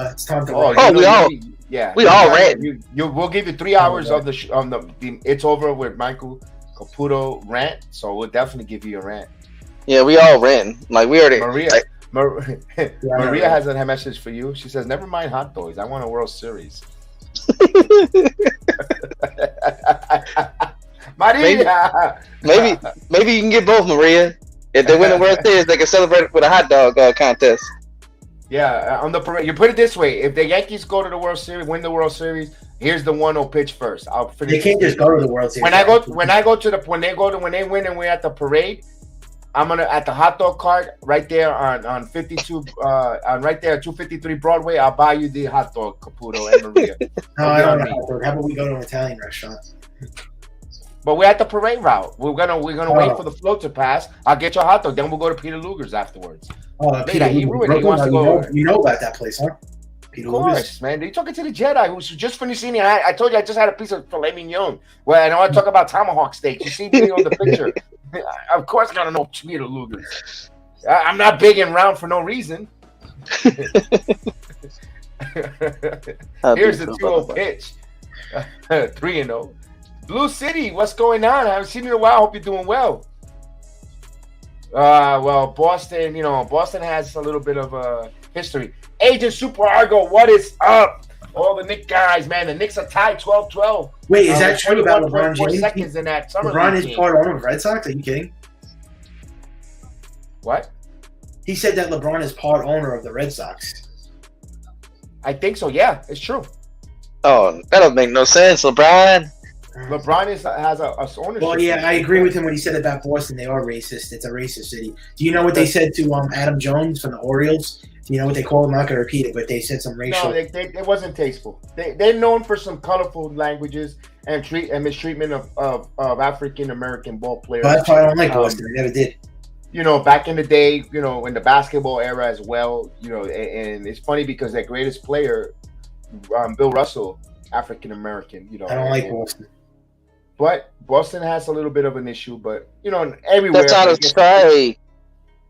all rant. We'll give you 3 hours of the It's Over with Michael Caputo rant, so we'll definitely give you a rant. Yeah, we all ranting. Like we already. Maria has a message for you. She says, "Never mind hot dogs. I want a World Series." Maria. Maybe you can get both, Maria. If they win the World Series, they can celebrate with a hot dog contest. Yeah, on the parade. You put it this way: if the Yankees go to the World Series, win the World Series, here's the one who'll pitch first. I'll finish. They can't just go to the World Series. When they win and we're at the parade, I'm gonna at the hot dog cart right there on 52 on right there at 253 Broadway. I'll buy you the hot dog, Caputo and Maria. No, I don't know. How about we go to an Italian restaurant? But we're at the parade route. We're gonna wait for the float to pass. I'll get you a hot dog. Then we'll go to Peter Luger's afterwards. Peter, he wants to go. You know about that place, huh? Peter of course, man. You're talking to the JEDI, who's just finished eating. I told you I just had a piece of filet mignon. Well, I know I talk about tomahawk steak. You see me on the picture. Of course, I gotta know Peter Luger's. I'm not big and round for no reason. Here's the 2-0 pitch. 3-0. Blue City, what's going on? I haven't seen you in a while. Hope you're doing well. Well, Boston, Boston has a little bit of a history. Agent Super Argo, what is up? All the Knicks guys, man. The Knicks are tied 12-12. Wait, is that true about LeBron James? Seconds in that summer LeBron is game. part owner of Red Sox? Are you kidding? What? He said that LeBron is part owner of the Red Sox. I think so. Yeah, it's true. Oh, that don't make no sense, LeBron. LeBron has a ownership. Well, yeah, I agree with him when he said about Boston. They are racist. It's a racist city. Do you know what they said to Adam Jones from the Orioles? Do you know what they call him? I'm not going to repeat it, but they said some racial. No, it wasn't tasteful. They're known for some colorful languages and mistreatment of African American ball players. Well, that's why I don't like Boston. They never did. Back in the day, in the basketball era as well, and it's funny because their greatest player, Bill Russell, African American. I don't like Boston. But Boston has a little bit of an issue, but everywhere. That's out of strike.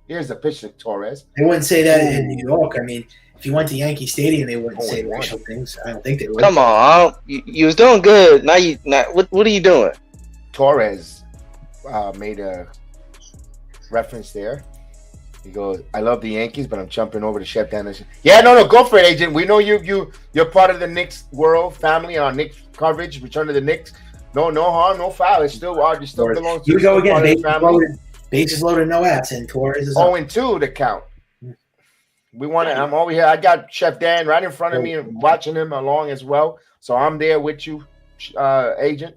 Here's the pitch to Torres. They wouldn't say that in New York. I mean, if you went to Yankee Stadium, they wouldn't say racial things. I don't think they would. Come on, you was doing good. Now what are you doing? Torres made a reference there. He goes, "I love the Yankees, but I'm jumping over to Chef Dennis." Yeah, no, go for it, Agent. We know you're part of the Knicks world family, our Knicks coverage. Return to the Knicks. No harm, no foul. It's still you still belong to. You go again. Bases loaded, no outs, and Torres is 0-2 to count. We want to. I'm over here. I got Chef Dan right in front of me and watching him along as well. So I'm there with you, Agent.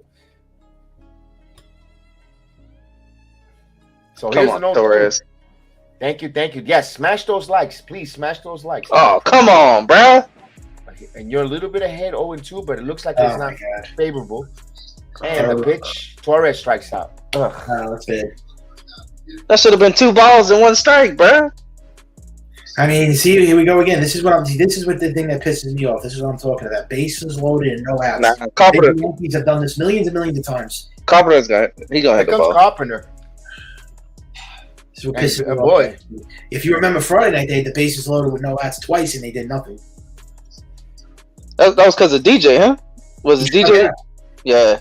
So here's the note. Torres. Thank you. Yes, smash those likes, please. Smash those likes. Oh, come on, bro. And you're a little bit ahead, 0-2, but it looks like it's not favorable. And the pitch, Torres strikes out. Oh, that's bad. That should have been 2 balls and 1 strike, bro. I mean, see, here we go again. This is what the thing that pisses me off. This is what I'm talking about. Bases loaded and no outs. The Yankees have done this millions and millions of times. Carpenter's gonna hit the ball. Here comes Carpenter. This is what pisses me off. Boy, if you remember Friday night, they had the bases loaded with no outs twice, and they did nothing. That was because of DJ, huh? Was it DJ? Yeah.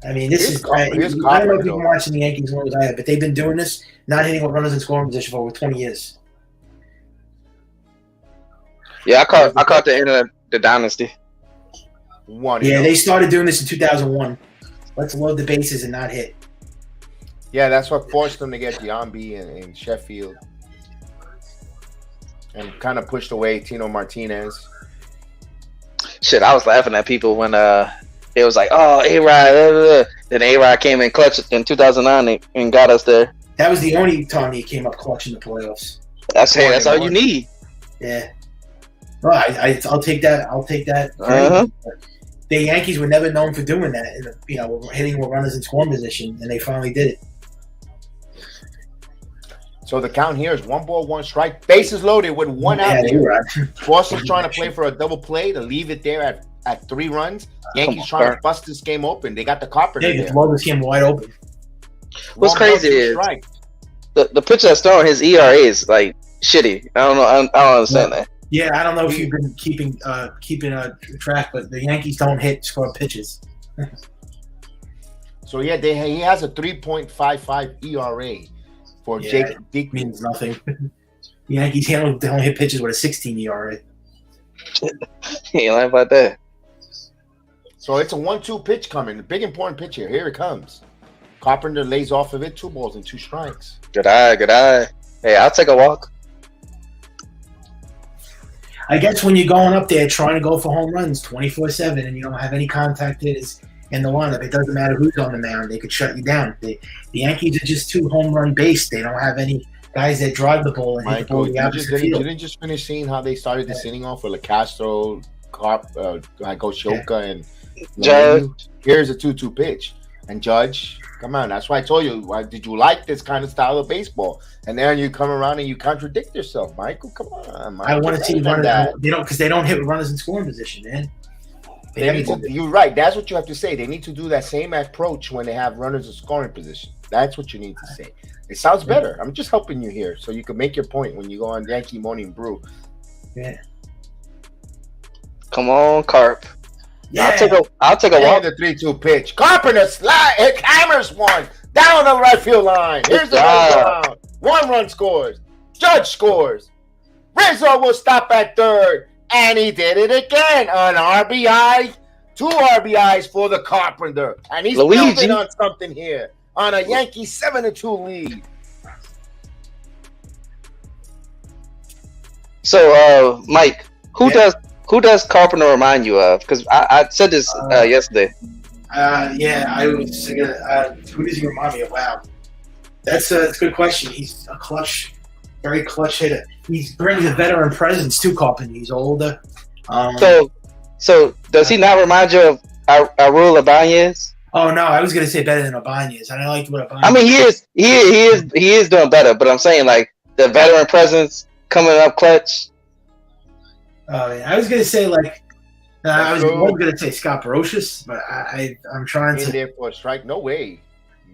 I mean, this is. I don't know if you've been watching the Yankees as long as I have, but they've been doing this, not hitting with runners in scoring position for over 20 years. Yeah, I caught the end of the dynasty. Yeah, they started doing this in 2001. Let's load the bases and not hit. Yeah, that's what forced them to get Giambi and Sheffield, and kind of pushed away Tino Martinez. Shit, I was laughing at people when it was like, oh, A-Rod. Then A-Rod came in clutch in 2009 and got us there. That was the only time he came up clutch in the playoffs. That's all you need. Yeah. Well, I'll take that. I'll take that. The Yankees were never known for doing that. Hitting with runners in scoring position, and they finally did it. So the count here is 1 ball, 1 strike. Bases loaded with 1 out. Boston's trying to play for a double play to leave it there at 3 runs. Yankees trying to bust this game open. They got the Carpenter there. They blow this game wide open. What's crazy is the pitcher that's throwing his ERA is like shitty. I don't know. I don't understand that. Yeah, I don't know if you've been keeping track, but the Yankees don't hit score pitches. So yeah, he has a 3.55 ERA for Jake. Dick means nothing. The Yankees don't hit pitches with a 16 ERA. He ain't lying about that. So it's a 1-2 pitch coming. The big important pitch here. Here it comes. Carpenter lays off of it. 2 balls and 2 strikes. Good eye. Hey, I'll take a walk. I guess when you're going up there trying to go for home runs 24/7 and you don't have any contact hitters in the lineup, it doesn't matter who's on the mound. They could shut you down. The Yankees are just too home run based. They don't have any guys that drive the ball and hit the ball the opposite field. You didn't just finish seeing how they started this inning off with Castro, Goshoka, and Judge. Here's a 2-2 pitch. And Judge, come on. That's why I told you. Why did you like this kind of style of baseball? And then you come around and you contradict yourself, Michael. Come on, Michael. I want to see runners. Because they don't hit runners in scoring position, man. You're right. That's what you have to say. They need to do that same approach when they have runners in scoring position. That's what you need to say. It sounds better. I'm just helping you here so you can make your point when you go on Yankee Morning Brew. Yeah. Come on, Carp. Yeah. I'll take a walk. The 3-2 pitch. Carpenter slide. It hammers one down the right field line. Here's the run. 1 run scores. Judge scores. Rizzo will stop at third. And he did it again. An RBI. 2 RBIs for the Carpenter. And he's building on something here. On a Yankee 7-2 lead. So, Mike, who does Carpenter remind you of? Because I said this yesterday. I was who does he remind me of? Wow, that's a good question. He's a very clutch hitter. He brings a veteran presence to Carpenter. He's older. So does he not remind you of Arul Ibanez? Oh no, I was gonna say better than Ibanez. I liked what Ibanez. I mean, he is doing better, but I'm saying like the veteran presence coming up clutch. I was gonna say I was gonna say Scott Brocious, but I'm trying to. In there for a strike? No way.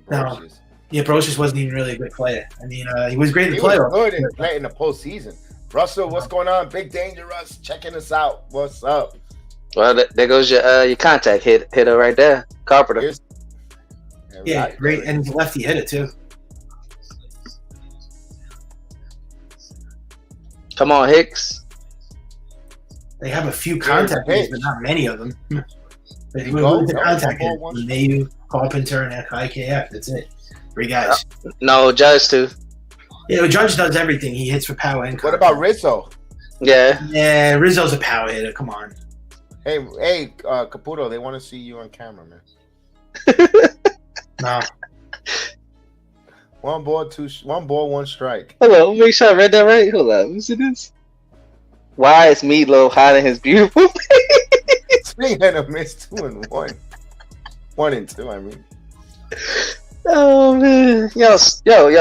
Brocious. No. Yeah, Brocious wasn't even really a good player. I mean, he was great in the playoffs. He was good in the postseason. Russell, what's going on? Big Danger Russ checking us out. What's up? Well, there goes your contact hitter right there, Carpenter. Yeah, great, and he's a lefty hitter too. Come on, Hicks. They have a few contact hitters, but not many of them. But who's the contact hitter? Mayu, Carpenter, and IKF. That's it. 3 guys. No, Judge too. Yeah, Judge does everything. He hits for power and contact. What about Rizzo? Yeah, Rizzo's a power hitter. Come on. Hey, Caputo, they want to see you on camera, man. No. 1 ball, 1 strike. Hold on, let me make sure I read that right. Hold on, let me see this. Why is Meatloaf hiding his beautiful face? Speaking of missed 2 and 1. 1 and 2, I mean. Oh man, y'all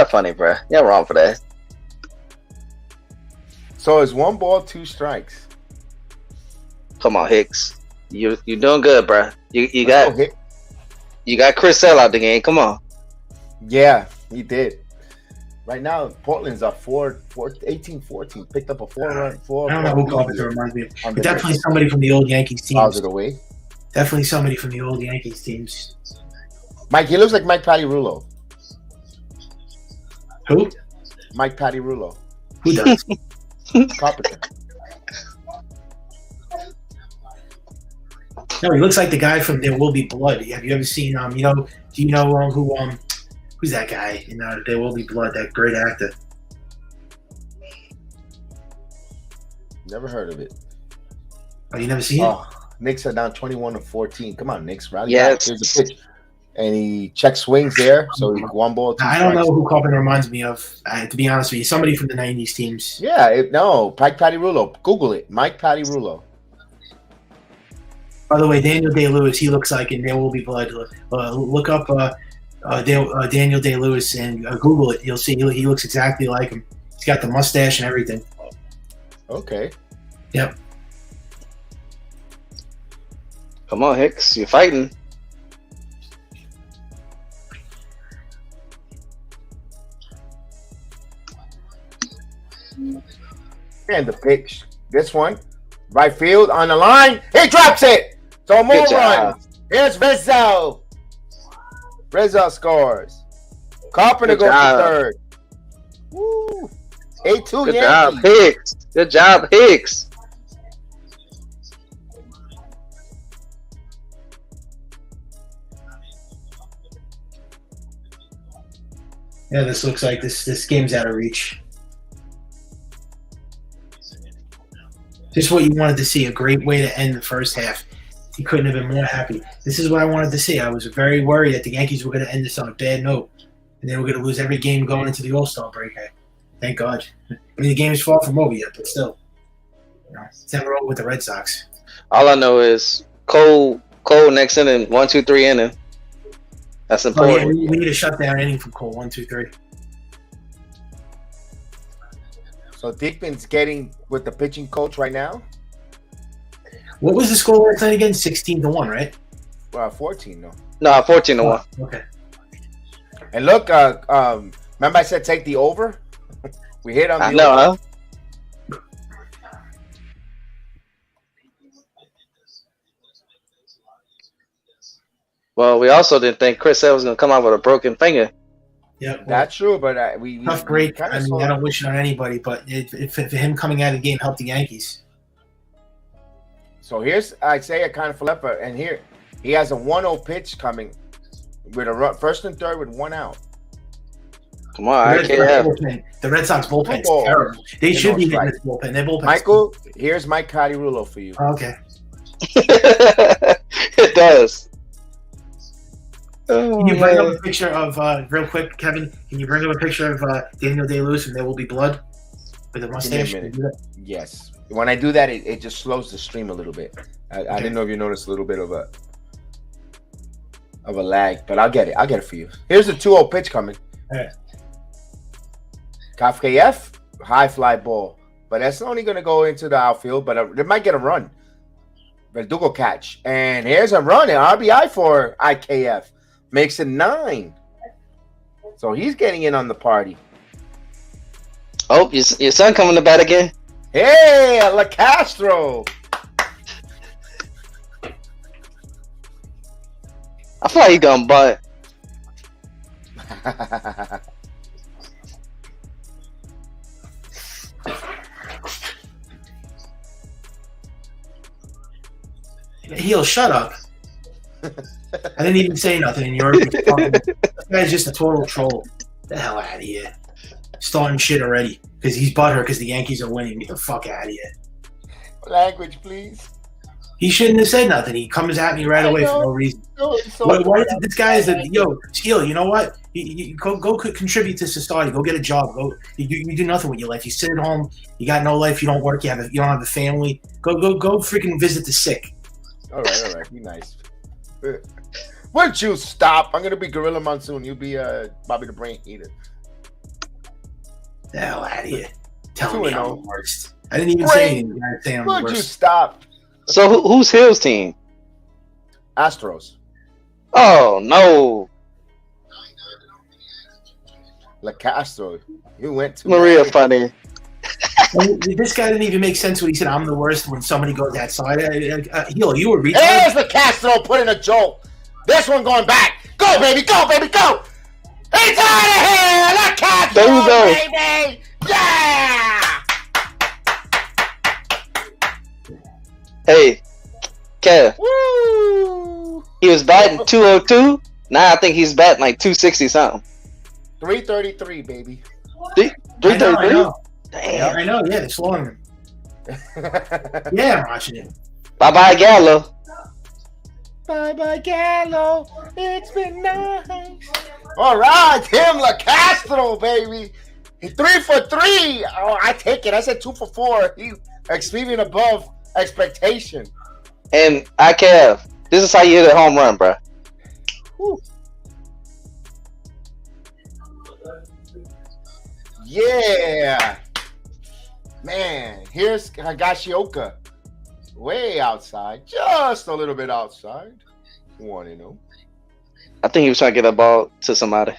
funny, bro. Y'all wrong for that. So it's 1 ball, 2 strikes. Come on, Hicks. You doing good, bro. You got Chris Sale out the game. Come on. Yeah, he did. Right now, Portland's up 18-14. Picked up a 4-run. I don't know who Carpenter reminds me of. But definitely somebody from the old Yankees teams. Positive away. Definitely somebody from the old Yankees teams. Mike, he looks like Mike Pattirulo. Who? Mike Pattirulo. Who does? Carpenter. No, he looks like the guy from There Will Be Blood. Have you ever seen do you know who's that guy in There Will Be Blood? That great actor. Never heard of it. Oh, you never seen it? Oh, Knicks are down 21-14. Come on, Knicks. Rally Yes. back. Here's a pitch. And he check swings there. So he one ball, 2 I don't know strikes. who Carpenter reminds me of. To be honest with you, somebody from the '90s teams. Yeah, Mike Patty-Rulo. Google it. Mike Patty-Rulo. By the way, Daniel Day-Lewis, he looks like in There Will Be Blood. Look up Daniel Day-Lewis and Google it. You'll see he looks exactly like him. He's got the mustache and everything. Okay. Yep. Come on, Hicks, you're fighting. And the pitch. This one. Right field on the line. He drops it. So more Good job. runs. Here's Rizzo. Rizzo scores. Carpenter Good goes job. to third. Woo. 8-2 Good Yankees. job, Hicks. Good job, Hicks. Yeah, this looks like this game's out of reach. Just what you wanted to see. A great way to end the first half. He couldn't have been more happy. This is what I wanted to see. I was very worried that the Yankees were going to end this on a bad note, and they were going to lose every game going into the All-Star break. Thank God. I mean, the game is far from over yet, but still, it's never over with the Red Sox. All I know is Cole next inning, 1, 2, 3 inning. That's Oh, yeah, important. we need a shutdown inning from Cole. 1, 2, 3. So Dickman's getting with the pitching coach right now. What was the score last night again? 16-1, right? 14 though. No, 14-1. Okay. And look, remember I said take the over? We hit on the I know, over. huh? Well, we also didn't think Chris Sale was going to come out with a broken finger. Yeah. That's true, but we Tough break. kinda I mean, saw- I don't wish it on anybody, but for him coming out of the game helped the Yankees. So here's Isaiah kind of flip, and here he has a 1-0 pitch coming with a first and third with 1 out. Come on, I can't have. The Red Sox bullpen is Football. terrible. They They should be don't hitting this bullpen. Their bullpen. Michael, here's Mike Cotty-Rulo for you. Okay. It does. Can you bring up a picture of real quick, Kevin? Can you bring up a picture of Daniel Day-Lewis and There Will Be Blood with a mustache? minute. Can you do that? Yes. When I do that, it just slows the stream a little bit. I didn't know if you noticed a little bit of a lag, but I'll get it. I'll get it for you. Here's the 2-0 pitch coming. All right. Kafkaev, high fly ball, but that's only going to go into the outfield, but they might get a run. Verdugo catch, and here's a run, an RBI for IKF, makes it 9. So he's getting in on the party. Oh, your son coming to bat again? Hey, La Castro. I feel like he gonna butt. Heel, shut up. I didn't even say nothing, and you're talking. This guy's just a total troll. Get the hell out of here. Starting shit already because he's butthurt because the Yankees are winning. Get the fuck out of here. Language, please. He shouldn't have said nothing. He comes at me right I away know. for no reason. No, it's so Why is it this guy is Steele, you know what? You go contribute to society. Go get a job. You do nothing with your life. You sit at home. You got no life. You don't work. You don't have a family. Go freaking visit the sick. All right. Be nice. Would you stop? I'm gonna be Gorilla Monsoon. You be Bobby the Brain Eater. The hell out of here. Telling me 2-0. I'm the worst. I didn't even say anything. I say I'm the Would you worst. stop? So who's Hill's team? Astros. Oh no, La Castro. You went to Maria funny. This guy didn't even make sense when he said I'm the worst when somebody goes outside. Heel, you were retarded. There's La Castro putting a jolt. This one going back. Go, baby. Go, baby. Go. It's out of here. La Castro, There you go. baby. Yeah. Hey, Kev. Woo! He was batting 202. Now I think he's batting like 260 something. 333, baby. 333. I know. Damn. I know. Yeah, they're slowing him. Yeah, I'm watching it. Bye bye Gallo. Bye bye, Gallo. It's been nice. All right, Tim LaCastro, baby. He 3 for 3. Oh, I take it. I said 2 for 4. He extremely above expectation. And I Kev. This is how you hit a home run, bro. Woo. Yeah. Man, here's Higashioka. Way outside. Just a little bit outside. 1-0. I think he was trying to get a ball to somebody.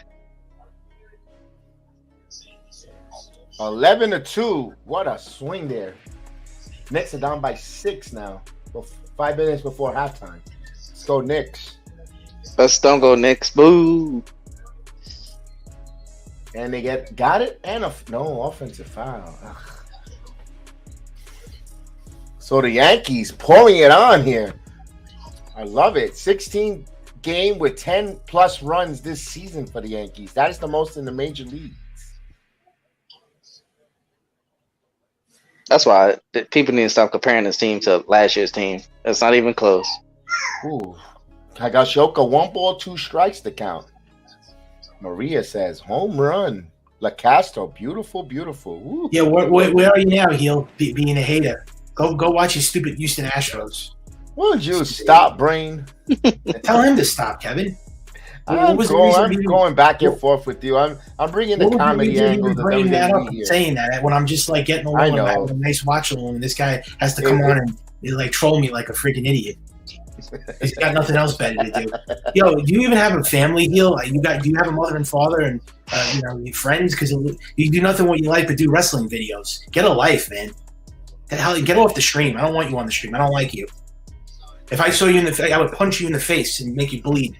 11-2. What a swing there. Knicks are down by 6 now. 5 minutes before halftime. Let's go Knicks. Let's don't go Knicks. Boo. And they got it and no offensive foul. Ugh. So the Yankees pouring it on here. I love it. 16 game with 10 plus runs this season for the Yankees. That is the most in the major leagues. That's why people need to stop comparing this team to last year's team. It's not even close. Ooh. Higashioka, 1 ball, 2 strikes to count. Maria says, home run. LaCastro, beautiful, beautiful. Ooh. Yeah, where are you now, Heel? Being a hater. Go watch your stupid Houston Astros. Would you stop, Brain? Tell him to stop, Kevin. I'm going back and forth with you. I'm bringing the comedy angle. Bringing that up, saying that when I'm just like getting along with a nice watch along, and this guy has to come on and like troll me like a freaking idiot. He's got nothing else better to do. Yo, do you even have a family, Heel? Do you have a mother and father and your friends? Because you do nothing what you like but do wrestling videos. Get a life, man. Get off the stream. I don't want you on the stream. I don't like you. If I saw you in the face, I would punch you in the face and make you bleed.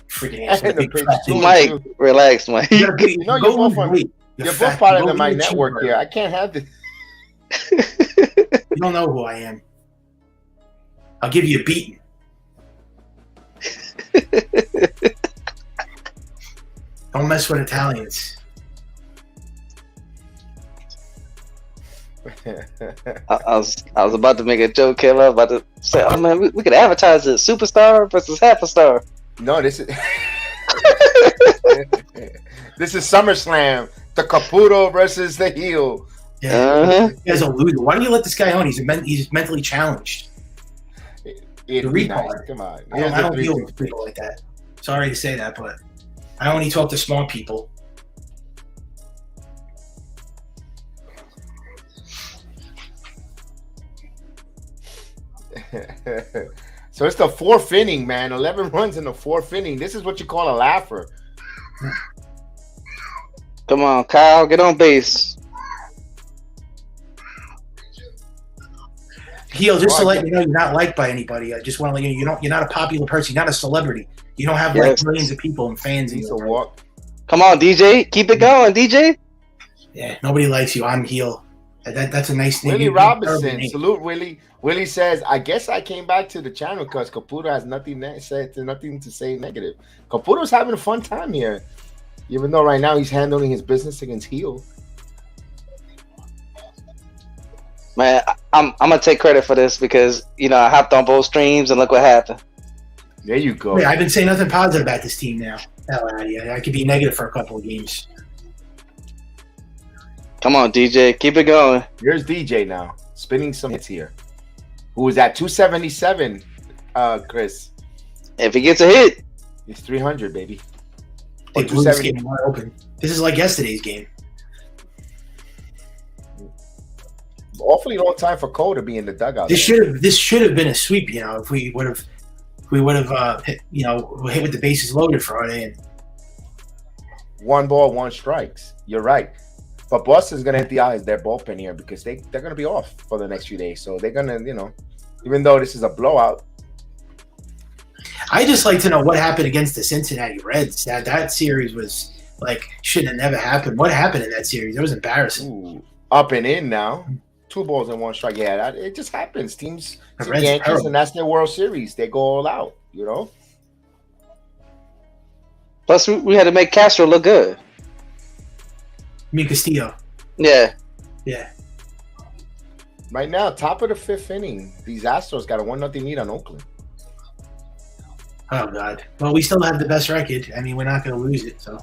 Freaking ass. Mike, relax, Mike. You're both part of my network here. I can't have this. You don't know who I am. I'll give you a beating. Don't mess with Italians. I was about to make a joke, Killer. About to say, oh man, we could advertise it: superstar versus half a star. No, this is this is SummerSlam. The Caputo versus the heel. Yeah, you guys are losing. Why do you let this guy on? He's mentally challenged. Nice. Come on. I don't deal with people like that. Sorry to say that, but I only talk to smart people. So it's the 4th inning, man. 11 runs in the 4th inning. This is what you call a laugher. Come on, Kyle, get on base. Heel, just to let you know, you're not liked by anybody. I just want to let you know you're not a popular person. You're not a celebrity. You don't have like millions of people and fans. He's a walk. Come on, DJ, keep it going, DJ. Yeah, nobody likes you. I'm Heel. That's a nice thing. Willie Robinson, salute Willie. Willie says, I guess I came back to the channel because Caputo has nothing to say negative. Caputo's having a fun time here, even though right now he's handling his business against Heel. Man, I'm gonna take credit for this because I hopped on both streams and look what happened. There you go. Wait, I've been saying nothing positive about this team now. Hell out of here. I could be negative for a couple of games. Come on, DJ, keep it going. Here's DJ now, spinning some hits here. Who is at 277, Chris? If he gets a hit, it's 300, baby. They blew this game wide open. This is like yesterday's game. Awfully long time for Cole to be in the dugout. This should have been a sweep. If we would have hit with the bases loaded Friday. And 1 ball, 1 strikes. You're right. But Boston's going to hit the eyes their bullpen here because they're going to be off for the next few days. So they're going to, even though this is a blowout. I just like to know what happened against the Cincinnati Reds. That series was like, shouldn't have never happened. What happened in that series? It was embarrassing. Ooh, up and in now. 2 balls and 1 strike. Yeah, it just happens. Teams The see Reds Yankees, terrible. and that's their World Series. They go all out. You know. Plus, we had to make Castro look good. Me Castillo. Yeah. Yeah. Right now, top of the 5th inning, these Astros got a 1-0 lead on Oakland. Oh God. Well, we still have the best record. I mean, we're not going to lose it. So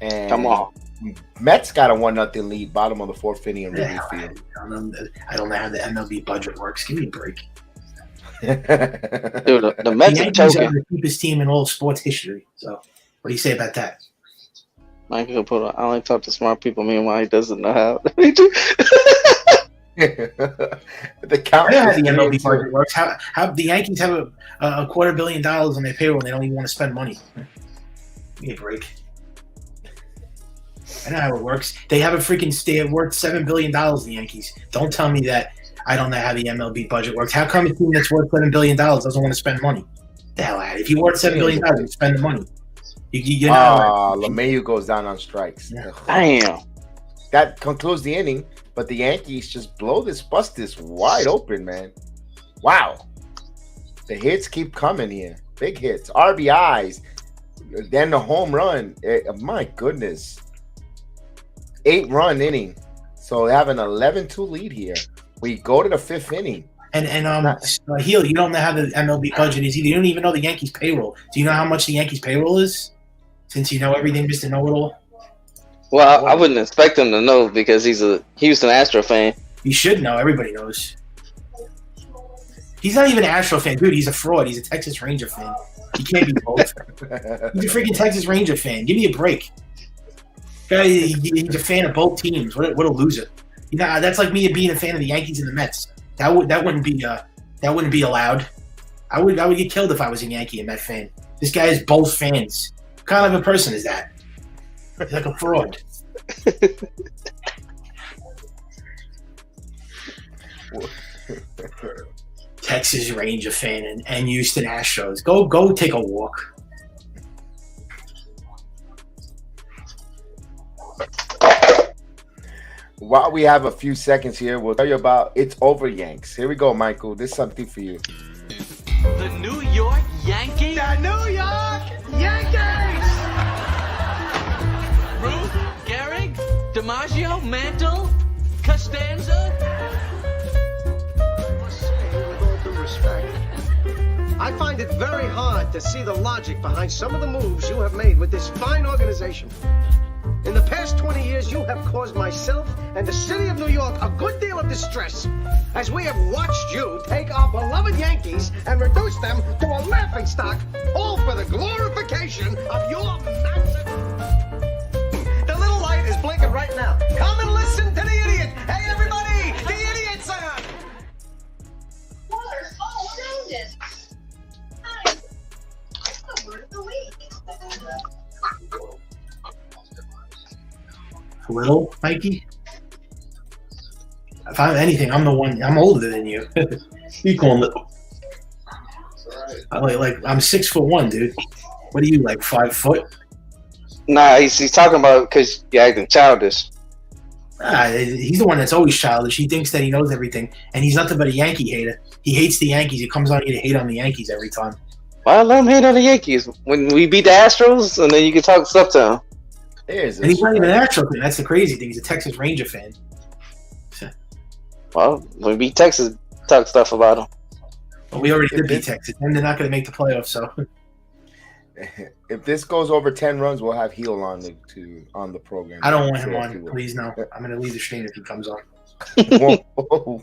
And Come on. Mets got a 1-0 lead, bottom of the 4th inning in Wrigley yeah, Field. I don't know how the MLB budget works. Give me a break. Dude, the The Mets are Yankees are choking. the cheapest team in all sports history. So, what do you say about that? I only talk to smart people. Meanwhile, he doesn't know how. The count. I know how is the MLB 3-2. budget works. How the Yankees have a $250 million on their payroll and they don't even want to spend money. Give me a break. I know how it works. They have a freaking stay worth $7 billion. The Yankees. Don't tell me that I don't know how the MLB budget works. How come a team that's worth $7 billion doesn't want to spend money? The hell out! If you worth $7 billion, you spend the money. You know. LeMahieu goes down on strikes. Yeah. Ugh. Damn. That concludes the inning, but the Yankees just bust this wide open, man. Wow. The hits keep coming here. Big hits, RBIs, then the home run. My goodness. 8-run inning. So they have an 11-2 lead here. We go to the 5th inning. And Heel, you don't know how the MLB budget is either. You don't even know the Yankees payroll. Do you know how much the Yankees payroll is? Since you know everything, Mr. Know-It-All. Well, I wouldn't expect him to know because he's a Houston Astro fan. You should know. Everybody knows. He's not even an Astro fan, dude. He's a fraud. He's a Texas Ranger fan. He can't be both. He's a freaking Texas Ranger fan. Give me a break. Guy, he's a fan of both teams. What a loser. You know, that's like me being a fan of the Yankees and the Mets. That wouldn't be allowed. I would get killed if I was a Yankee and Met fan. This guy is both fans. What kind of a person is that? He's like a fraud. Texas Ranger fan and Houston Astros. Go take a walk. While we have a few seconds here, we'll tell you about It's Over Yanks. Here we go, Michael. This is something for you. The New York Yankees. The New York Yankees! Ruth, Gehrig, DiMaggio, Mantle, Costanza. I must say, with all due respect, I find it very hard to see the logic behind some of the moves you have made with this fine organization. In the past 20 years, you have caused myself and the city of New York a good deal of distress, as we have watched you take our beloved Yankees and reduce them to a laughingstock, all for the glorification of your massive... The little light is blinking right now. Come and listen to the idiot. Hey, everybody, the idiot's on. What are all sounded? I'm the word of the week. Little, Mikey? If I'm anything, I'm the one. I'm older than you. You call him little. I'm 6'1", dude. What are you, like 5 foot? Nah, he's talking about because you're acting childish. He's the one that's always childish. He thinks that he knows everything, and he's nothing but a Yankee hater. He hates the Yankees. He comes on here to hate on the Yankees every time. Well, let him hate on the Yankees. When we beat the Astros, and then you can talk stuff to him. And he's not even an Astro fan. That's the crazy thing. He's a Texas Ranger fan. Well, when we beat Texas, talk stuff about him. But we already did beat Texas, and they're not going to make the playoffs. So, if this goes over 10 runs, we'll have Heel on the program. I don't want him on. Please, no. I'm going to leave the stream if he comes on.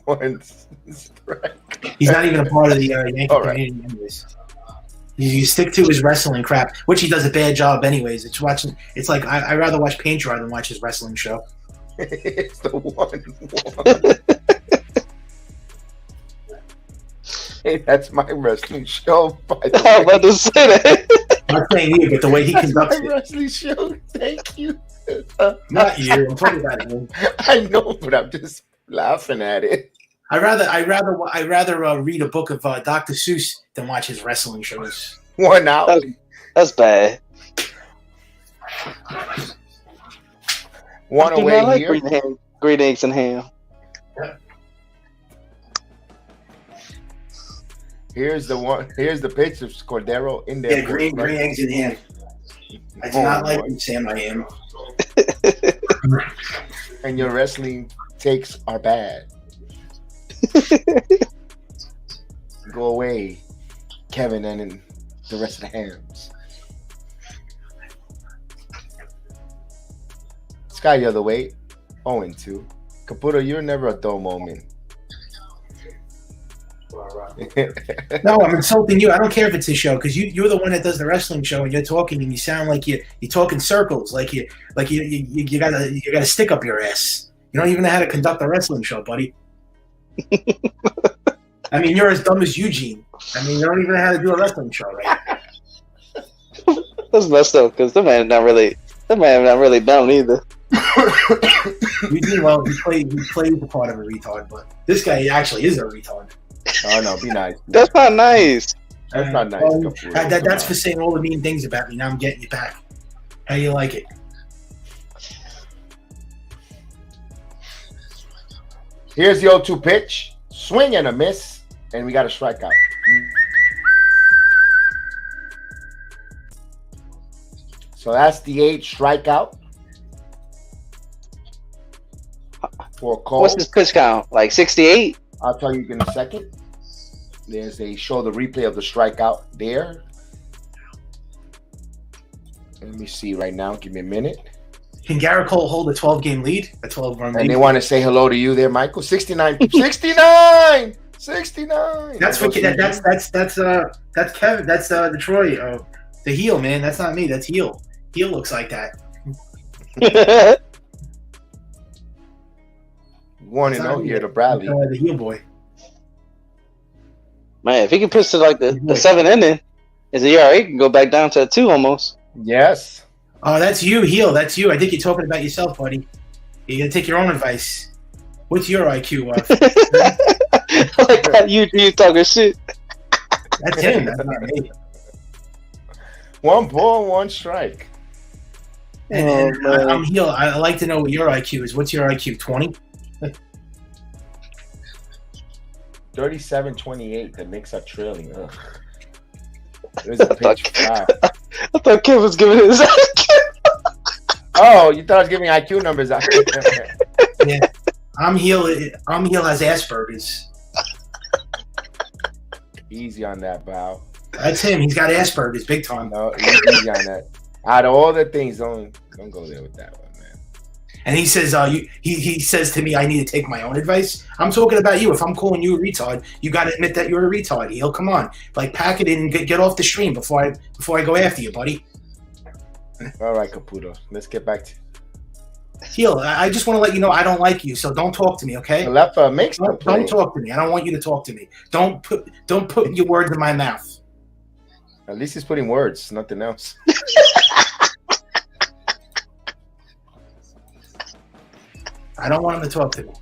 One strike. He's not even a part of the Yankee community, anyways. You stick to his wrestling crap, which he does a bad job, anyways. It's like I rather watch Paint Dry than watch his wrestling show. It's the 1-1. Hey, that's my wrestling show. By the I was about to say that. I'm not saying you, but the way he that's conducts my it. wrestling show. Thank you. Not you. I'm talking about him. I know, but I'm just laughing at it. I'd rather read a book of Dr. Seuss than watch his wrestling shows. 1 out. That's bad. One I do away not like here. green eggs and ham. Here's the one. Here's the pitch of Cordero in there. Yeah, green eggs and ham. I do not like them, Sam. I am. And your wrestling takes are bad. Go away, Kevin, and the rest of the hams. Sky the other way, 0-2. Caputo, you're never a dull moment. No, I'm insulting you. I don't care if it's a show because you're the one that does the wrestling show and you're talking and you sound like you talk in circles, like you got a stick up your ass. You don't even know how to conduct a wrestling show, buddy. I mean, you're as dumb as Eugene. I mean, you don't even know how to do a wrestling show, right? That's messed up because the man not really dumb either. Eugene, well, he played the part of a retard, but this guy actually is a retard. Oh no, be nice. That's not nice. That's not nice. That's for saying all the mean things about me. Now I'm getting you back. How you like it? Here's the 0-2 pitch. Swing and a miss. And we got a strikeout. So that's the 8th strikeout for Cole. What's his pitch count? Like 68? I'll tell you in a second. They show the replay of the strikeout there. Let me see right now. Give me a minute. Can Gerrit Cole hold a 12-game lead? A 12-run lead? And they want to say hello to you there, Michael. 69. 69. 69. That's Kevin. That's Detroit. The heel, man. That's not me. That's heel. Heel looks like that. 1-0 here to Bradley. The heel boy. Man, if he can push to like the 7th inning, his ERA can go back down to a 2 almost. Yes. Oh, that's you, heel. That's you. I think you're talking about yourself, buddy. You gotta take your own advice. What's your IQ? Like that, you talking shit. That's him. That's not me. 1 ball, 1 strike. And I'm heel. I like to know what your IQ is. What's your IQ? 20? 37-28. The Knicks are trailing. Ugh. There's a pitch. I thought Kim was giving his IQ. Oh, you thought I was giving IQ numbers? Yeah. I'm heel has Asperger's. Easy on that, Bow. That's him. He's got Asperger's big time. No, easy on that. Out of all the things, don't go there with that one, man. And he says, he says to me, I need to take my own advice. I'm talking about you. If I'm calling you a retard, you got to admit that you're a retard. Heel, come on, like pack it in and get off the stream before I go after you, buddy. All right, Caputo. Let's get back to Heel. I just want to let you know I don't like you, so don't talk to me, okay? the left. Makes the play. Don't talk to me. I don't want you to talk to me. Don't put your words in my mouth. At least he's putting words, nothing else. I don't want him to talk to me.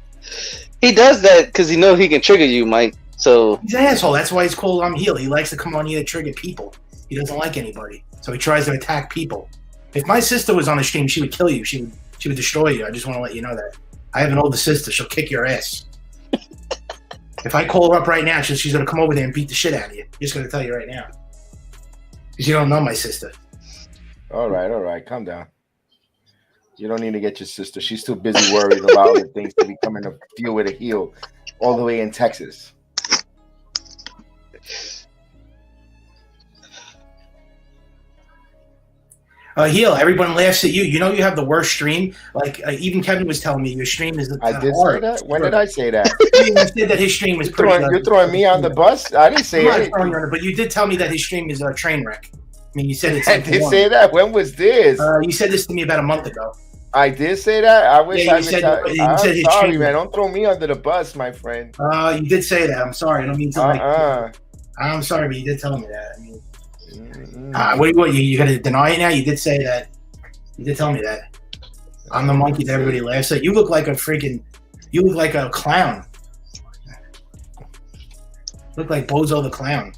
He does that because he knows he can trigger you, Mike. So He's an asshole. That's why he's called I'm heel. He likes to come on here to trigger people. He doesn't like anybody, so he tries to attack people. If my sister was on the stream, she would kill you. She would destroy you. I just want to let you know that. I have an older sister. She'll kick your ass. If I call her up right now, she's going to come over there and beat the shit out of you. Just going to tell you right now. Because you don't know my sister. All right. Calm down. You don't need to get your sister. She's too busy worried about other things to be coming to deal with a heel all the way in Texas. Heel, everyone laughs at you. You know you have the worst stream. Like even Kevin was telling me your stream is. I did say that. When did I say that? You said that his stream was pretty. You're throwing me on the bus. I didn't say I'm not anything. throwing you on it, but you did tell me that his stream is a train wreck. I mean, you said it's. I did say that. When was this? You said this to me about a month ago. I did say that. I wish Yeah, I you said I'm his sorry, stream- man. Don't throw me under the bus, my friend. You did say that. I'm sorry. I don't mean to. Uh-uh. I'm sorry, but you did tell me that. I mean, what you gonna deny it now? You did say that. You did tell me that. I'm the monkey that everybody laughs at. You look like a freaking. You look like a clown. You look like Bozo the Clown,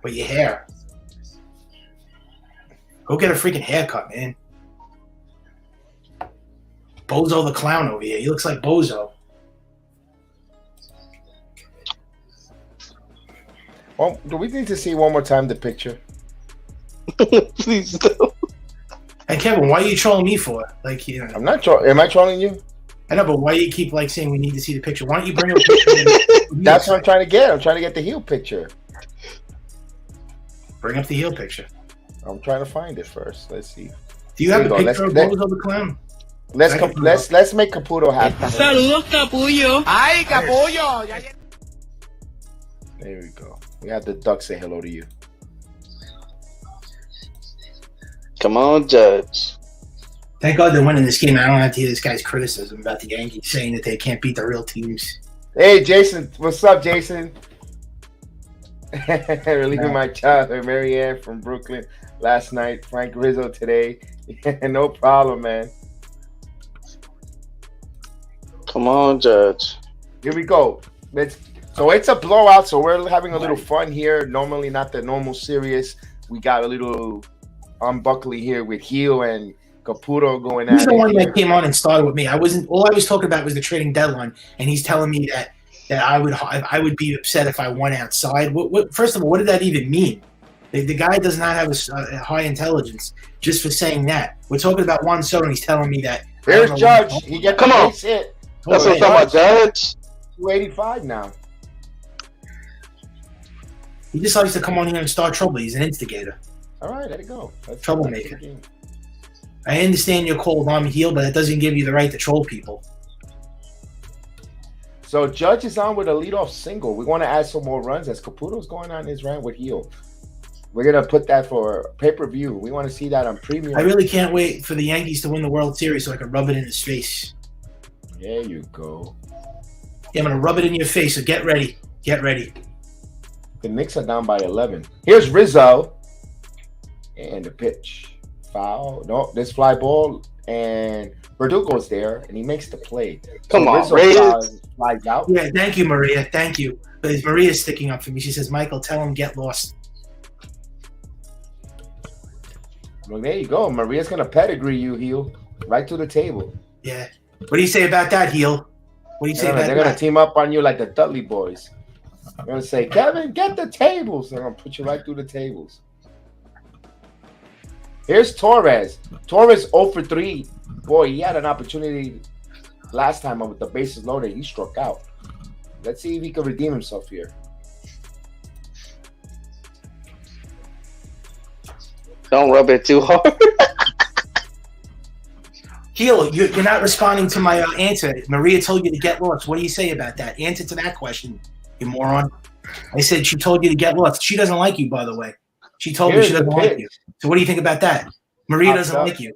with your hair. Go get a freaking haircut, man. Bozo the clown over here. He looks like Bozo. Well, do we need to see one more time the picture? Please don't. Hey Kevin, why are you trolling me for? Like, you know, I'm not trolling. Am I trolling you? I know, but why do you keep like saying we need to see the picture? Why don't you bring up a picture? That's what I'm trying to get. I'm trying to get the heel picture. Bring up the heel picture. I'm trying to find it first. Let's see. Do you have There a you go. picture of Let's- Bozo the clown? Let's make Caputo happy. Saludos, capullo. ¡Ay, capullo! There we go. We have the duck say hello to you. Come on, Judge. Thank God they're winning this game. I don't have to hear this guy's criticism about the Yankees saying that they can't beat the real teams. Hey, Jason. What's up, Jason? Relieving my childhood, Marianne from Brooklyn last night. Frank Rizzo today. No problem, man. Come on, Judge. Here we go. So it's a blowout, so we're having a little fun here. Normally not the normal serious. We got a little unbuckling here with Heel and Caputo going at He's the it one here. that came on and started with me. I wasn't. All I was talking about was the trading deadline, and he's telling me that I would be upset if I went outside. What? First of all, what did that even mean? The guy does not have a high intelligence just for saying that. We're talking about Juan Soto, and he's telling me that. There's Judge. He gets Come on. base hit. That's what I'm talking about, Judge. 285 now. He just likes to come on here and start trouble. He's an instigator. All right, let it go. Troublemaker. I understand you're cold on heel, but it doesn't give you the right to troll people. So Judge is on with a leadoff single. We want to add some more runs as Caputo's going on his run with Heel. We're gonna put that for pay-per-view. We want to see that on premium. I really can't wait for the Yankees to win the World Series so I can rub it in his face. There you go. Yeah, I'm gonna rub it in your face. So get ready. Get ready. The Knicks are down by 11. Here's Rizzo. And the pitch. Foul. No, this fly ball. And Verdugo's there. And he makes the play. Come on, Rizzo Reyes. flies out. Yeah, thank you, Maria. Thank you. But Maria's sticking up for me. She says, Michael, tell him get lost. Well, there you go. Maria's going to pedigree you, Heel. Right to the table. Yeah. What do you say about that, heel? What do you say about They're going to that? team up on you like the Dudley boys. They're going to say, Kevin, get the tables. They're going to put you right through the tables. Here's Torres. Torres 0 for 3. Boy, he had an opportunity last time with the bases loaded. He struck out. Let's see if he can redeem himself here. Don't rub it too hard. Heel, you're not responding to my answer. Maria told you to get lost. What do you say about that? Answer to that question, you moron. I said she told you to get lost. She doesn't like you, by the way. She told me she doesn't like you. So what do you think about that? Maria doesn't like you.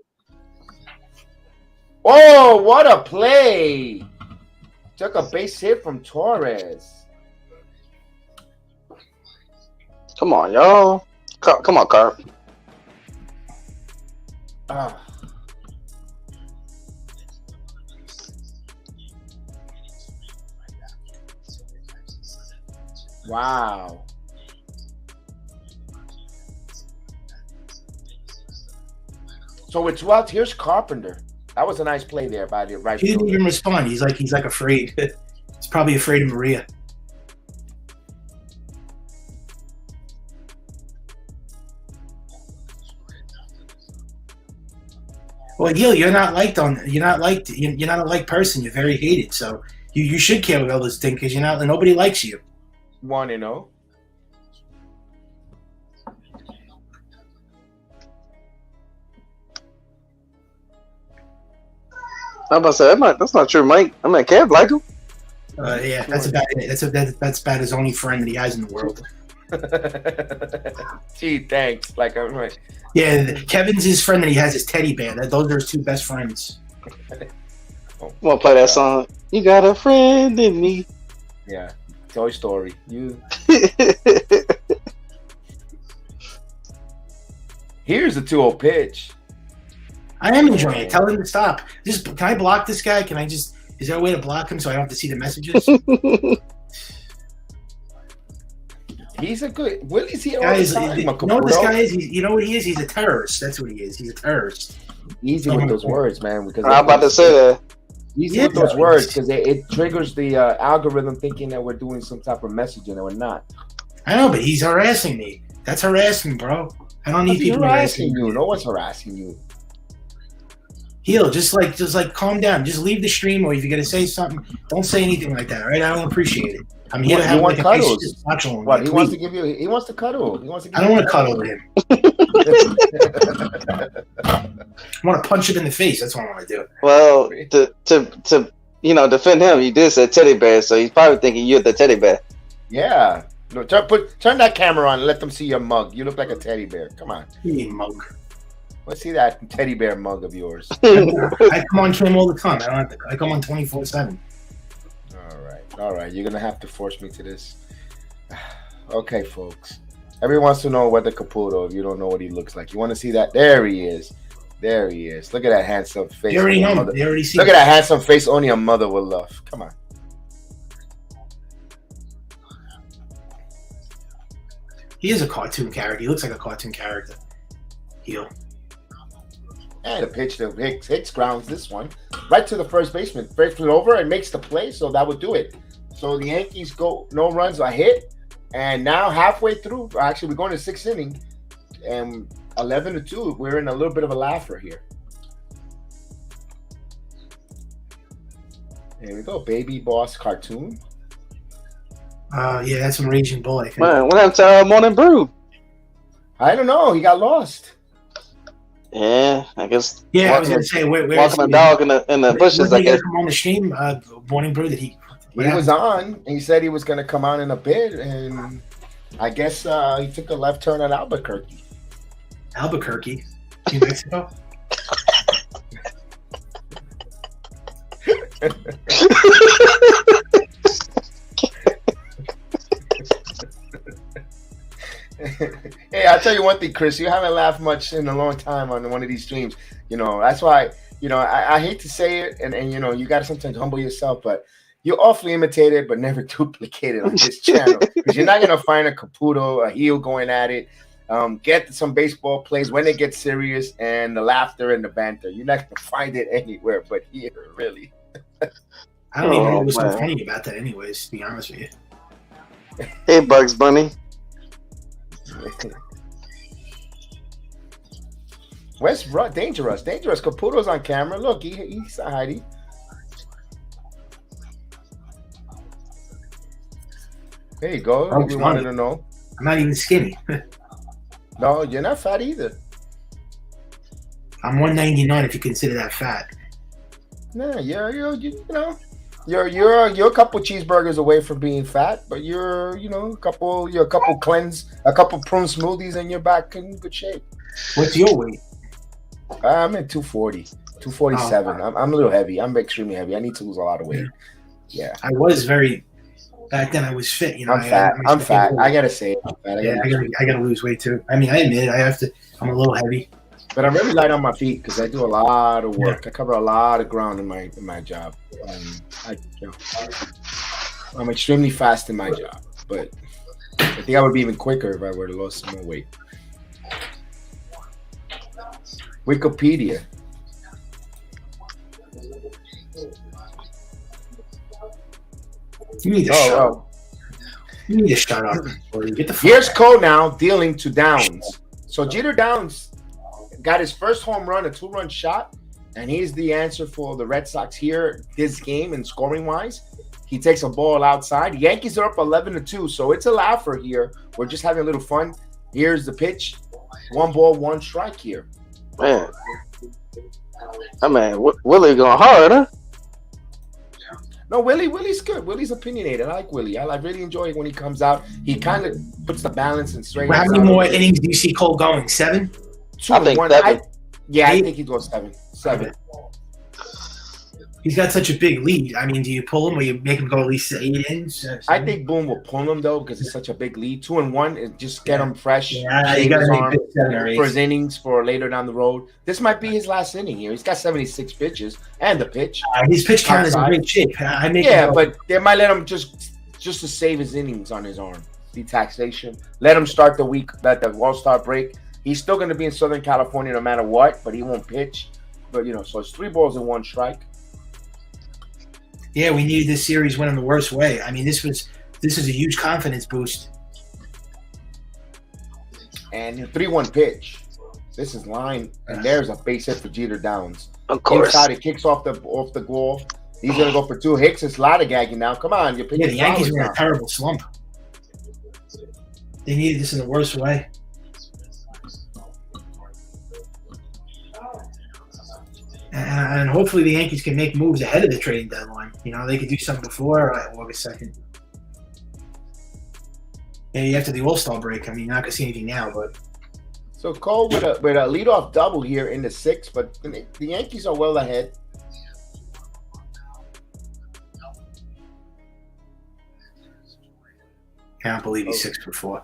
Oh, what a play. Took a base hit from Torres. Come on, y'all. Come on, Carp. Ah. Wow. So it's well. Here's Carpenter. That was a nice play there by the right He didn't fielder. even respond. He's like afraid. He's probably afraid of Maria. Well, Gil, you're not liked on. You're not liked. You're not a liked person. You're very hated. So you should care what others think because you're not. Nobody likes you. 1-0. I'm about to say that's not true, Mike. I mean, Kev like him. Yeah, that's about it. That's about his only friend that he has in the world. Gee, thanks. Like I'm like, Yeah, Kevin's his friend that he has his teddy bear. Those are his two best friends. Want to play that song? You got a friend in me. yeah. Toy Story. You. Here's the 2-0 pitch. I am enjoying it. Tell him to stop. Can I block this guy? Can I just? Is there a way to block him so I don't have to see the messages? He's a good. Willie's here all Guy the is, time. you know what this guy is? You know what he is? He's a terrorist. That's what he is. He's a terrorist. Easy with those words, man. Because I'm about to say that. Easy with those words because it triggers the algorithm thinking that we're doing some type of messaging and we're not. I know, but he's harassing me. That's harassing, bro. I don't need people harassing you. No one's harassing you. Heel, just like calm down. Just leave the stream, or if you're gonna say something, don't say anything like that. All right? I don't appreciate it. I'm here to have like a cuddles. Discussion. What he wants to give you? He wants to cuddle. He wants to. I don't want to cuddle with him. I want to punch him in the face. That's what I want to do. Well, to defend him, you did say teddy bear, so he's probably thinking you're the teddy bear. Yeah. No, turn that camera on and let them see your mug. You look like a teddy bear. Come on. You need mug. Let's see that teddy bear mug of yours. I come on cam all the time. I don't have to. I come on 24/7. All right. You're gonna have to force me to this. Okay, folks. Everyone wants to know whether Caputo. If you don't know what he looks like, you want to see that? There he is. There he is. Look at that handsome face. You already know. They already see. Look at that handsome face. Only a mother will love. Come on. He is a cartoon character. He looks like a cartoon character. Heel. And a pitch to Hicks grounds this one right to the first baseman. Breaks it over and makes the play, so that would do it. So the Yankees go no runs, a hit, and now halfway through, actually we're going to 6th inning, and 11-2. We're in a little bit of a laugher here. There we go, Baby Boss cartoon. Yeah, that's some Raging Bull. I think. Man, what happened to Morning Brew? I don't know. He got lost. Yeah, I guess. Yeah, I was gonna say walking a dog in the bushes. I guess. Come on the stream, Morning Brew. That he was on, and he said he was gonna come on in a bit, and I guess he took a left turn at Albuquerque. Albuquerque, New Mexico. Hey, I'll tell you one thing, Chris. You haven't laughed much in a long time on one of these streams. You know, that's why, I hate to say it, and you got to sometimes humble yourself, but you're awfully imitated, but never duplicated on this channel. Because you're not going to find a Caputo, a heel going at it. Get some baseball plays when they get serious, and the laughter and the banter. You're not going to find it anywhere but here, really. I don't even know what's so funny about that anyways, to be honest with you. Hey, Bugs Bunny. Where's Dangerous? Caputo's on camera. Look, he's hiding. There you go. Oh, we wanted to know. I'm not even skinny. No, you're not fat either. I'm 199 if you consider that fat. Nah, you're a couple cheeseburgers away from being fat, but you're a couple prune smoothies and you're back in good shape. What's your weight? I'm at 240, 247. Oh, I'm a little heavy. I'm extremely heavy. I need to lose a lot of weight. Yeah. I was back then I was fit, I'm fat. I'm fat. I gotta say it. I'm fat. I gotta lose weight too. I mean, I admit it, I have to. I'm a little heavy. But I'm really light on my feet because I do a lot of work. Yeah. I cover a lot of ground in my job. I'm extremely fast in my job, but I think I would be even quicker if I were to lose some more weight. Wikipedia. You need to shut up. You need to shut up. Get the Here's Cole now dealing to Downs. So Jeter Downs got his first home run, a 2-run shot, and he's the answer for the Red Sox here this game and scoring-wise. He takes a ball outside. The Yankees are up 11-2, so it's a laugher here. We're just having a little fun. Here's the pitch. 1 ball, 1 strike here. Man. I mean, Willie going hard, huh? No, Willie's good. Willie's opinionated. I like Willie. I really enjoy it when he comes out. He kind of puts the balance and straight. How many more innings do you see Cole going? 7? 2 I think 1. I think he goes 7. 7. He's got such a big lead. I mean, do you pull him or you make him go at least 8 innings? I think Boone will pull him though because it's such a big lead. 2-1 is just get him fresh. Yeah, you got to make 7 or 8 for his innings for later down the road. This might be his last inning here. He's got 76 pitches and the pitch. His pitch count is in great shape. But they might let him just to save his innings on his arm. The taxation. Let him start the week. Let the All-Star break. He's still going to be in Southern California no matter what, but he won't pitch. But so it's 3 balls and 1 strike. Yeah, we needed this series win in the worst way. I mean, this is a huge confidence boost. And the 3-1 pitch. This is line, and there's a base hit for Jeter Downs. Of course. Inside, it kicks off the goal. He's gonna go for 2 hits. It's lollygagging now. Come on, you're picking. Yeah, the Yankees were in now. a terrible slump. They needed this in the worst way. And hopefully the Yankees can make moves ahead of the trading deadline. You know, they could do something before August 2nd. Yeah, after the All-Star break. I mean, not going to see anything now, but... So Cole with a leadoff double here in the 6th, but the Yankees are well ahead. Can't believe he's 6 for 4.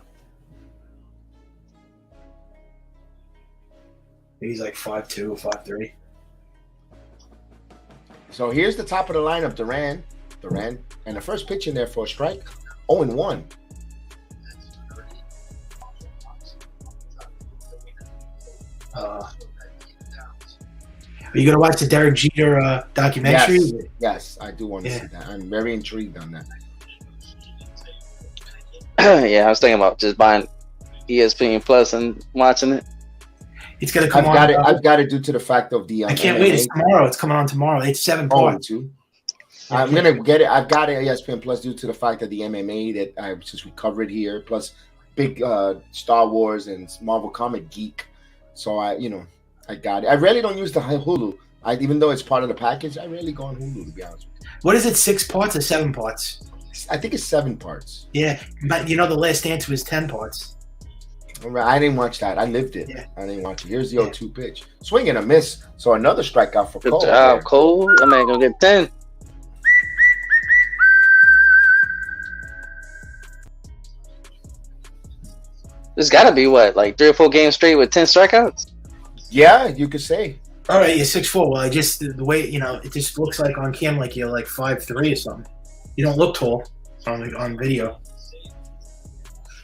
He's like 5'2", 5'3". So here's the top of the lineup: Duran, and the first pitch in there for a strike, 0-1. Are you gonna watch the Derek Jeter documentary? Yes, I do want to see that. I'm very intrigued on that. Yeah, I was thinking about just buying ESPN Plus and watching it. It's gonna come on. I've got it due to the fact of the. I can't wait. It's tomorrow. It's coming on tomorrow. It's 7 parts. I'm gonna get it. I've got it ESPN Plus due to the fact that the MMA that since we covered here, plus big Star Wars and Marvel comic geek. So I got it. I really don't use the Hulu. Even though it's part of the package, I rarely go on Hulu, to be honest with you. What is it? 6 parts or 7 parts? I think it's 7 parts. Yeah, but The Last Dance was 10 parts. I didn't watch that. I lived it. Yeah. I didn't watch it. Here's the 0-2 pitch. Swing and a miss. So another strikeout for Cole. Good job, Cole. That man gonna get 10. There's got to be like 3 or 4 games straight with 10 strikeouts. Yeah, you could say. All right, you're 6'4". Well, the way it just looks like on cam like you're like 5'3" or something. You don't look tall on video.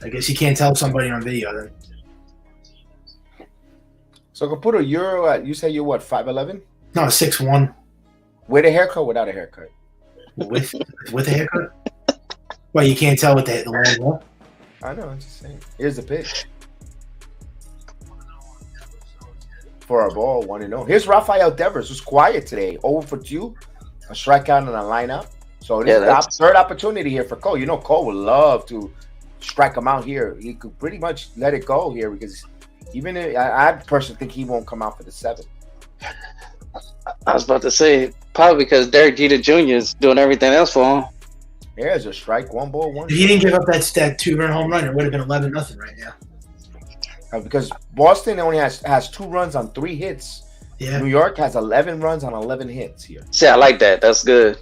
I guess you can't tell somebody on video then. So Caputo, you say you're what, 5'11"? No, 6'1". With a haircut, without a haircut? With a haircut? Well, you can't tell with the long hair. I know, I'm just saying. Here's the pitch. For our ball, 1-0. Here's Rafael Devers, who's quiet today. 0-for-2, a strikeout and a lineup. So this is the third opportunity here for Cole. Cole would love to strike him out here. He could pretty much let it go here because even if, I personally think he won't come out for the 7th. I was about to say, probably because Derek Jeter Jr. is doing everything else for him. There's a strike, 1 ball, 1. If he didn't give up that 2-run home run, it would have been 11-0 right now. Because Boston only has 2 runs on 3 hits. Yeah. New York has 11 runs on 11 hits here. See, I like that. That's good.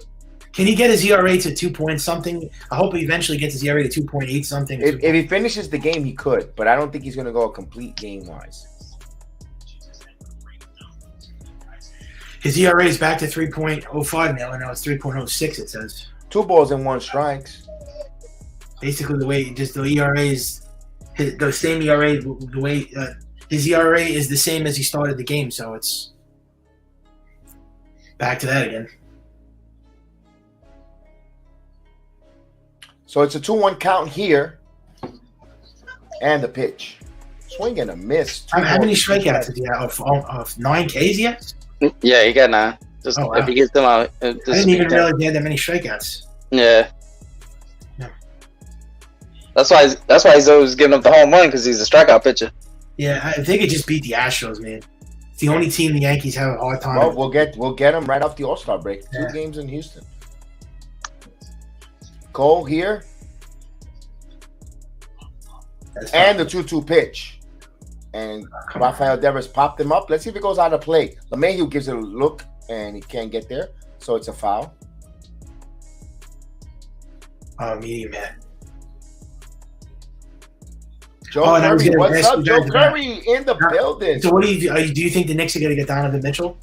Can he get his ERA to 2 point something? I hope he eventually gets his ERA to 2.8 something. If he finishes the game, he could, but I don't think he's going to go a complete game-wise. His ERA is back to 3.05 now, and now it's 3.06, it says. 2 balls and 1 strikes. Basically, the way just the ERA is the same ERA. The way his ERA is the same as he started the game, so it's back to that again. So it's a 2-1 count here, and the pitch, swing and a miss. How many strikeouts did he have? Of 9 Ks yet? Yeah, he got 9. Just if he gets them out. I didn't even realize he had that many strikeouts. Yeah. No. That's why he's always giving up the home run because he's a strikeout pitcher. Yeah, I think it just beat the Astros, man. It's the only team the Yankees have a hard time. Well, we'll get them right off the All-Star break. 2 games in Houston. Cole here. And the 2-2 pitch. And Rafael Devers popped him up. Let's see if it goes out of play. LeMahieu gives it a look, and he can't get there. So it's a foul. Medium man. Joe Curry, what's up? Joe Curry in the building. So what do you think the Knicks are going to get Donovan Mitchell?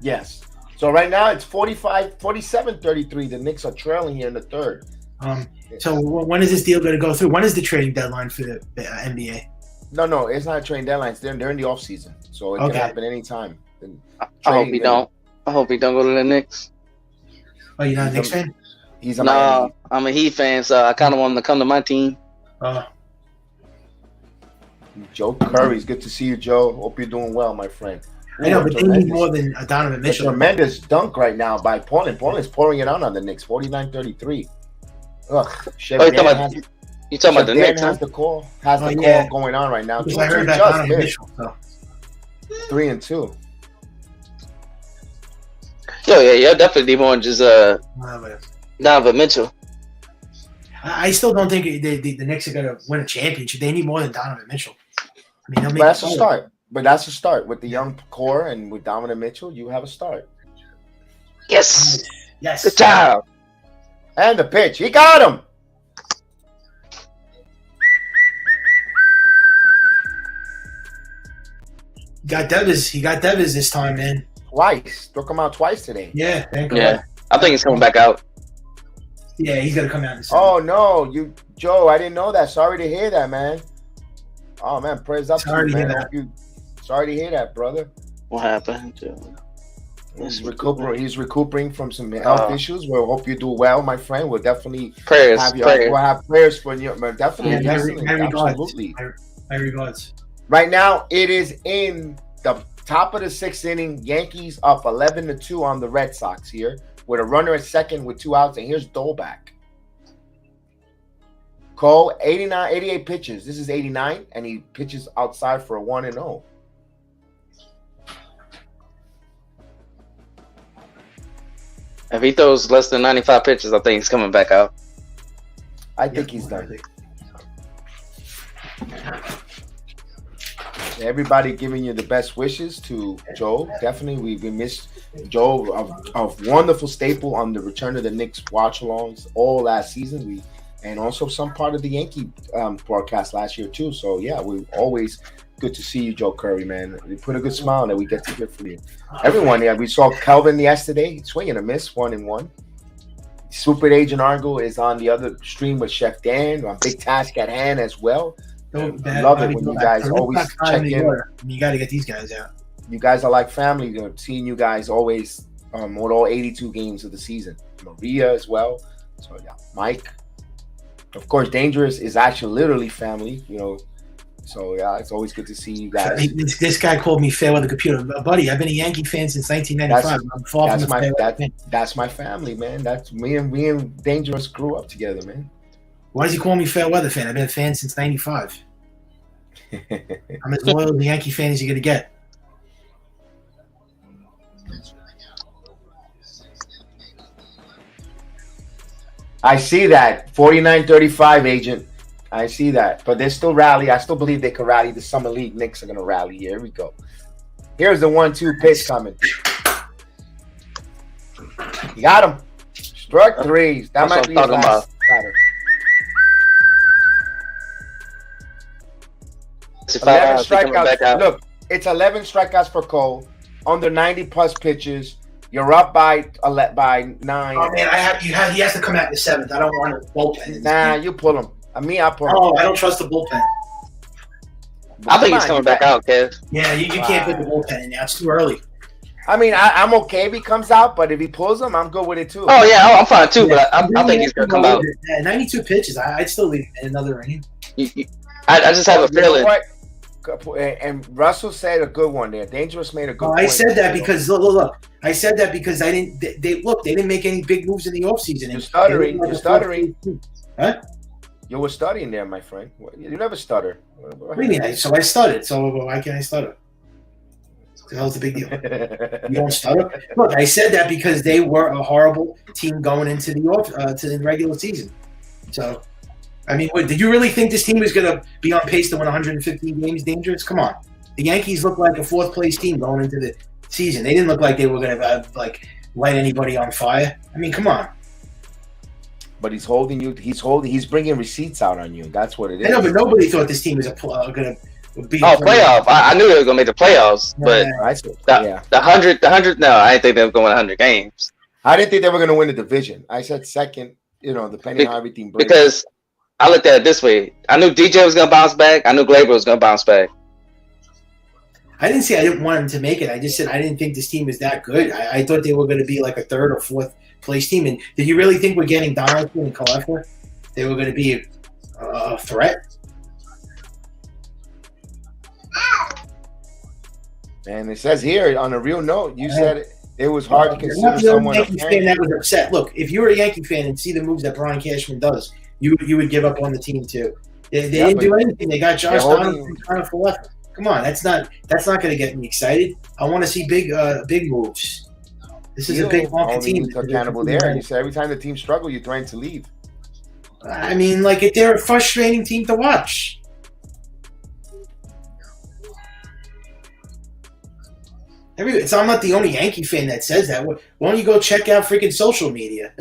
Yes. So right now it's 47-33. The Knicks are trailing here in the 3rd. So when is this deal going to go through? When is the trading deadline for the NBA? No, it's not a trading deadline. They're in the off season, so it can happen anytime. I hope he don't. I hope he don't go to the Knicks. Oh, you're not a Knicks fan? He's a No, Miami. I'm a Heat fan, so I kind of want him to come to my team. Joe Curry's good to see you, Joe. Hope you're doing well, my friend. I know, but they need more than Donovan A Mitchell. tremendous dunk right now by Portland. Portland's pouring it on the Knicks, 49-33. Ugh. Chef Oh, you Dan talking has- about, you talking about the Chef Dan Knicks? Huh? has the call. Has the yeah. call going on right now. Because 2 I heard and that 2 just Donovan missed. Mitchell. So. 3 and 2. Yo, yeah, definitely need more than just Donovan Mitchell. I still don't think the Knicks are going to win a championship. They need more than Donovan Mitchell. I mean, they'll make But that's a it start. But that's a start. With the young core and with Donovan Mitchell, you have a start. Yes. Yes. Good job. And the pitch. He got him. He got Devers this time, man. Twice. Struck him out twice today. Yeah, thank God. Yeah, I think he's coming back out. Yeah, he's gonna come out. Oh no, Joe, I didn't know that. Sorry to hear that, man. Oh man, prayers up Sorry to to you, hear man. Sorry to hear that, brother. What happened? He's recuperating from some health issues. We'll hope you do well, my friend. We'll definitely Prayers. have you. Prayers. We'll have prayers for you. Definitely, Yeah, definitely, my regards. absolutely. My regards. Right now, it is in the top of the 6th inning. Yankees up 11-2 on the Red Sox here, with a runner at second with 2 outs. And here's Dolbeck. Cole, 88 pitches. This is 89, and he pitches outside for a 1-0. If he throws less than 95 pitches, I think he's coming back out. I think he's done. Everybody giving you the best wishes to Joe. Definitely, we missed Joe, a wonderful staple on the Return of the Knicks watch-alongs all last season. And also some part of the Yankee broadcast last year too. So yeah, we're always good to see you, Joe Curry, man. You put a good smile that we get to hear from you. Everyone, yeah, we saw Kelvin yesterday, swing and a miss, 1-1. Super Agent Argo is on the other stream with Chef Dan on Big Task at Hand as well. I love it when you guys always check in. You got to get these guys out. You guys are like family. You know, seeing you guys always with all 82 games of the season. Maria as well. So yeah, Mike. Of course, Dangerous is actually literally family. You know. So yeah, it's always good to see you guys. This guy called me fair with a computer, buddy. I've been a Yankee fan since 1995. I'm far from that's my family, man. That's me and Dangerous grew up together, man. Why does he call me fair weather fan? I've been a fan since '95. I'm as loyal a Yankee fan as you're gonna get. I see that 49-35, Agent. I see that, but they still rally. I still believe they could rally. The Summer League Knicks are gonna rally. Here we go. Here's the 1-2 pitch coming. You got him. Struck 3. That might be his last batter. 11 strikeouts. Look, it's 11 strikeouts for Cole. Under 90+ pitches. You're up by 9. Oh man, he has to come out in the 7th. I don't want a bullpen. Nah, you pull him. I pull him. Oh, I don't trust the bullpen. I think he's coming back out, Kev. Yeah, you can't put the bullpen in now. It's too early. I mean, I'm okay if he comes out, but if he pulls him, I'm good with it too. Oh yeah, I'm fine too. But I think he's gonna come out. Yeah, 92 pitches. I'd still leave in another inning. I just have a feeling. And Russell said a good one there. Dangerous made a good point. I said that because look. I said that because I didn't. They didn't make any big moves in the offseason. You're stuttering. You're stuttering. Huh? You were stuttering there, my friend. You never stutter. What do you mean? So I stuttered. So why can't I stutter? That was the big deal. You don't stutter. Look, I said that because they were a horrible team going into the regular season. So, I mean, did you really think this team was going to be on pace to win 115 games? Dangerous? Come on. The Yankees looked like a 4th place team going into the season. They didn't look like they were going to light anybody on fire. I mean, come on. But he's holding you. He's bringing receipts out on you. That's what it is. I know, but nobody thought this team was going to be. Playoff. I knew they were going to make the playoffs, but the 100. No, I didn't think they were going to win 100 games. I didn't think they were going to win the division. I said second. You know, depending on how everything breaks. Because I looked at it this way: I knew DJ was going to bounce back. I knew Glaber was going to bounce back. I didn't say I didn't want him to make it. I just said I didn't think this team was that good. I thought they were going to be like a 3rd or 4th place team. And did you really think we're getting Donaldson and Kalefka? They were going to be a threat? And it says here, on a real note, you said it was hard to You're consider not the only someone a Yankee fan fan. that was upset. Look, if you were a Yankee fan and see the moves that Brian Cashman does, you would give up on the team too. They didn't do anything. They got Josh Donaldson and Connor Kalefka. Come on, that's not going to get me excited. I want to see big moves. This is a big honky team. You took accountable there. You said every time the team struggled, you threatened to leave. I mean, like, they're a frustrating team to watch. So I'm not the only Yankee fan that says that. Why don't you go check out freaking social media?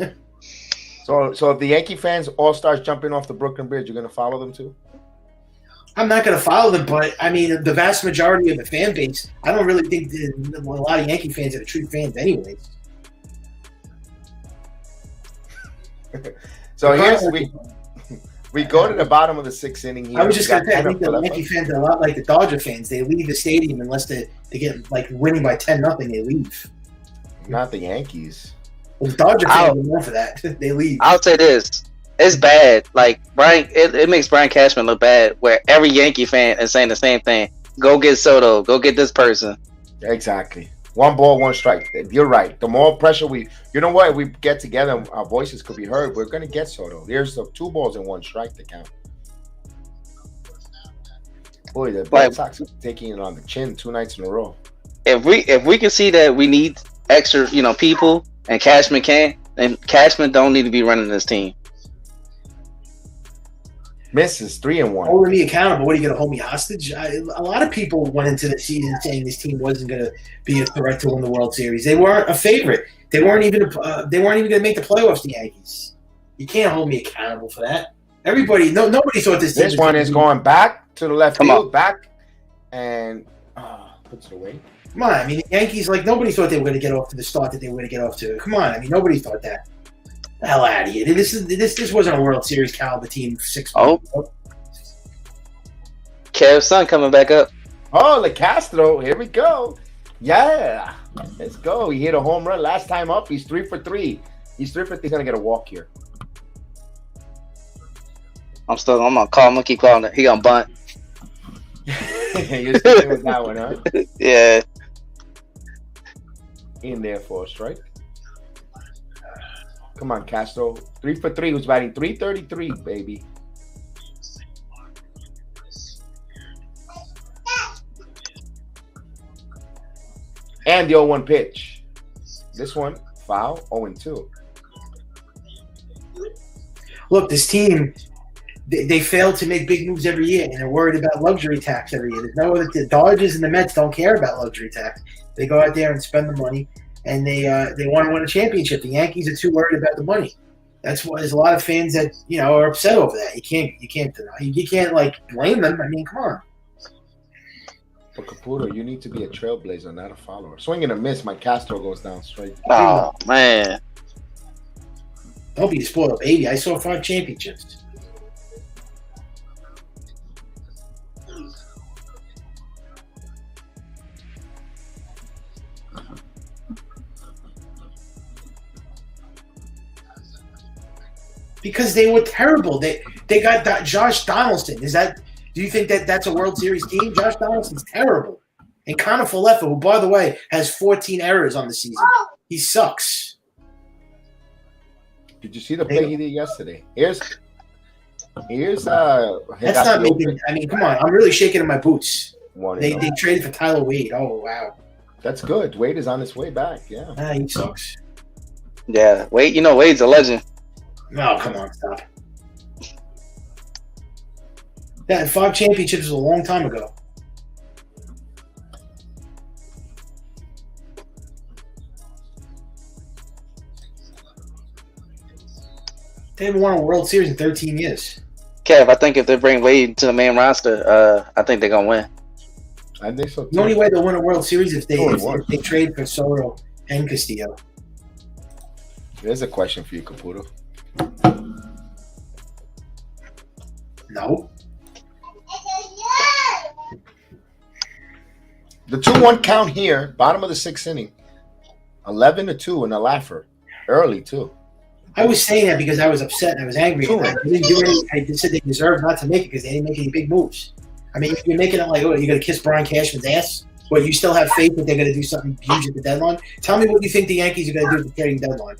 So if the Yankee fans all starts jumping off the Brooklyn Bridge, you're going to follow them too? I'm not going to follow them, but I mean, the vast majority of the fan base, I don't really think a lot of Yankee fans are true fans anyways. So here's we go to the bottom of the sixth inning here. I was just going to say, I think the Yankee fans are a lot like the Dodger fans. They leave the stadium unless they get like winning by 10-0. They leave. Not the Yankees. Well, the Dodger fans are known for that. They leave. I'll say this. It's bad. Like, Brian, it makes Brian Cashman look bad where every Yankee fan is saying the same thing. Go get Soto. Go get this person. Exactly. One ball, one strike. You're right. The more pressure you know what? We get together, our voices could be heard. We're going to get Soto. There's the 2 balls and 1 strike to count. Boy, the Red Sox are taking it on the chin 2 nights in a row. If we can see that we need extra, people, and Cashman can, then Cashman don't need to be running this team. Misses 3-1. Holding me accountable. What are you going to hold me hostage? A lot of people went into the season saying this team wasn't going to be a threat to win the World Series. They weren't a favorite. They weren't even going to make the playoffs. The Yankees. You can't hold me accountable for that. Nobody thought this. This one is going back to the left field, back, and puts it away. Come on, I mean, the Yankees, like, nobody thought they were going to get off to the start that they were going to get off to. Come on, I mean, nobody thought that. The hell out of here. This wasn't a World Series caliber team 6 months ago. Kev's son coming back up. Oh, LeCastro. Here we go. Yeah. Let's go. He hit a home run last time up. He's 3 for 3. He's 3 for 3. He's going to get a walk here. I'm going to call him. I'm going to keep calling it. He going to bunt. You're sticking with that one, huh? Yeah. In there for a strike. Come on, Castro. 3 for 3. Who's batting 333, baby? And the 0-1 pitch. This one, foul, 0-2. Look, this team, they fail to make big moves every year, and they're worried about luxury tax every year. There's no other. The Dodgers and the Mets don't care about luxury tax. They go out there and spend the money, and they want to win a championship. The Yankees are too worried about the money. That's why there's a lot of fans that are upset over that. You can't deny. You can't blame them. I mean, come on. But Caputo, you need to be a trailblazer, not a follower. Swing and a miss. My Castro goes down straight. Oh man! Don't be a spoiled baby. I saw 5 championships. Because they were terrible. They got Josh Donaldson. Do you think that's a World Series team? Josh Donaldson's terrible. And Connor Faleffa, who, by the way, has 14 errors on the season. He sucks. Did you see the play he did yesterday? Here's that's not making. I mean, come on. I'm really shaking in my boots. They traded for Tyler Wade. Oh, wow. That's good. Wade is on his way back. Yeah. He sucks. Yeah. Wade, Wade's a legend. No, come on, stop. That 5 championships was a long time ago. They haven't won a World Series in 13 years. Kev, I think if they bring Wade to the main roster, I think they're gonna win. I think so too. The only way they'll win a World Series if they trade for Soto and Castillo. There's a question for you, Caputo. No. The 2-1 count here, bottom of the 6th inning. 11-2 in the laugher. early too. I was saying that because I was upset and I was angry. Sure. I didn't do anything. I just said they deserved not to make it because they didn't make any big moves. I mean, you're making it like, oh, you're going to kiss Brian Cashman's ass, but you still have faith that they're going to do something huge at the deadline. Tell me what you think the Yankees are going to do at the trading deadline.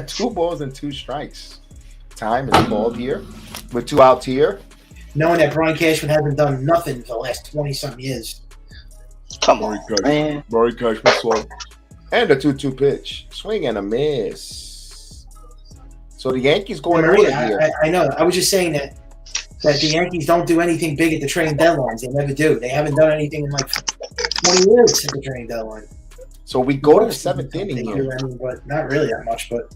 2 balls and 2 strikes. Time is called here with 2 outs here. Knowing that Brian Cashman hasn't done nothing for the last 20-something years. Come on, man. Rory Cashman slow. And the 2-2 pitch. Swing and a miss. So the Yankees going early here. I know. I was just saying that the Yankees don't do anything big at the trading deadlines. They never do. They haven't done anything in like 20 years at the trading deadline. So we go to the 7th inning here. I mean, but not really that much. But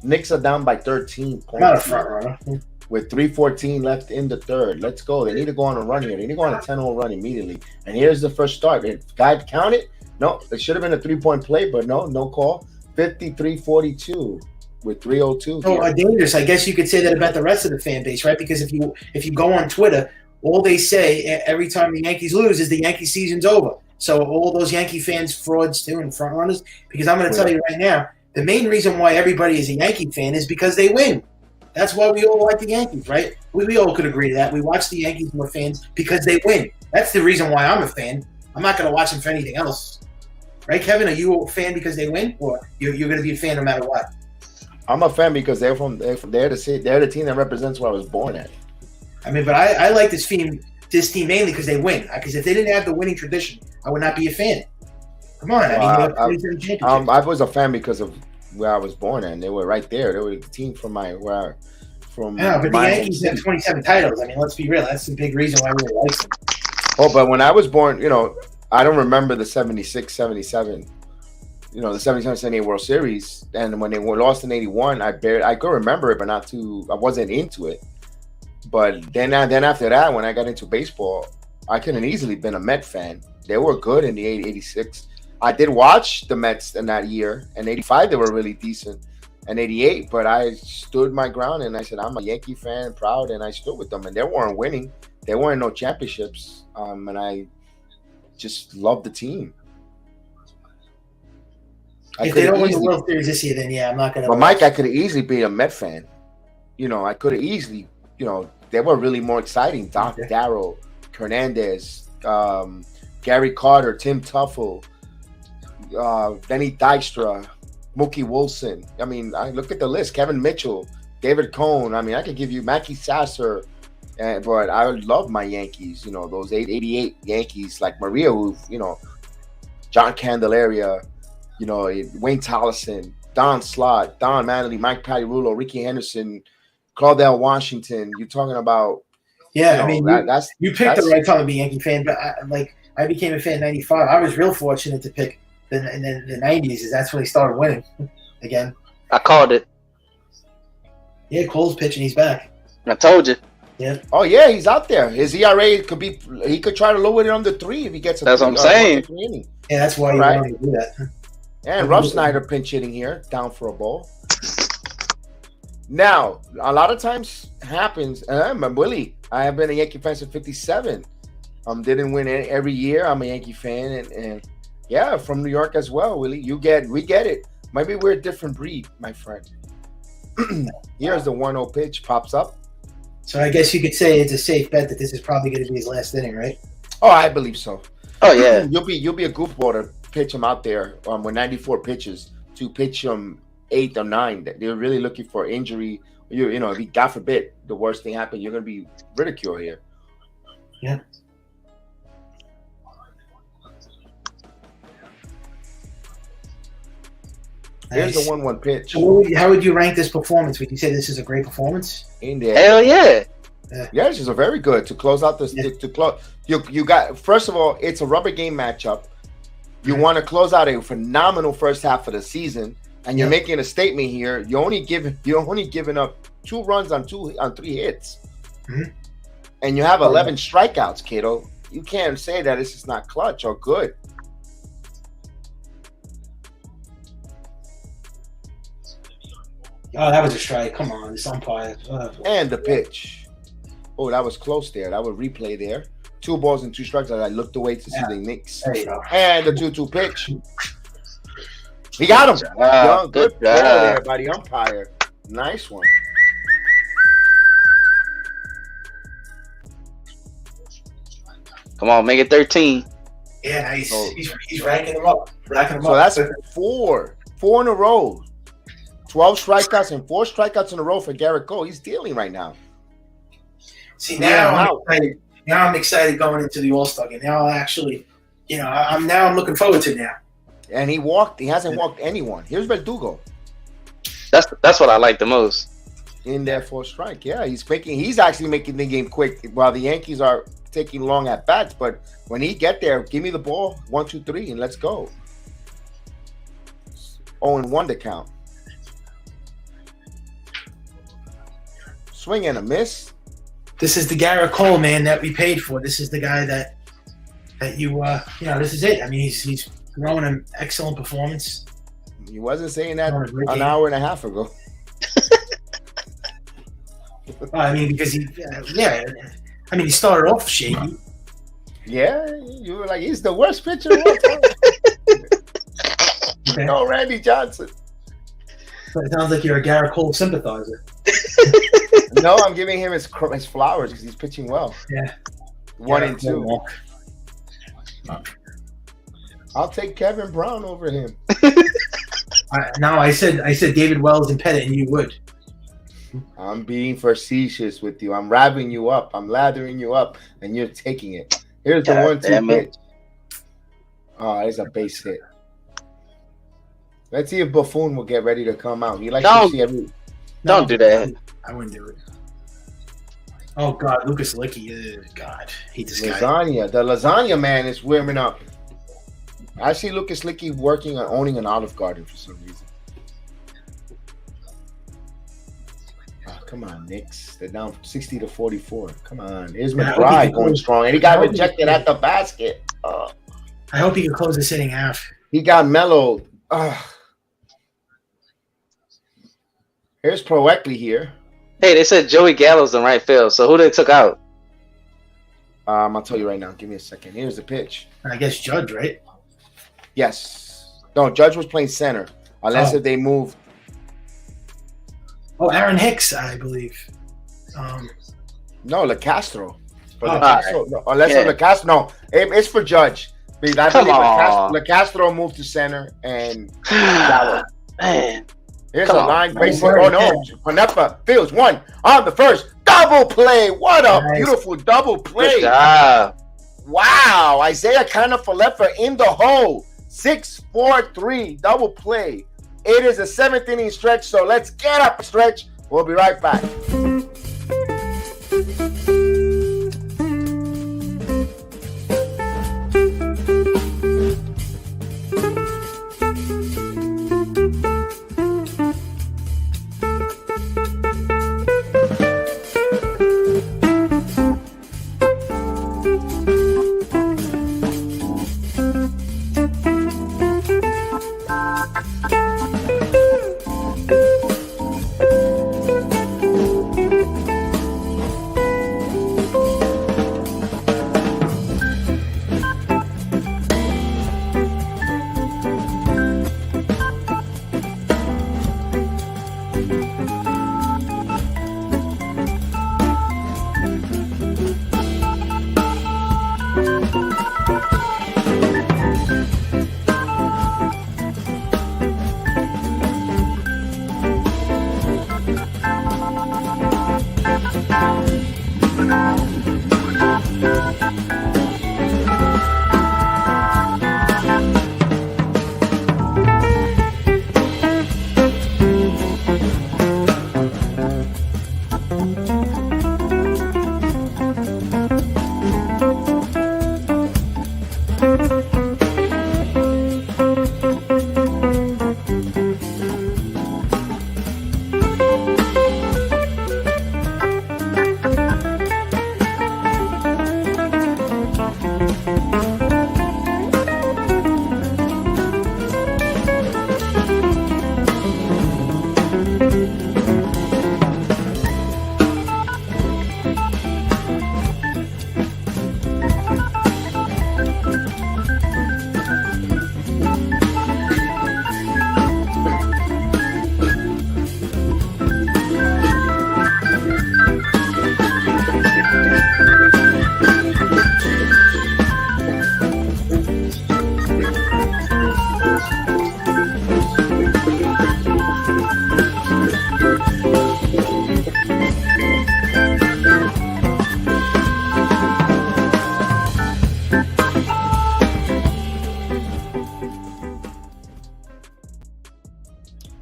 Knicks are down by 13 points. not a front runner. With 3:14 left in the 3rd. Let's go. They need to go on a run here. They need to go on a 10-0 run immediately. And here's the first start. Guy count it. No, it should have been a 3-point play, but no call. 53-42 with 3:02. So dangerous. I guess you could say that about the rest of the fan base, right? Because if you go on Twitter, all they say every time the Yankees lose is the Yankee season's over. So all those Yankee fans, frauds too, and front runners. Because I'm going to tell you right now, the main reason why everybody is a Yankee fan is because they win. That's why we all like the Yankees, right? We all could agree to that. We watch the Yankees and we're fans because they win. That's the reason why I'm a fan. I'm not going to watch them for anything else. Right, Kevin? Are you a fan because they win, or you're going to be a fan no matter what? I'm a fan because they're the team that represents where I was born at. I mean, but I like this team mainly because they win. Because if they didn't have the winning tradition, I would not be a fan. Come on, I was a fan because of where I was born at. And they were right there. They were the team from but the Yankees have 27 titles. I mean, let's be real. That's the big reason why I really like them. Oh, but when I was born, I don't remember the 76, 77, the 77-78 World Series. And when they were lost in 81, I could remember it, but I wasn't into it. But then after that, when I got into baseball, I couldn't easily been a Met fan. They were good in the 86. I did watch the Mets in that year. In 85, they were really decent. And 88, but I stood my ground and I said, I'm a Yankee fan, proud, and I stood with them. And they weren't winning. There weren't no championships. And I just love the team. If they don't win the World Series this year, then yeah, I'm not going to. But Mike, I could easily be a Met fan. I could have easily, they were really more exciting. Doc Darrow, Hernandez, Gary Carter, Tim Tuffle, Benny Dykstra, Mookie Wilson. I mean, I look at the list. Kevin Mitchell, David Cone. I mean, I could give you Mackie Sasser. But I love my Yankees, those 88 Yankees like Maria, who, John Candelaria, Wayne Tolleson, Don Slott, Don Manley, Mike Pattirulo, Ricky Henderson, Claudel Washington. You're talking about. Yeah, I mean, you picked the right time to be a Yankee fan, but I became a fan in 95. I was real fortunate to pick the 90s, as that's when he started winning again. I called it. Yeah, Cole's pitching. He's back. I told you. Yeah. Oh yeah, he's out there. His ERA could be. He could try to lower it under 3 if he gets. That's what I'm saying. Yeah, that's why he wanted to do that. And Rough Snyder pinch hitting here, down for a ball. Now, a lot of times happens. I'm Willie. I have been a Yankee fan since '57. Didn't win every year. I'm a Yankee fan, and yeah, from New York as well. Willie, we get it. Maybe we're a different breed, my friend. Here's the 1-0 pitch, pops up. So I guess you could say it's a safe bet that this is probably going to be his last inning, right? Oh, I believe so. Oh yeah, you'll be a goofball to pitch him out there with 94 pitches to pitch him 8 or 9. They're really looking for injury. If he, God forbid, the worst thing happened, you're going to be ridiculed here. Yeah. Here's the 1-1 pitch. So how would you rank this performance? Would you say this is a great performance? In there. Hell yeah. Yeah, this is a very good to close out this. To close, you got, first of all, it's a rubber game matchup. You want to close out a phenomenal first half of the season, and you're making a statement here. You're only giving up 2 runs on 3 hits, and you have 11 strikeouts, kiddo. You can't say that this is not clutch or good. Oh, that was a strike. Come on, this umpire. And the pitch. Oh, that was close there. That would replay there. 2 balls and 2 strikes. I looked away to see the Knicks. There you go. And the 2-2 pitch. He got him. Young, Good good call job. there, buddy. Umpire. Nice one. Come on, make it 13. Yeah, he's ranking them up. Racking them So up. that's four in a row. 12 strikeouts and 4 strikeouts in a row for Gerrit Cole. He's dealing right now. See, now I'm excited going into the All-Star game. Now I'll actually, I'm looking forward to it now. And he walked. He hasn't walked anyone. Here's Verdugo That's what I like the most. in there for a strike. Yeah, he's actually making the game quick while the Yankees are taking long at bats. But when he get there, give me the ball, 1, 2, 3, and let's go. 0-1 to count. Swing and a miss. This is the Gerrit Cole, man, that we paid for. This is the guy that this is it. I mean, he's throwing an excellent performance. He wasn't saying that Oh, great an game. hour and a half ago. I mean, because he started off shaky. Yeah, you were like, he's the worst pitcher of all time. Okay. No, Randy Johnson. So it sounds like you're a Gerrit Cole sympathizer. No, I'm giving him his flowers because he's pitching well. Yeah. 1 Gerrit and 2. Cole. I'll take Kevin Brown over him. I said David Wells and Pettit, and you would. I'm being facetious with you. I'm wrapping you up. I'm lathering you up, and you're taking it. Here's the God 1-2 damn it. pitch. Oh, it's a base hit. Let's see if Buffoon will get ready to come out. He likes to see every. Don't do that. I wouldn't do it. Oh God, Lucas Licky. God, hate this guy. Lasagna. The lasagna man is warming up. I see Lucas Licky working on owning an Olive Garden for some reason. Oh, come on, Knicks. They're down 60-44. Come on. Here's Yeah, I hope McBride he going goes- strong. And he got I hope he rejected goes- at the basket. Oh, I hope he can close this inning out. he got mellowed. Here's Proeckley here. Hey, they said Joey Gallo's in right field. So who they took out? I'll tell you right now. Give me a second. Here's the pitch. I guess Judge, right? Yes. No, Judge was playing center. Unless Oh. if they moved. Oh, Aaron Hicks, I believe. No, LaCastro. Or Oh, LaCastro. No, unless Yeah. LaCastro. No, it's for Judge. Because I Come believe on. LaCastro moved to center and Gallo. Man. Here's Come a on. line. Basic. Don't Oh, worry, no. Panepa fields one on the first. Double play. What a Nice. beautiful double Good play. job. Wow. Isaiah Kiner-Falefa in the hole. 6-4-3 double play. It is a 7th inning stretch, so let's get up stretch. We'll be right back.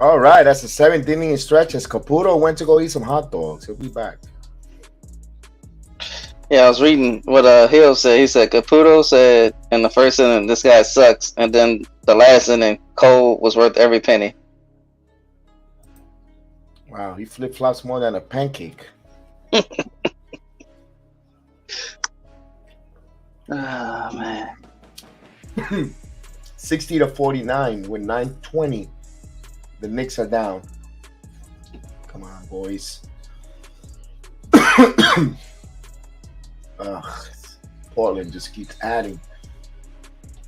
All right, that's the 7th inning stretch as Caputo went to go eat some hot dogs. He'll be back. Yeah, I was reading what Hill said. He said Caputo said in the first inning, this guy sucks, and then the last inning, Cole was worth every penny. Wow, he flip-flops more than a pancake. Oh, man. 60-49 with 9:20. The Knicks are down. Come on, boys. Portland just keeps adding.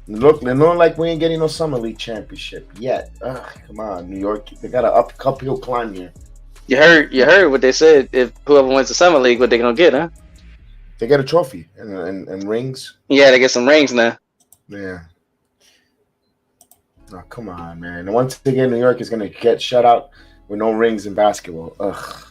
Look, they look like we ain't getting no summer league championship yet. Come on, New York. They got an uphill climb here. You heard what they said. If whoever wins the summer league, what they gonna get, huh? They get a trophy and rings. Yeah, they get some rings now. Yeah. Oh, come on, man. And once again, New York is going to get shut out with no rings in basketball. Ugh.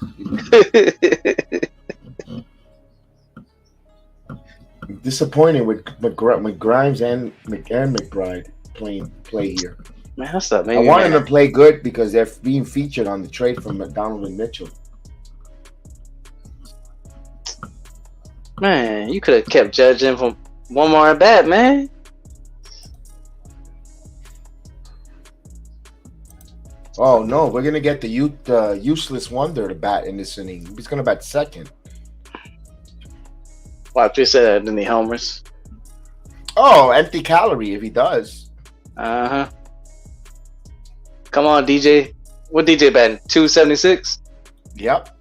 Disappointing with Grimes and McBride play here. Man, what's up, I man? want them to play good because they're being featured on the trade from Donovan Mitchell. Man, you could have kept judging from one more at bat, man. Oh no, we're gonna get the useless wonder to bat in this inning. He's gonna bat second. Watch, you said that, didn't he, homers? Oh, empty calorie if he does. Uh-huh. Come on, DJ. What DJ batting? 276? Yep.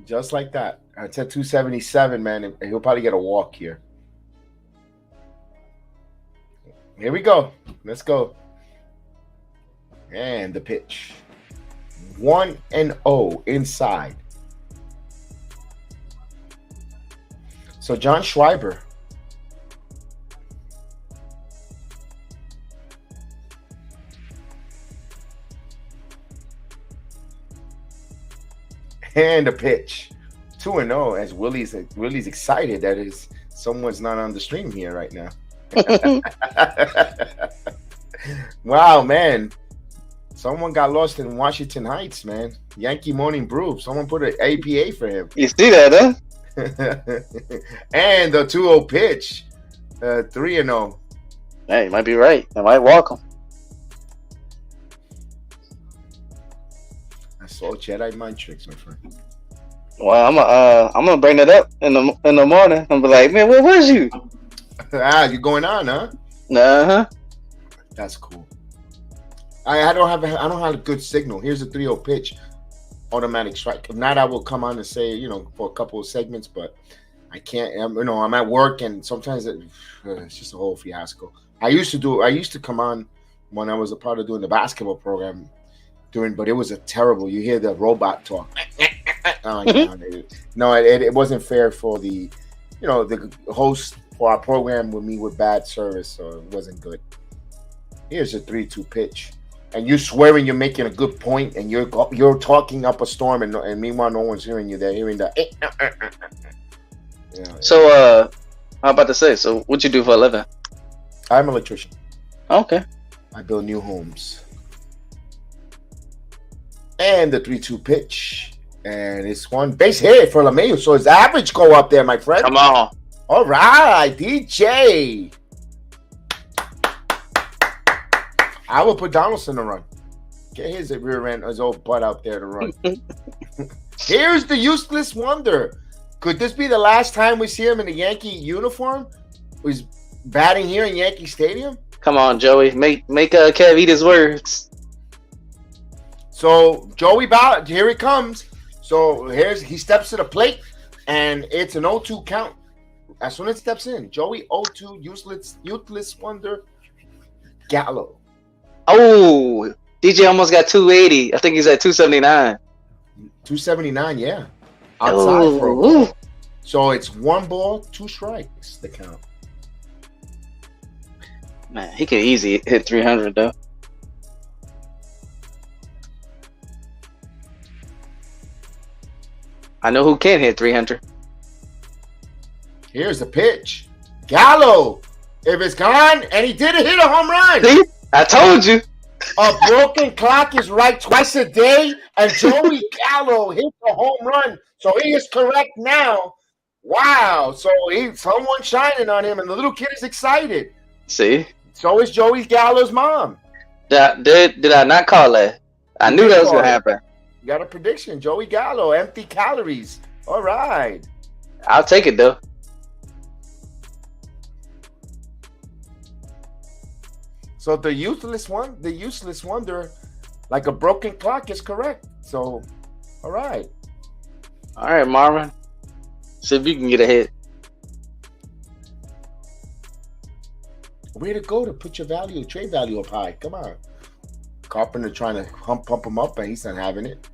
Just like that. I said 277, man. And he'll probably get a walk here. Here we go. Let's go. And the pitch. 1-0 inside. So John Schreiber. And the pitch. 2-0 as Willie's excited that someone's not on the stream here right now. Wow, man. Someone got lost in Washington Heights, man. Yankee Morning Brew. Someone put an APA for him. You see that, huh? And the 2-0 pitch. 3-0. Hey, you might be right. I might walk him. I saw Jedi mind tricks, my friend. Well, I'm gonna bring that up in the morning. I'm be like, man, where was you? You're going on, huh? Uh-huh. That's cool. I don't have a good signal. Here's a 3-0 pitch, automatic strike. If not, I will come on and say, for a couple of segments, but I can't. I'm at work, and sometimes it's just a whole fiasco. I used to come on when I was a part of doing the basketball program, but it was a terrible. You hear the robot talk. Oh, no, it wasn't fair for the host for our program with me with bad service, so it wasn't good. Here's a 3-2 pitch. And you're swearing you're making a good point, and you're talking up a storm, and meanwhile no one's hearing you. They're hearing that. Yeah. So, how about to say? So, what you do for a living? I'm an electrician. Okay. I build new homes. And the 3-2 pitch, and it's one base hit for LeMahieu. So his average go up there, my friend. Come on. All right, DJ. I will put Donaldson to run. Get his rear end, his old butt out there to run. Here's the useless wonder. Could this be the last time we see him in a Yankee uniform? He's batting here in Yankee Stadium. Come on, Joey. Make Kev eat his words. So Joey Ballard, here he comes. So he steps to the plate, and it's an 0-2 count. As soon as it steps in, Joey 0-2, useless wonder, Gallo. Oh, DJ almost got 280. I think he's at 279. 279, yeah. Outside for a Ooh. ball. So it's 1 ball, 2 strikes, the count. Man, he could easily hit 300 though. I know who can hit 300. Here's the pitch. Gallo. If it's gone, and he didn't hit a home run. See? I told you. A broken clock is right twice a day, and Joey Gallo hit a home run. So he is correct now. Wow. So someone's shining on him, and the little kid is excited. See? So is Joey Gallo's mom. Did I not call that? I knew that was going to happen. You got a prediction. Joey Gallo, empty calories. All right. I'll take it, though. So the useless wonder, like a broken clock, is correct. So, all right. All right, Marvin. See if you can get a hit. Way to go to put your trade value up high. Come on. Carpenter trying to pump him up, and he's not having it.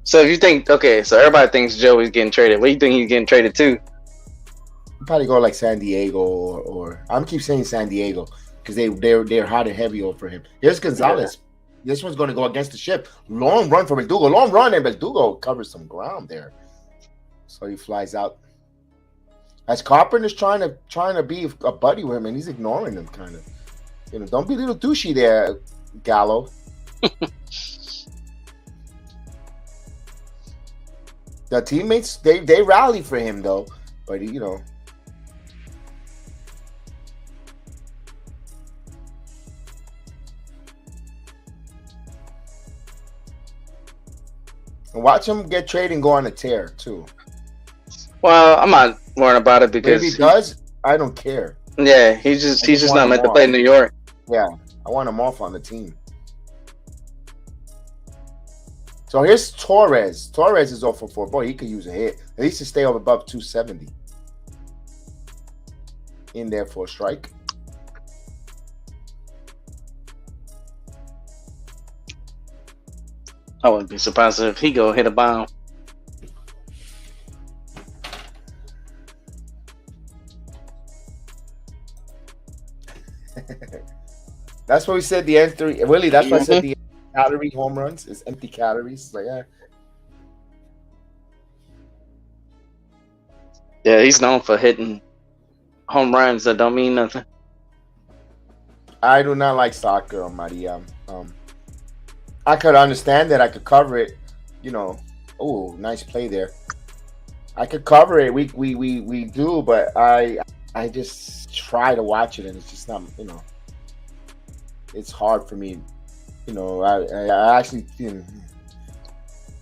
So if you think, okay, so everybody thinks Joey's getting traded. What do you think he's getting traded to? He'll probably go like San Diego or I'm keep saying San Diego because they're hot and heavy over him. Here's Gonzalez. Yeah. This one's going to go against the ship. Long run for Verdugo. Long run, and Verdugo covers some ground there. So he flies out. As Carpenter's trying to be a buddy with him, and he's ignoring him, kind of. You know, don't be a little douchey there, Gallo. The teammates they rally for him though, but you know. And watch him get traded and go on a tear too. Well, I'm not worrying about it because if he does, I don't care. Yeah, he's just not meant to play in New York. Yeah, I want him off on the team. So here's Torres. Torres is 0-for-4. Boy, he could use a hit. At least to stay up above 270. In there for a strike. I wouldn't be surprised if he go hit a bomb. That's what we said the N3. Willie, that's what I said the calorie home runs is empty calories. Like, yeah. Yeah, he's known for hitting home runs that don't mean nothing. I do not like soccer, Maria. I could understand that. I could cover it. You know. Oh, nice play there. I could cover it. We do, but I just try to watch it, and it's just not. You know. It's hard for me. You know, I actually, you know,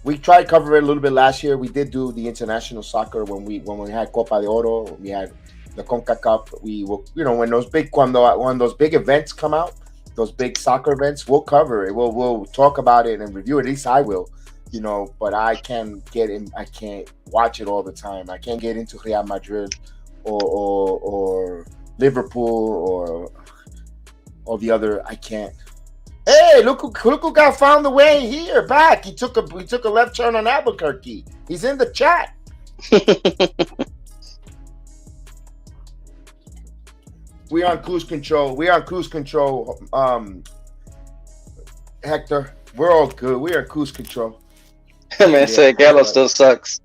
we tried to cover it a little bit last year. We did do the international soccer when we had Copa de Oro. We had the CONCACAF. We will, you know, when those big events come out, those big soccer events, we'll cover it. We'll talk about it and review it. At least I will, you know. But I can't watch it all the time. I can't get into Real Madrid or Liverpool or the other. I can't. Hey, look who got found the way here back. He took a left turn on Albuquerque. He's in the chat. We on cruise control. Hector, we're all good. We are in cruise control. Man said Gallo still sucks.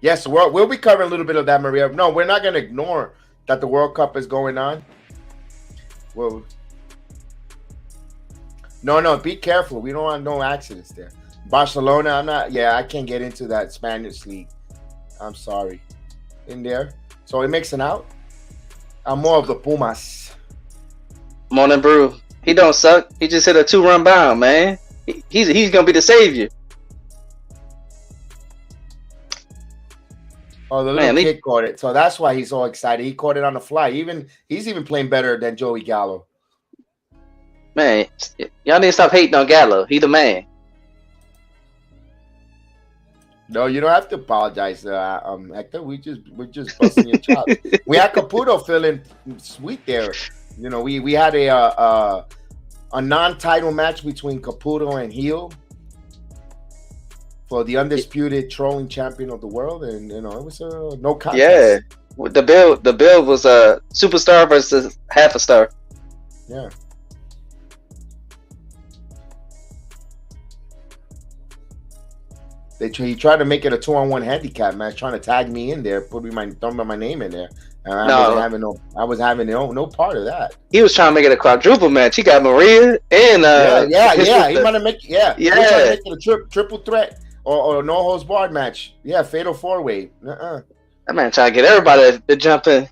Yes, we'll be covering a little bit of that, Maria. No, we're not going to ignore that the World Cup is going on. Well, no, be careful. We don't want no accidents there. Barcelona, I can't get into that Spanish league. I'm sorry. In there. So it makes an out. I'm more of the Pumas. Morning Brew. He don't suck. He just hit a 2-run bomb, man. He's going to be the savior. Oh, the little kid caught it. So that's why he's so excited. He caught it on the fly. He's even playing better than Joey Gallo. Man, y'all need to stop hating on Gallo. He the man. No, you don't have to apologize, Hector. We're just busting your chops. We had Caputo feeling sweet there. You know, we had a a non-title match between Caputo and Heel for the undisputed trolling champion of the world, and it was a no contest. Yeah, the bill was a superstar versus half a star. Yeah. He tried to make it a 2-on-1 handicap match, trying to tag me in there, throwing my name in there. And I was having no part of that. He was trying to make it a quadruple match. He got Maria and yeah. He might have make yeah. He was trying to make it a triple threat or no holds barred match. Yeah, fatal 4-way. That man trying to get everybody to jump in.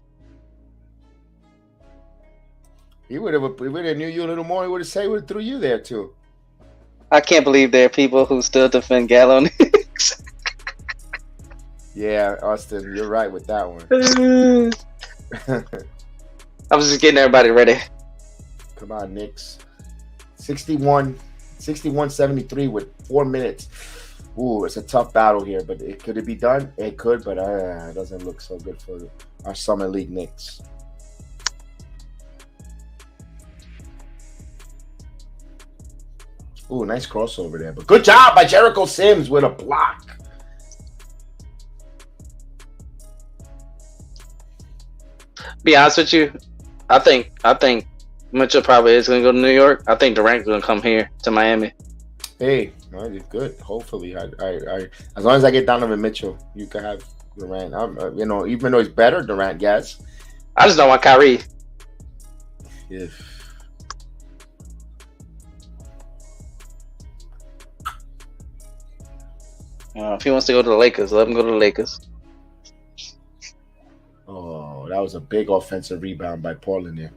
He would have knew you a little more. He would have threw you there too. I can't believe there are people who still defend Gallo. Yeah, Austin, you're right with that one. I was just getting everybody ready. Come on, Knicks. 61-73 with 4 minutes. Ooh, it's a tough battle here, but could it be done? It could, but it doesn't look so good for our Summer League Knicks. Ooh, nice crossover there. But good job by Jericho Sims with a block. Be honest with you, I think Mitchell probably is going to go to New York. I think Durant's going to come here to Miami. Hey, good. Hopefully, I as long as I get Donovan Mitchell, you can have Durant. Even though he's better, Durant, yes. I just don't want Kyrie. Yeah. If he wants to go to the Lakers, let him go to the Lakers. Oh, that was a big offensive rebound by Portland there.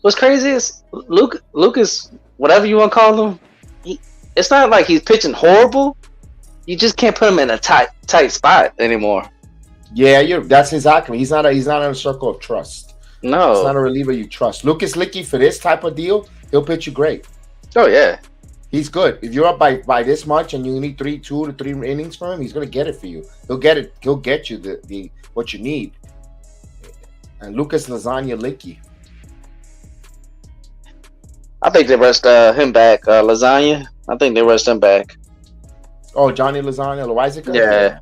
What's crazy is Lucas, whatever you want to call him, it's not like he's pitching horrible. You just can't put him in a tight spot anymore. Yeah, that's exactly. He's not in a circle of trust. No, it's not a reliever you trust. Lucas Licky, for this type of deal, he'll pitch you great. Oh yeah. He's good. If you're up by this much and you need 2 to 3 innings from him, he's gonna get it for you. He'll get it. He'll get you the what you need. And Lucas Lasagna Licky. I think they rushed him back. Lasagna. I think they rushed him back. Oh, Johnny Lasagna Loizaga? Yeah.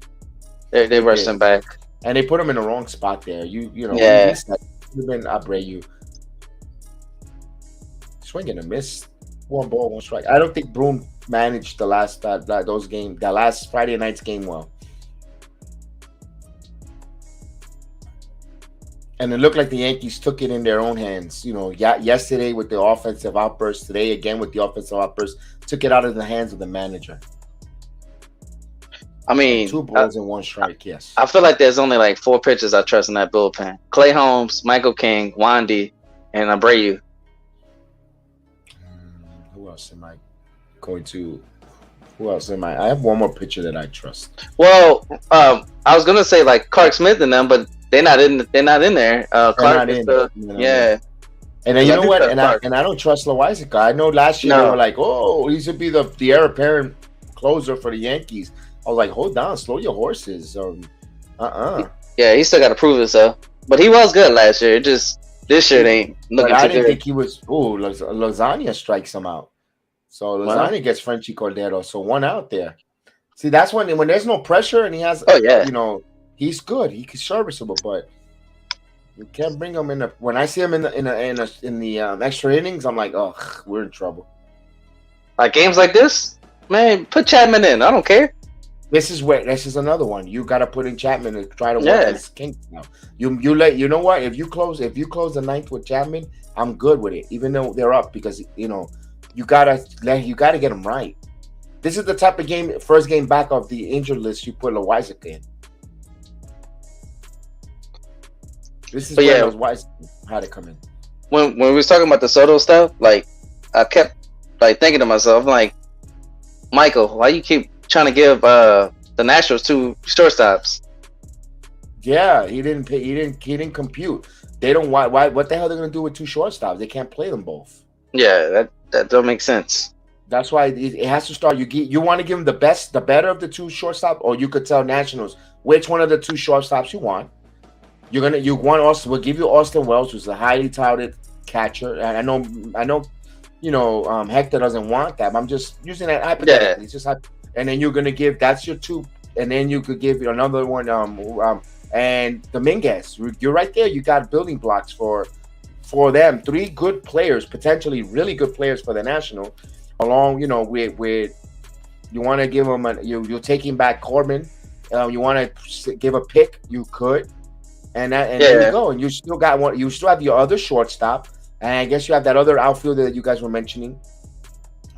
They rushed him back. And they put him in the wrong spot there. You know. Yeah. You've been BREW. Swing and a miss. 1 ball, 1 strike. I don't think Broom managed the last Friday night's game well. And it looked like the Yankees took it in their own hands. Yesterday with the offensive outburst, today again with the offensive outburst, took it out of the hands of the manager. I mean, 2 balls and 1 strike. Yes. I feel like there's only like 4 pitchers I trust in that bullpen: Clay Holmes, Michael King, Wandy, and Abreu. Who else am I going to? Who else am I? I have one more pitcher that I trust. Well, I was gonna say like Clark Smith and them, but they're not in there. Clark is yeah. And then you know what? And I don't trust Loizaga. I know last year they were like, "Oh, he should be the heir apparent closer for the Yankees." I was like, "Hold down, slow your horses." Yeah, he still got to prove himself. But he was good last year. This year ain't looking I too didn't good. think he was. Oh, Lasagna strikes him out. So Lasagna gets Frenchie Cordero. So 1 out there. See, that's when there's no pressure and he has. Oh yeah. He's good. He's serviceable, but you can't bring him in. When I see him in the extra innings, I'm like, oh, we're in trouble. Like games like this, man, put Chapman in. I don't care. This is another one. You got to put in Chapman to try to work his kinks now. You know what? If you close the 9th with Chapman, I'm good with it. Even though they're up, because you gotta get them right. This is the type of first game back of the injured list you put Loizaga in. This is where Loizaga had to come in. When we was talking about the Soto stuff, like I kept like thinking to myself, like, Michael, why you keep trying to give the Nationals 2 shortstops? Yeah, he didn't compute. They don't why what the hell they're gonna do with 2 shortstops? They can't play them both. Yeah, that don't make sense. That's why it has to start. You want to give them the better of the 2 shortstop, or you could tell Nationals which one of the 2 shortstops you want, You want Austin. We'll give you Austin Wells, who's a highly touted catcher. And I know, Hector doesn't want that. But I'm just using that hypothetically. It's just and then you're gonna give that's your two, and then you could give another one. And Dominguez, you're right there. You got building blocks for them. 3 good players, potentially really good players for the National. Along, with you want to give them you're taking back Corbin. You want to give a pick, you could, and there you go. And you still got one. You still have your other shortstop, and I guess you have that other outfielder that you guys were mentioning.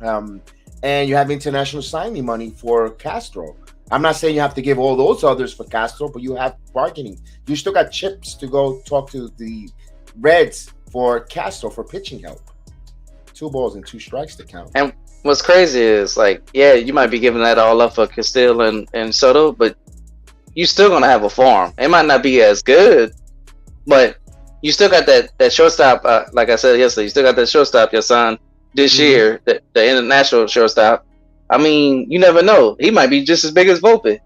And you have international signing money for Castro. I'm not saying you have to give all those others for Castro, but you have bargaining. You still got chips to go talk to the Reds for Castro for pitching help. 2 balls and 2 strikes to count. And what's crazy is, you might be giving that all up for Castillo and Soto, but you still gonna have a farm. It might not be as good, but you still got that shortstop. Like I said yesterday, you still got that shortstop your son this year, the international shortstop. I mean, you never know. He might be just as big as Volpe.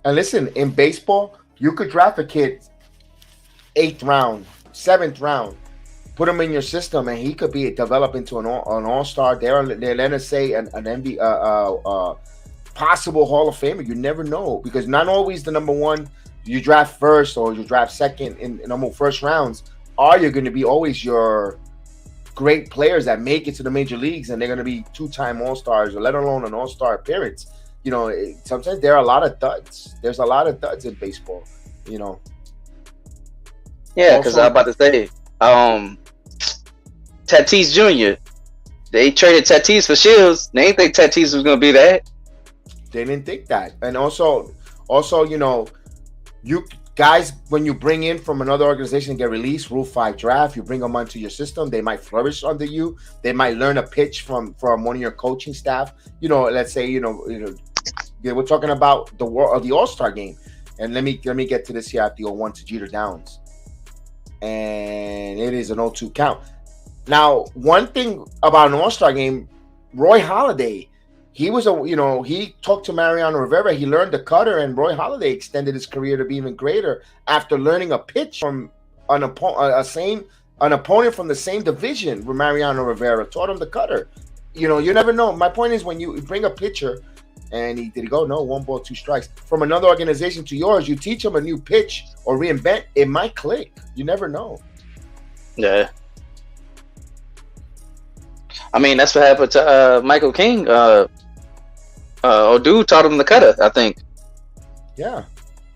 And listen, in baseball, you could draft a kid 8th round, 7th round, put him in your system, and he could be developed into an all-star. They're let us say an NBA, possible Hall of Famer. You never know, because not always the number 1 you draft first or you draft second in number first rounds are you going to be always your great players that make it to the major leagues, and they're going to be 2-time all-stars, or let alone an all-star appearance. Sometimes there are a lot of duds. There's a lot of duds in baseball. Yeah, because I'm about to say, Tatis Jr. They traded Tatis for Shields. They didn't think Tatis was going to be that. They didn't think that. And also, you guys, when you bring in from another organization and get released, Rule 5 draft, you bring them onto your system, they might flourish under you. They might learn a pitch from one of your coaching staff. Let's say, we're talking about the All-Star game. And let me get to this here at the 0-1 to Jeter Downs. And it is an 0-2 count. Now, one thing about an All-Star game, Roy Halladay, he was he talked to Mariano Rivera. He learned the cutter, and Roy Halladay extended his career to be even greater after learning a pitch from an opponent from the same division with Mariano Rivera. Taught him the cutter. You never know. My point is, when you bring a pitcher, and did he go? No, 1 ball, 2 strikes. From another organization to yours, you teach him a new pitch or reinvent, it might click. You never know. Yeah. I mean, that's what happened to Michael King. Odu taught him the cutter, I think. Yeah.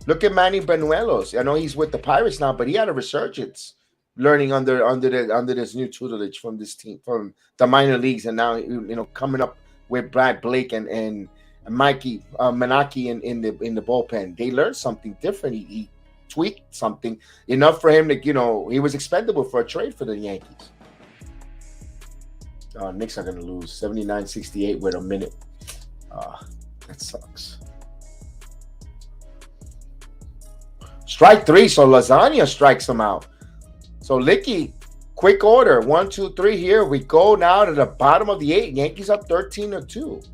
Look at Manny Benuelos. I know he's with the Pirates now, but he had a resurgence learning under this new tutelage from this team, from the minor leagues, and now coming up with Brad Blake and Mikey Manaki in the bullpen. They learned something different. He tweaked something enough for him to he was expendable for a trade for the Yankees. Knicks are going to lose 79-68 with a minute. That sucks. Strike 3, so Lasagna strikes him out. So Licky, quick order, 1, 2, 3. Here we go now to the bottom of the 8th. Yankees up 13-2.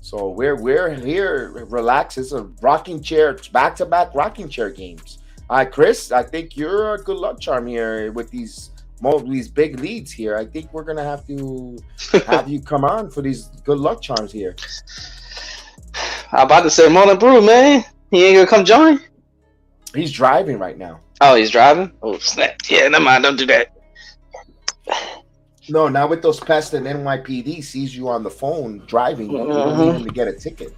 So we're here. Relax. It's a rocking chair, back-to-back rocking chair games. All right, Chris, I think you're a good luck charm here with these big leads here. I think we're gonna have to have you come on for these good luck charms here. I'm about to say Morning Brew, man. He ain't gonna come join? He's driving right now. Oh, he's driving? Oh, snap. Yeah, never mind. Don't do that. No, not with those pests that NYPD sees you on the phone driving. You don't need him to get a ticket.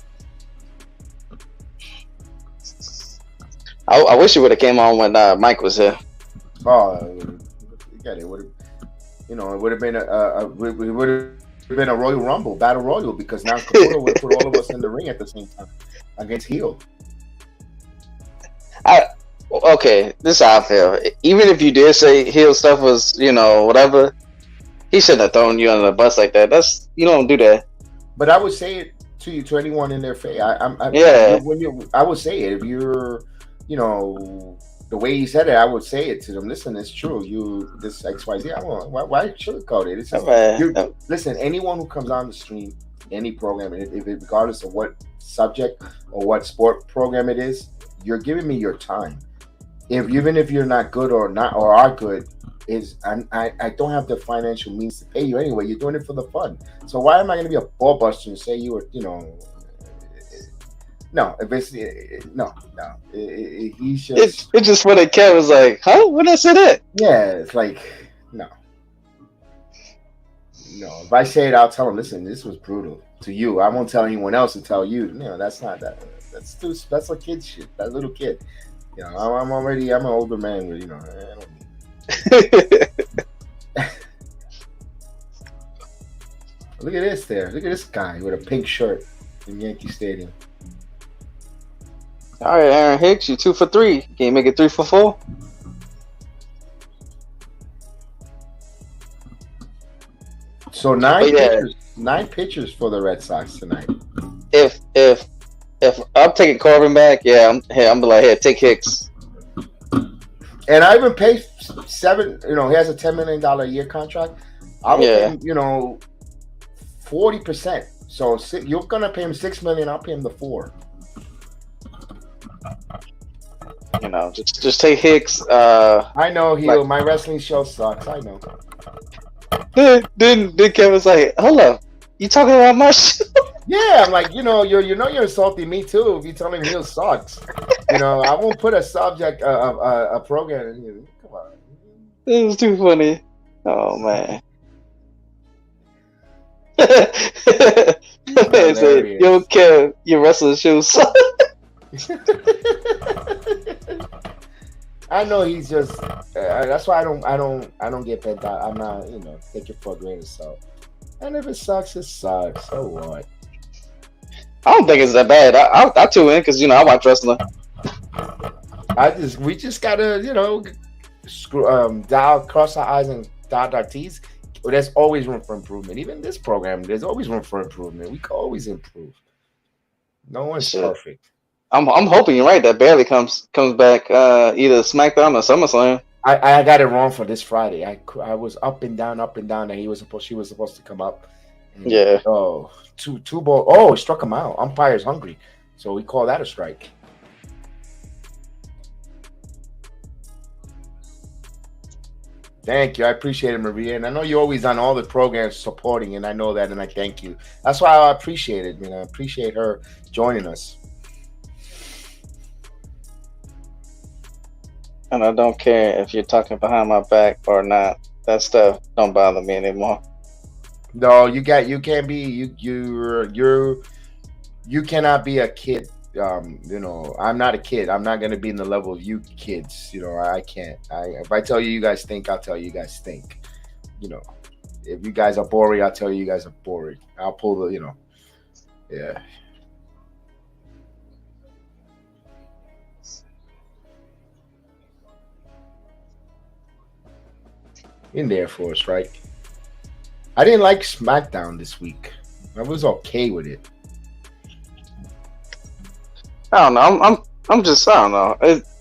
I wish it would have came on when Mike was here. Oh, yeah, it would have been a Royal Rumble, Battle Royal, because now Caputo would put all of us in the ring at the same time against Heel. Okay, this is how I feel. Even if you did say Heel stuff was, whatever, he shouldn't have thrown you under the bus like that. You don't do that. But I would say it to anyone in their face. I would say it if you're, the way he said it, I would say it to them. Listen, it's true. This XYZ. Why sugarcoat it? It's just, listen, anyone who comes on the stream, any program, regardless of what subject or what sport program it is, you're giving me your time. Even if you're not good or are good, I don't have the financial means to pay you anyway. You're doing it for the fun. So why am I going to be a ball buster and say you were, no, if it's no. He's just. It's just when the cat was like, huh? When I said that? Yeah, it's like no. If I say it, I'll tell him. Listen, this was brutal to you. I won't tell anyone else to tell you. That's not that. That's a kid shit. That little kid. I'm an older man. With I don't need. Look at this there. Look at this guy with a pink shirt in Yankee Stadium. All right, Aaron Hicks, you 2 for 3. Can you make it 3 for 4? So nine pitchers for the Red Sox tonight. If I'm taking Corbin back, I'm be like, here, take Hicks. And I even pay $7. He has a $10 million a year contract. I would pay him, 40%. So you're gonna pay him $6 million. I'll pay him the $4. Just take Hicks. I know my wrestling show sucks. I know. Then Kevin's like, hold up, you talking about my show? Yeah, I'm like, you're insulting me too if you tell him he sucks. I won't put a subject, a program in here. Come on. It was too funny. Oh man. Said, yo, Kev, your wrestling show sucks. I know he's just. That's why I don't get bent out. I'm not, take it for a grain of salt. And if it sucks, it sucks. So what? I don't think it's that bad. I tune in because I watch wrestling. We just gotta cross our eyes and dot our T's. There's always room for improvement. Even this program, there's always room for improvement. We can always improve. No one's perfect. I'm hoping you're right. That barely comes back either SmackDown or SummerSlam. I got it wrong for this Friday. I was up and down that she was supposed to come up. And, yeah. Oh, two ball. Oh, it struck him out. Umpire's hungry, so we call that a strike. Thank you. I appreciate it, Maria. And I know you're always on all the programs supporting, and I know that, and I thank you. That's why I appreciate it. I appreciate her joining us. And I don't care if you're talking behind my back or not. That stuff don't bother me anymore. No, you can't be you cannot be a kid. I'm not a kid. I'm not gonna be in the level of you kids. I can't. If I tell you guys stink, I'll tell you guys stink. If you guys are boring, I'll tell you guys are boring. I'll pull the yeah. In there for us, right? I didn't like SmackDown this week. I was okay with it. I don't know. I'm just. I don't know.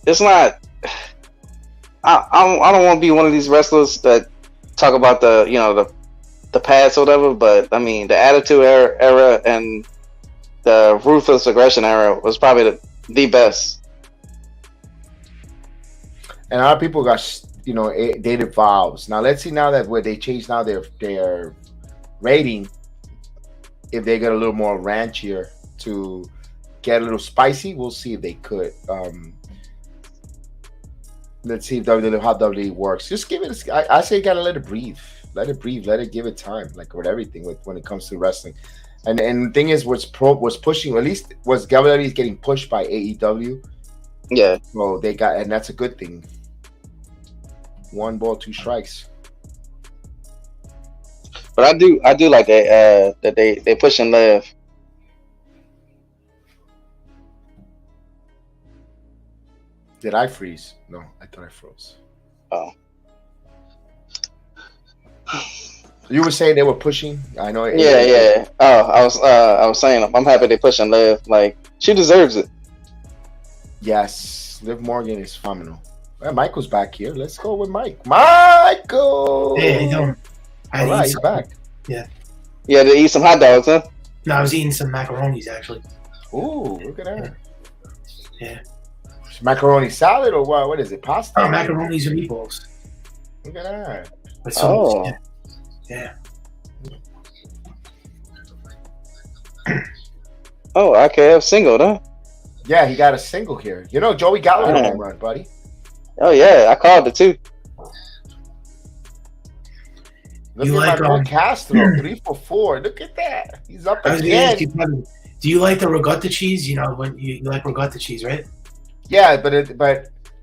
It's not. I don't want to be one of these wrestlers that talk about the past or whatever. But I mean, the Attitude era and the Ruthless Aggression era was probably the best. And a lot of people got. They evolves. Now let's see now that where they changed now their rating, if they get a little more ranchier to get a little spicy, we'll see if they could. Let's see how WWE works. Just give it. I say you gotta let it breathe. Let it breathe. Let it give it time. Like with everything, when it comes to wrestling. And the thing is, was pushing. At least was WWE is getting pushed by AEW. Yeah. Well, they got, and that's a good thing. 1 ball, 2 strikes. But I do like that they pushing Lev. Did I freeze? No, I thought I froze. Oh. You were saying they were pushing. I know. Yeah. Oh, I was saying I'm happy they pushing Lev. Like she deserves it. Yes, Liv Morgan is phenomenal. Well, Michael's back here. Let's go with Mike. Michael. Hey, how you doing? All right, he's back. Yeah. You had to eat some hot dogs, huh? No, I was eating some macaronis actually. Ooh, look at that. Yeah. Macaroni salad or what? What is it? Pasta? Oh, macaronis and meatballs. Look at that. With so Oh. yeah. Oh, IKF single, huh? Yeah, he got a single here. You know, Joey Gallo hit a home run, buddy. Oh yeah, I called it too. Look You at like, my boy Castro, 3 for 4. Look at that. He's up I was gonna ask again. you, Kevin, do you like the ricotta cheese? You know, when you like ricotta cheese, right? Yeah, but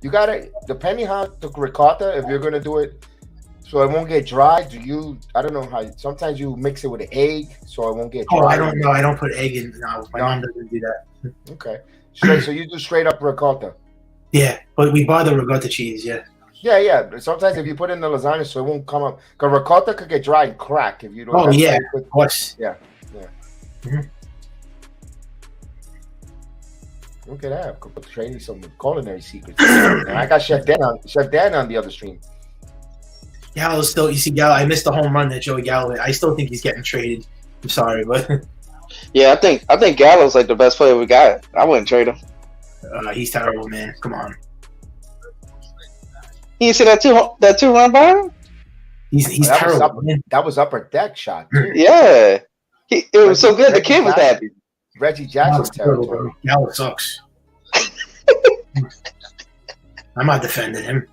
you gotta, depending how the ricotta, if you're gonna do it so it won't get dry. I don't know how. Sometimes you mix it with an egg so it won't get dry. Oh, I don't know. I don't put egg in. No, my mom doesn't do that. Okay. So you do straight up ricotta. Yeah, but we buy the ricotta cheese. Yeah. Yeah. But sometimes if you put it in the lasagna, so it won't come up. Because ricotta could get dry and crack if you don't. Oh have yeah, to- of course. Yeah. Mhm. Look at that. Could training some culinary secrets. And I got Chef Dan on the other stream. Gallo still. You see, Gallo. I missed the home run that Joey Gallo hit. I still think he's getting traded. I'm sorry, but Yeah, I think Gallo's like the best player we got. I wouldn't trade him. he's terrible, man. Come on. You see that two run by him? He's That was terrible, up- man. That was upper deck shot. Too. Yeah, it was so good. The kid was happy. Reggie Gallo's Jackson's terrible, territory. bro. Gallo sucks. I'm not defending him.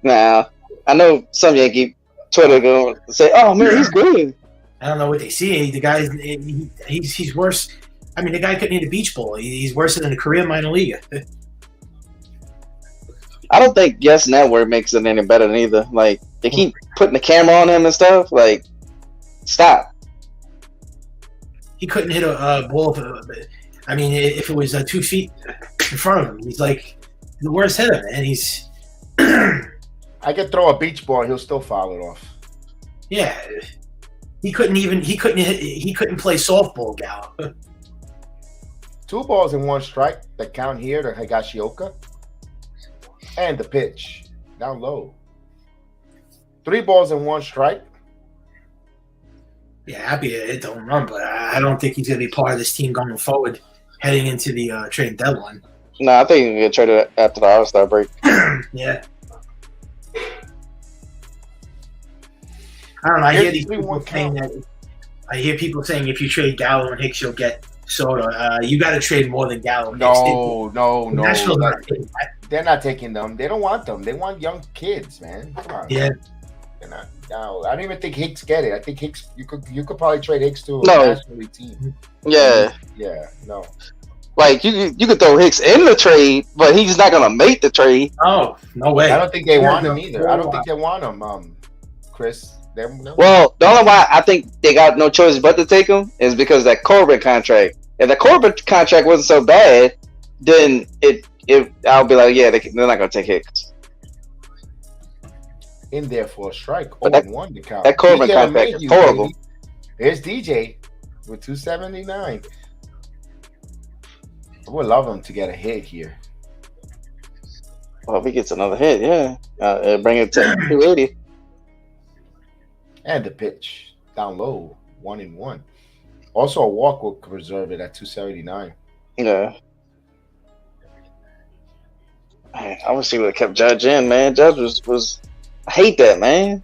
Nah, I know some Yankee Twitter going to say, "Oh man, he's good." I don't know what they see. The guy's he's worse. I mean, the guy couldn't hit a beach ball. He's worse than a Korean minor league. I don't think Yes Network makes it any better than either. Like they keep putting the camera on him and stuff. Like, stop. He couldn't hit a ball. I mean, if it was 2 feet in front of him, he's like the worst hitter, man. He's I could throw a beach ball, he'll still foul it off. yeah. He couldn't play softball, Gallo. 2 balls and 1 strike that count here to Higashioka. And the pitch down low. 3 balls and 1 strike. Yeah, happy to hit the home run, but I don't think he's going to be part of this team going forward, heading into the trade deadline. No, I think he can get traded after the All-Star break. Yeah. I don't know. I hear these people saying that. I hear people saying if you trade Gallo and Hicks, you'll get Soto. You got to trade more than Gallo and Hicks. No. Nationals not taking that. They're not taking them. They don't want them. They want young kids, man. Come on. Yeah. They're not. No, I don't even think Hicks get it. I think Hicks. You could probably trade Hicks to a No. National League team. Yeah, Yeah. No. like you could throw Hicks in the trade, but he's not gonna make the trade. Oh, no way. I don't think they want him no, either. I don't think they want him. Chris. Well, the only why I think they got no choice but to take him is because of that Corbin contract. If the Corbin contract wasn't so bad, then I'll be like, yeah, they're not gonna take Hicks. In there for a strike. But 0-1 to count. that Corbin DJ contract is LeMahieu, horrible. baby. There's DJ with 279. I would love him to get a hit here. Well, if he gets another hit, yeah, bring it to 280. And the pitch down low, 1-1. Also, a walk will preserve it at 279. Yeah. Man, I wish he would have kept Judge in, man. Judge was I hate that, man.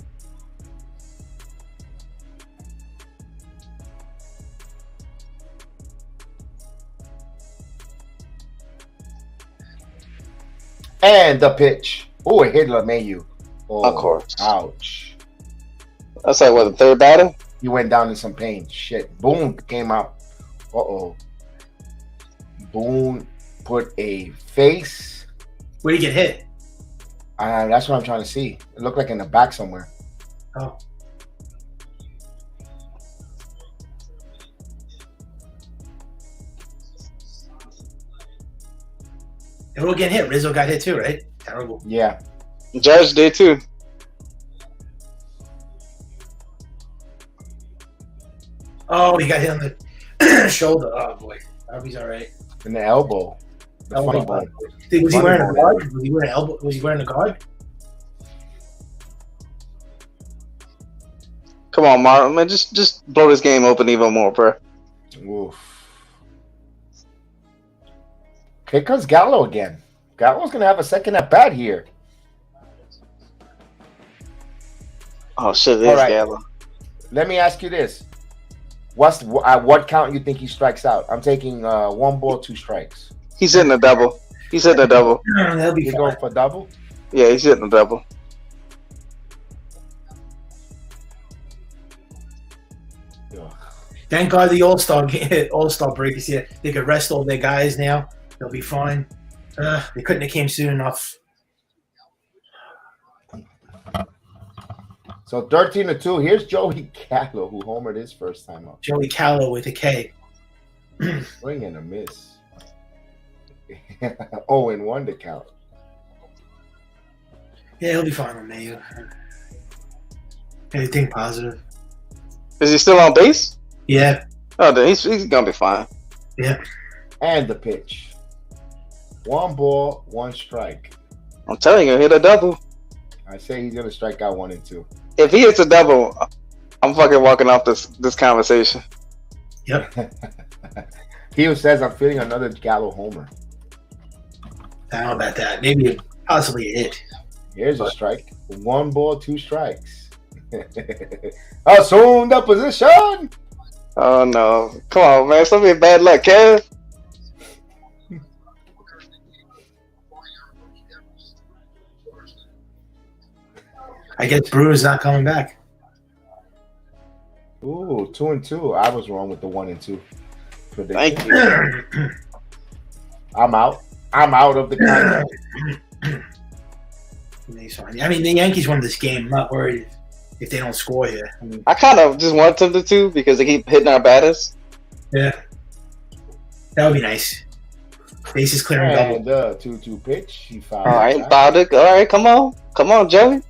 And the pitch. Oh, it hit LeMahieu. Oh, Of course. Ouch. That's like what, the third batter? He went down in some pain. Shit. Boone came out. Uh-oh. Boone put a face. Where'd he get hit? That's what I'm trying to see. It looked like in the back somewhere. Oh. Everyone get hit. Rizzo got hit too, right? Terrible. Yeah. Judge did too. Oh, he got hit on the shoulder. Oh boy. I hope he's all right. In the elbow. The Elbow. funny bone. Dude, was he Funny wearing a bone. guard? Was he wearing elbow? Was he wearing a guard? Come on, Marlon, man, just blow this game open even more, bro. Oof. Here comes Gallo again. Gallo's gonna have a second at bat here. Oh shit, it All is right. Gallo. Let me ask you this: at what count you think he strikes out? I'm taking 1 ball, 2 strikes. He's hitting a double. He's hitting a double. That'll be You fine. go for double? Yeah, he's hitting a double. Thank God the All-Star break is here. They could rest all their guys now. They'll be fine. They couldn't have came soon enough. So 13-2. Here's Joey Gallo, who homered his first time up. Joey Callow with a K. Swing and a miss. 0-1 to count. Yeah, he'll be fine on Mayu. Anything positive? Is he still on base? Yeah. Oh, then he's gonna be fine. Yeah. And the pitch. 1 ball, 1 strike. I'm telling you, hit a double. I say he's gonna strike out 1 and 2. If he hits a double, I'm fucking walking off this conversation. Yep. He says I'm feeling another Gallo homer. I don't know about that. Maybe possibly a hit. Here's a strike. 1 ball, 2 strikes. Assume the position. Oh no! Come on, man. It's gonna be bad luck, Kev. I guess Brew's not coming back. Ooh, 2 and 2. I was wrong with the 1 and 2 prediction. Thank you. I'm out. I'm out of the contest. I mean, the Yankees won this game. I'm not worried if they don't score here. I mean, I kind of just want them to because they keep hitting our batters. yeah, that would be nice. Bases clearing double. And the 2-2 pitch. He fouled. All right, it out. fouled it. All right, come on, Joey.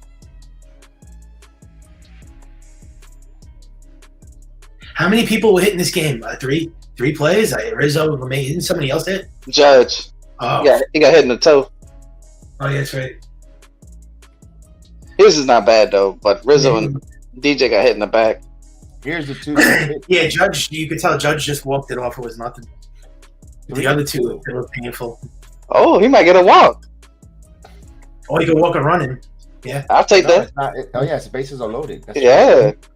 How many people were hitting this game? Three players. Rizzo, LeMay. Didn't somebody else hit? Judge. Oh, He got hit in the toe. oh, yeah, that's right. His is not bad though, but Rizzo and DJ got hit in the back. Here's the 2-2 pitch. Yeah, Judge. You could tell Judge just walked it off. It was nothing. The other two, it was painful. Oh, he might get a walk. Oh, he could walk a running. Yeah. I'll take No, that. it's not. Oh, yes, the bases are loaded. That's Yeah. right.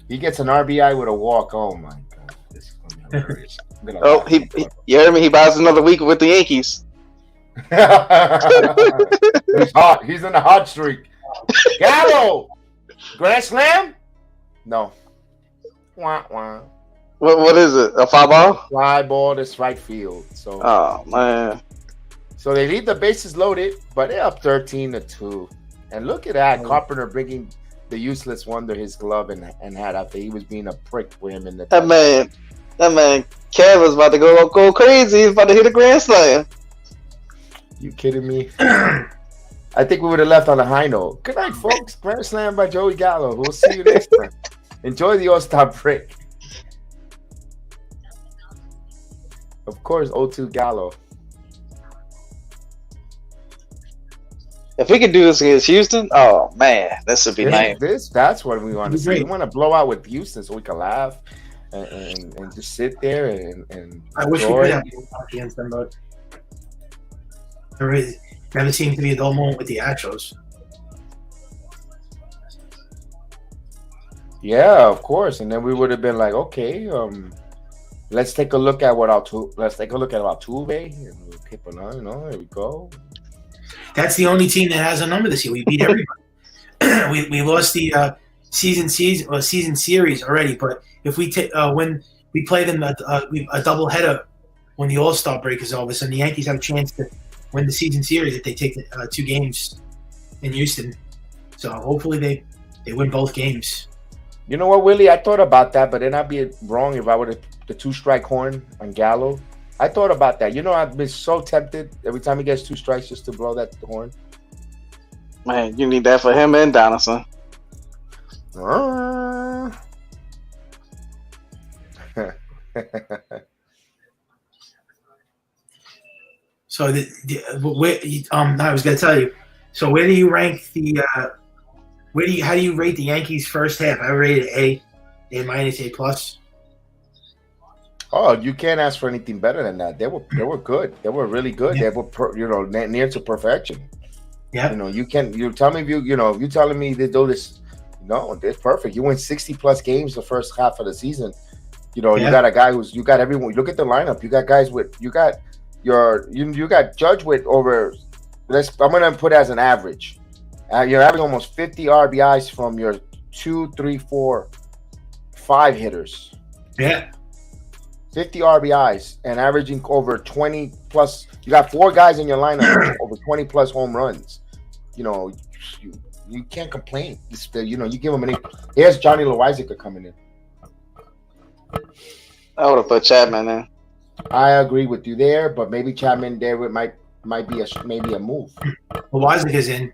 He gets an RBI with a walk. Oh, my God. This is going to be hilarious. I'm gonna Oh, laugh. you heard me? He buys another week with the Yankees. He's hot. He's in the hot streak. Gallo! Grand slam? No. Wah, wah. What is it? A foul ball? Fly ball to right field. So, Oh man. so they leave the bases loaded, but they're up 13-2. And look at that. Carpenter bringing the useless wonder his glove and hat after he was being a prick for him in the That man, Kev was about to go crazy. He's about to hit a grand slam. You kidding me? I think we would have left on a high note. Good night, folks. Grand slam by Joey Gallo. We'll see you next time. Enjoy the All-Star break. Of course, 0-2 Gallo. If we could do this against Houston, oh man, this would be nice. That's what we want to see. Great. We want to blow out with Houston so we can laugh and just sit there and I wish we enjoy could it. have against them, but there never seemed to be a dull moment with the Astros. Yeah, of course. And then we would have been like, okay, let's take a look at Altuve and we'll keep an eye, there we go. That's the only team that has a number this year. We beat everybody. we lost the season series already, but if we when we play them a doubleheader when the All-Star break is over, so the Yankees have a chance to win the season series if they take the 2 games in Houston. So hopefully they win both games. You know what, Willie? I thought about that, but then I'd be wrong if I would have the 2-strike horn on Gallo. I thought about that. I've been so tempted every time he gets 2 strikes just to blow that horn. Man, you need that for him and Donaldson. So I was going to tell you. So where do you rank the? How do you rate the Yankees first half? I rated A minus, A plus. Oh, you can't ask for anything better than that. They were good. They were really good. Yeah. They were near to perfection. Yeah. You tell me if you telling me they do this. No, they're perfect. You win 60+ games the first half of the season. You got a guy you got everyone. Look at the lineup. You got guys you got Judge with over. I'm gonna put as an average. You're having almost 50 RBIs from your 2, 3, 4, 5 hitters. Yeah. 50 RBIs and averaging over 20 plus. You got 4 guys in your lineup over 20 plus home runs. You can't complain. You give them here's Johnny Loizaga coming in. I would have put Chapman in. I agree with you there, but maybe Chapman there might be a move. Loizaga is in.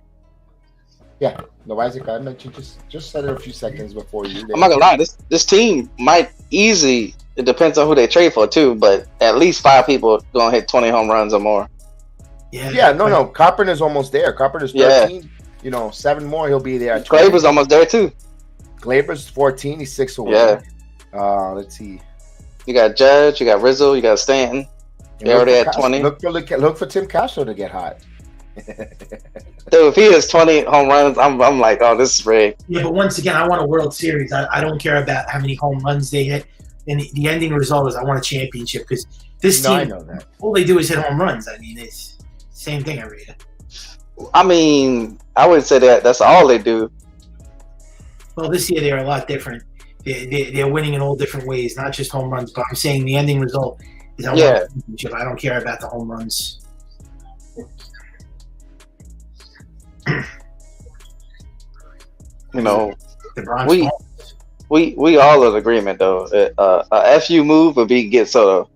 Yeah, Loizaga, I mentioned just said it a few seconds before you. I'm not gonna lie, this team might easily. It depends on who they trade for too, but at least 5 people gonna hit 20 home runs or more. Yeah, no. Carpenter's almost there. Carpenter's 13. 7 more, he'll be there. Glaber's almost there too. Glaber's 14. He's 6 away. Yeah. Let's see. You got Judge, you got Rizzo, you got Stanton. They already had 20. Look for Tim Castro to get hot. Dude, if he has 20 home runs, I'm like, oh, this is rigged. Yeah, but once again, I want a World Series. I don't care about how many home runs they hit. And the ending result is I want a championship because this team, I know that. all they do is hit home runs. I mean, it's same thing every year. I mean, I wouldn't say that's all they do. Well, this year they're a lot different. They're winning in all different ways, not just home runs. But I'm saying the ending result is I want a championship. I don't care about the home runs. The Bronx. We all in agreement though. A FU move would be get Soto.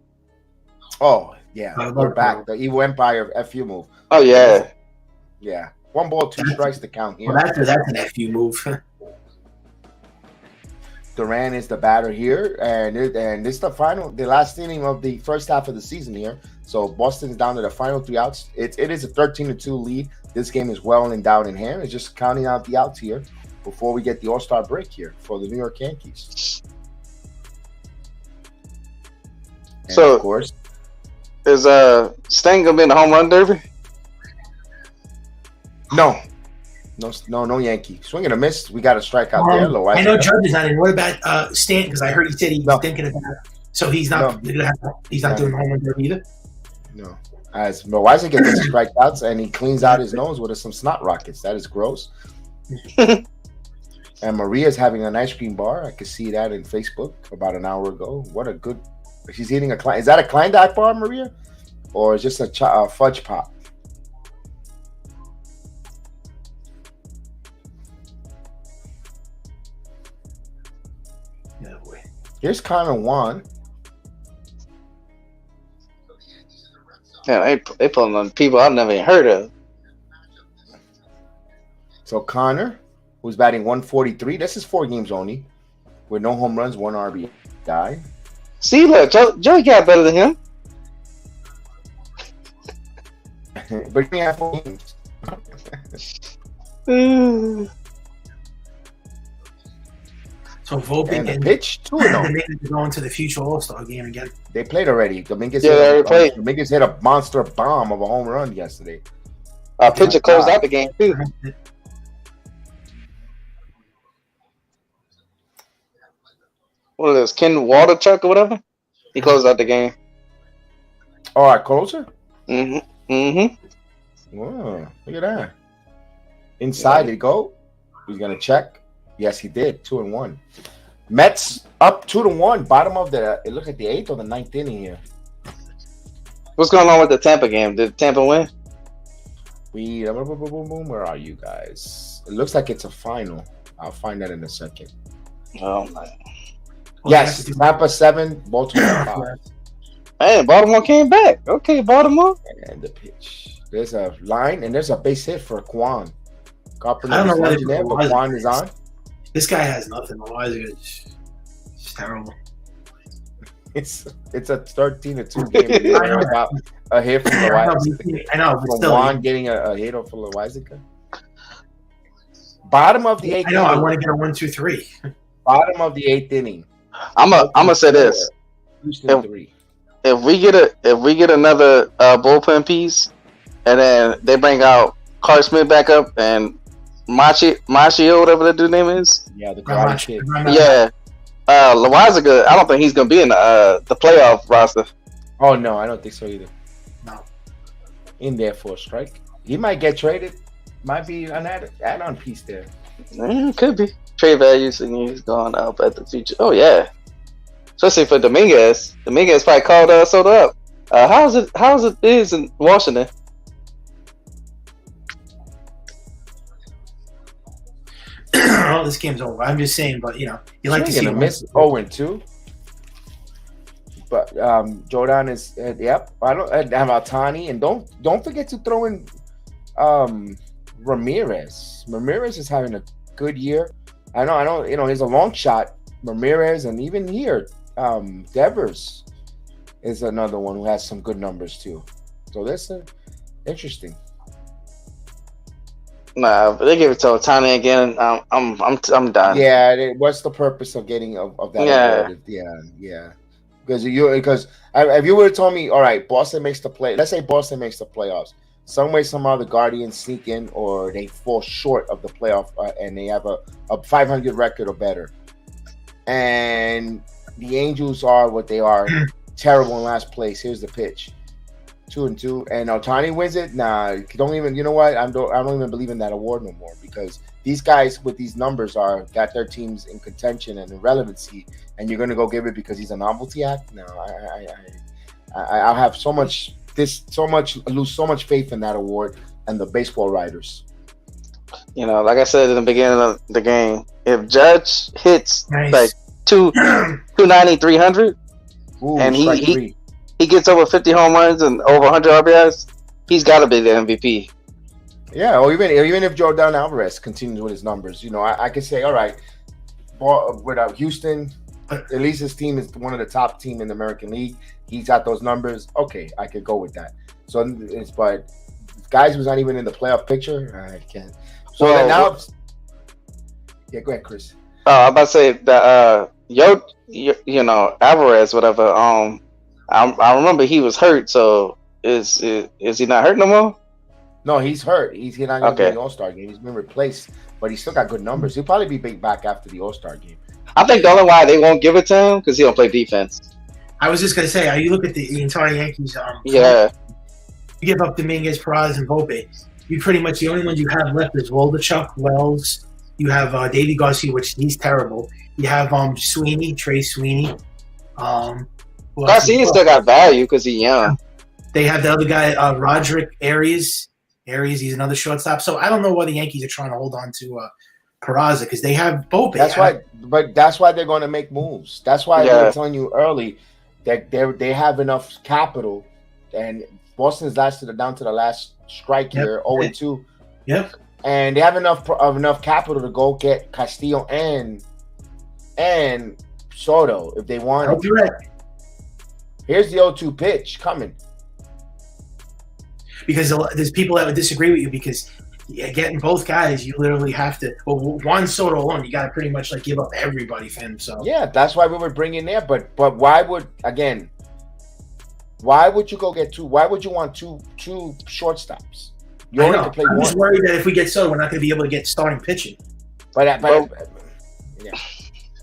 Oh yeah, we're back. The Evil Empire of FU move. Oh yeah. Yeah. 1 ball, 2 strikes to count here. Well, that's an FU move. Duran is the batter here, and this is the last inning of the first half of the season here. So Boston's down to the final 3 outs. It is a 13-2 lead. This game is well and down in hand. It's just counting out the outs here before we get the All-Star break here for the New York Yankees. And so, of course, is Stan gonna be in the home run derby? No Yankee. Swing and a miss. We got a strikeout there. I know Judge is not in. What about Stanton? Because I heard he said he was thinking about it. So he's not. He's not doing home run derby either. No. As Loizaga gets strikeouts and he cleans out his nose with some snot rockets. That is gross. And Maria's having an ice cream bar. I could see that in Facebook about an hour ago. What a good. She's eating a. Is that a Klondike bar, Maria, or is just a fudge pop? Here's Connor Juan. Yeah, they pulling on people I've never even heard of. So Connor, who's batting 143. This is 4 games only, with no home runs, 1 RBI. See, look, Joey got better than him. But he had 4 games. So Volpe and pitch 2-0. Going to the future All-Star game again. They played already. Dominguez Dominguez hit a monster bomb of a home run yesterday. Pitcher closed out the game too. What is this? Ken Waldichuk or whatever? He closed out the game. All right, closer. Whoa, look at that. Inside did he go? He's gonna check. Yes, he did. 2-1. Mets up 2-1. Bottom of the. Look at the 8th or the 9th inning here. What's going on with the Tampa game? Did Tampa win? Where are you guys? It looks like it's a final. I'll find that in a second. Oh my. Yes, Tampa 7, Baltimore 5. Hey, Baltimore came back. Okay, Baltimore. And the pitch. There's a line and there's a base hit for Kwan. I don't know why there, but Kwan is on. This guy has nothing. It's terrible. It's a 13-2 game. I know about a hit from Loizaga. I know, but still, Juan getting a hit off of Loizaga. Bottom of the 8th. I know. I want to get a 1, 2, 3. Bottom of the 8th inning. I'm gonna say this. Houston 3. If we get another bullpen piece, and then they bring out Clark Smith back up and Machio, whatever that dude's name is. Yeah, the Karate Kid. Yeah. Loizaga, I don't think he's gonna be in the playoff roster. Oh no, I don't think so either. No. In there for a strike. He might get traded. Might be an add-on piece there. Could be. Trade values and he's going up at the future. Oh yeah. Especially for Dominguez. Dominguez probably called Soto up. How's it is in Washington? Oh, this game's over. I'm just saying, but you like to see him miss 0-2. But Jordan is yep. I don't have Altani, and don't forget to throw in Ramirez. Ramirez is having a good year. I know. He's a long shot. Ramirez, and even here, Devers is another one who has some good numbers too. So that's interesting. Nah, but they give it to Otani again. I'm done. Yeah, what's the purpose of getting of that? Yeah, yeah. Because if you would have told me, all right, Boston makes the play. Let's say Boston makes the playoffs. Some way, somehow, the Guardians sneak in, or they fall short of the playoff, and they have a 500 record or better. And the Angels are what they are, terrible in last place. Here's the pitch. 2-2, and Otani wins it. Nah, don't even. You know what? I don't even believe in that award no more, because these guys with these numbers got their teams in contention and in relevancy, and you're gonna go give it because he's a novelty act. No, I have lose so much faith in that award and the baseball writers. Like I said in the beginning of the game, if Judge hits like 290, 300, and he gets over 50 home runs and over 100 RBIs, he's got to be the MVP. Yeah, or even if Jordan Alvarez continues with his numbers, I could say, all right, without Houston, at least his team is one of the top team in the American League. He's got those numbers. Okay, I could go with that. So, but guys who's not even in the playoff picture, I can't. So now, yeah, go ahead, Chris. I'm about to say that Alvarez, whatever. I remember he was hurt. So is he not hurt no more? No, he's hurt. He's not going to be in the All-Star game. He's been replaced, but he's still got good numbers. He'll probably be back after the All-Star game. I think the only why they won't give it to him because he don't play defense. I was just gonna say, you look at the entire Yankees. Yeah. You give up Dominguez, Perez, and Volpe. You pretty much the only ones you have left is Waldichuk, Wells. You have Davey Garcia, which he's terrible. You have Trey Sweeney. Garcia still got value because he's young. They have the other guy, Roderick Arias. He's another shortstop. So I don't know why the Yankees are trying to hold on to Peraza, because they have Volpe. That's why they're going to make moves. That's why I was telling you early that they have enough capital, and Boston's lasted down to the last strike here, 0-2. Yep. And they have enough capital to go get Castillo and Soto if they want. I'll be right. Here's the 0-2 pitch coming. Because there's people that would disagree with you, because getting both guys, you literally have to. Well, Juan Soto alone, you got to pretty much give up everybody for him. So yeah, that's why we would bring in there. But why would you go get two? Why would you want two shortstops? You only can play one. I'm just worried that if we get Soto, we're not going to be able to get starting pitching. Yeah.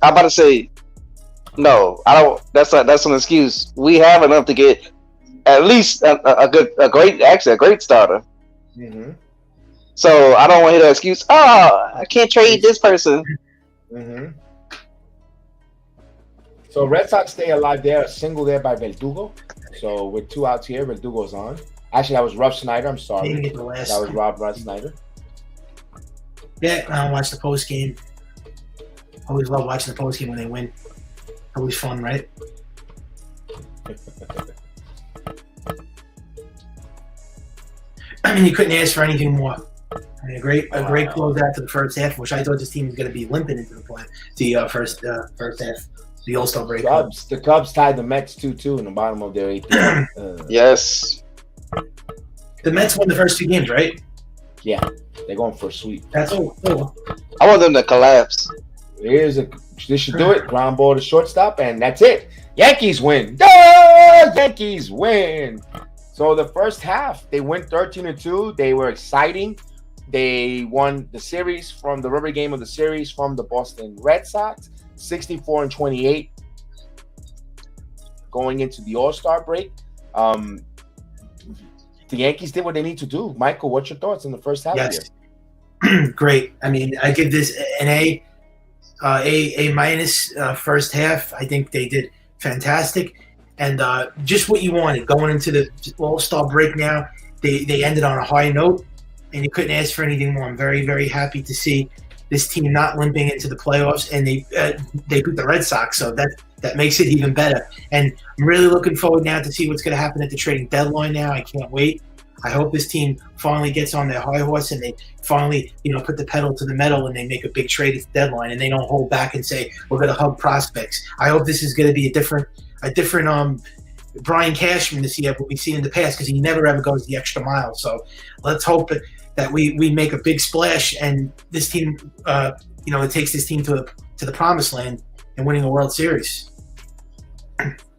I'm about to say, no, I don't. That's an excuse. We have enough to get at least a great starter. Mm-hmm. So I don't want to hear that excuse. Oh, I can't trade this person. Mm-hmm. So Red Sox stay alive there, a single there by Verdugo. So with 2 outs here, Verdugo's on. Actually, that was Rob Snyder. I'm sorry. That was Rob Snyder. Yeah, I watch the post game. Always love watching the post game when they win. Always fun, right? I mean, you couldn't ask for anything more. I mean, a great close out to the first half, which I thought this team was going to be limping into the first half, the All-Star break. The Cubs tied the Mets 2-2 in the bottom of their 8th. Yes. The Mets won the first 2 games, right? Yeah, they're going for a sweep. That's all. I want them to collapse. Here's This should do it. Ground ball to shortstop, and that's it. Yankees win. Yeah! Yankees win. So the first half, they went 13-2. They were exciting. They won the series from the rubber game of the series from the Boston Red Sox, 64-28. Going into the All-Star break, the Yankees did what they need to do. Michael, what's your thoughts on the first half? Yes. Great. I mean, I give this an A minus first half. I think they did fantastic, and just what you wanted going into the All-Star break. Now they ended on a high note, and you couldn't ask for anything more. I'm very, very happy to see this team not limping into the playoffs, and they beat the Red Sox, so that makes it even better. And I'm really looking forward now to see what's going to happen at the trading deadline. Now I can't wait. I hope this team finally gets on their high horse and they finally, put the pedal to the metal and they make a big trade at the deadline and they don't hold back and say we're going to hug prospects. I hope this is going to be a different Brian Cashman this year, what we've seen in the past, because he never ever goes the extra mile. So let's hope that we make a big splash and this team, it takes this team to the promised land and winning a World Series.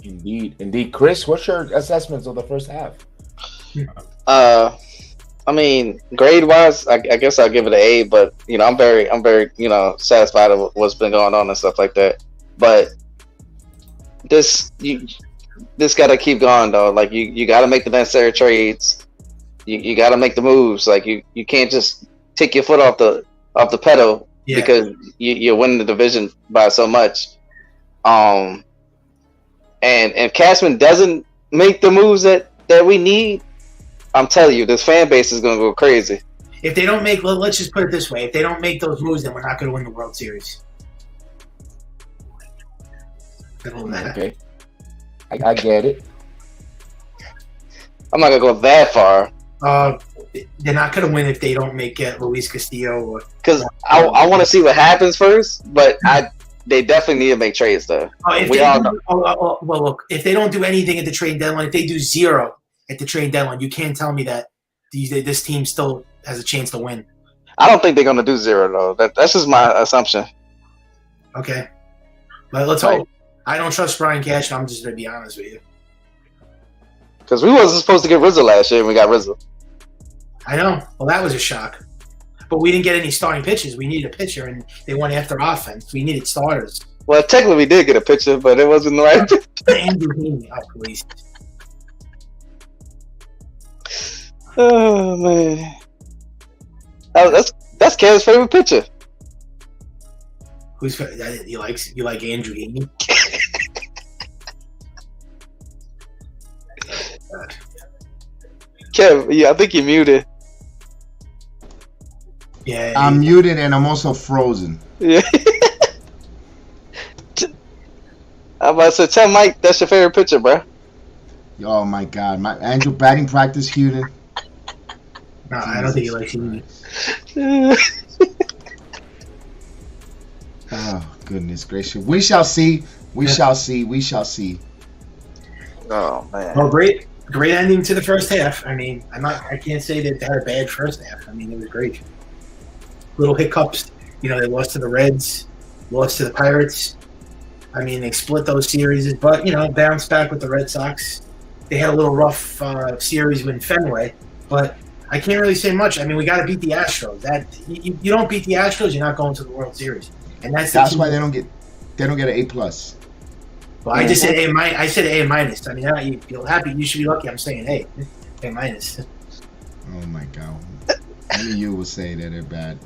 Indeed. Chris, what's your assessments of the first half? I mean, grade wise, I guess I'll give it an A, but I'm very satisfied with what's been going on and stuff like that. But this got to keep going though. Like you got to make the necessary trades. You got to make the moves. Like you can't just take your foot off the pedal because you're winning the division by so much. And if Cashman doesn't make the moves that we need, I'm telling you, this fan base is going to go crazy. If they don't make, let's just put it this way: if they don't make those moves, then we're not going to win the World Series. Okay, I get it. I'm not going to go that far. They're not going to win if they don't make Luis Castillo. Because I want to see what happens first, but they definitely need to make trades though. Well, look, if they don't do anything at the trade deadline, if they do zero at the trade deadline, you can't tell me that this team still has a chance to win. I don't think they're going to do zero though. That's just my assumption. Okay, but let's hope. I don't trust Brian Cashman. I'm just going to be honest with you. Because we wasn't supposed to get Rizzo last year, and we got Rizzo. I know. Well, that was a shock. But we didn't get any starting pitchers. We needed a pitcher, and they went after offense. We needed starters. Well, technically we did get a pitcher, but it wasn't the right pitcher. Andrew Heaney, please. Oh man, that's Kev's favorite pitcher. Who's you like Andrew Heaney? Kev, I think you're muted. Yeah, I'm muted and I'm also frozen. Yeah. I'm about to say, tell Mike that's your favorite pitcher, bro. Oh my God, my Andrew batting practice, Houston. No, I don't think he likes Heaney. Oh goodness gracious, we shall see. We shall see. We shall see. Oh man. Well, great ending to the first half. I mean, I can't say that they had a bad first half. I mean, it was great. Little hiccups. They lost to the Reds, lost to the Pirates. I mean, they split those series, but bounced back with the Red Sox. They had a little rough series with Fenway, but I can't really say much. I mean, we got to beat the Astros. That you don't beat the Astros, you're not going to the World Series, and that's why they don't get an A+. Well, I just said A minus. I said A minus. I mean, you feel happy. You should be lucky. I'm saying A minus. Oh my God! Only you will say that they're bad.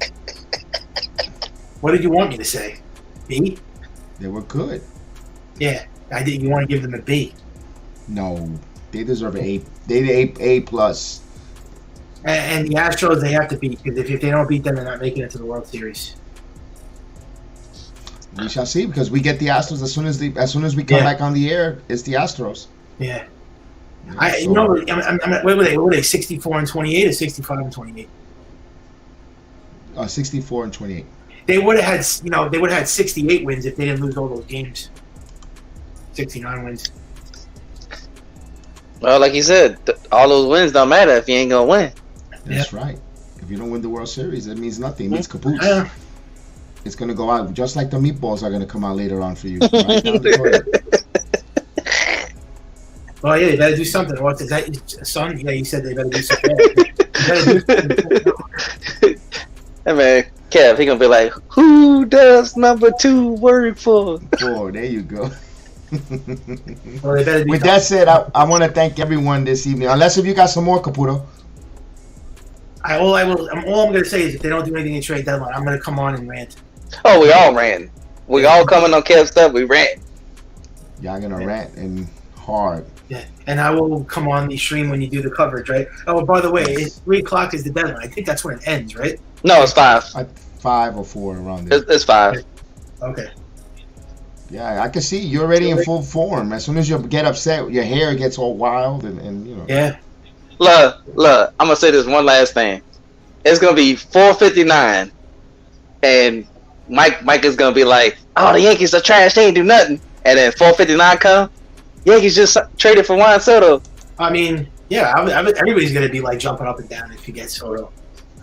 What did you want me to say? B? They were good. Yeah, I did. You want to give them a B? No, they deserve an A. They A+. And the Astros, they have to beat, because if they don't beat them, they're not making it to the World Series. We shall see, because we get the Astros as soon as we come back on the air. It's the Astros. Yeah. What were they? 64-28 or 65-28? 64-28. They would have had 68 wins if they didn't lose all those games. 69 wins. Well, like you said, all those wins don't matter if you ain't gonna win. That's right. If you don't win the World Series, that means nothing. It means caboose. it's gonna go out just like the meatballs are gonna come out later on for you. Right down the toilet. Well, yeah, they better do something. What is that, son? Yeah, you said they better do something. You better do something. Hey man, Kev, he gonna be like, who does number 2 work for? Oh, there you go. Well, they better do With that said, I want to thank everyone this evening. Unless if you got some more, Caputo. All I'm going to say is if they don't do anything in trade deadline, I'm going to come on and rant. Oh, we all ran. We all coming on Kev stuff. We ran. Y'all gonna rant and hard. Yeah, and I will come on the stream when you do the coverage, right? Oh, by the way, it's 3 o'clock is the deadline. I think that's when it ends, right? No, it's 5. 5 or 4 around there. It's 5. Okay. Yeah, I can see you're already in full form. As soon as you get upset, your hair gets all wild and you know. Yeah. Look, I'm gonna say this one last thing. It's gonna be 4:59, and Mike is gonna be like, "Oh, the Yankees are trash. They ain't do nothing." And then 4:59 come, Yankees just traded for Juan Soto. I mean, yeah, everybody's gonna be like jumping up and down if you get Soto.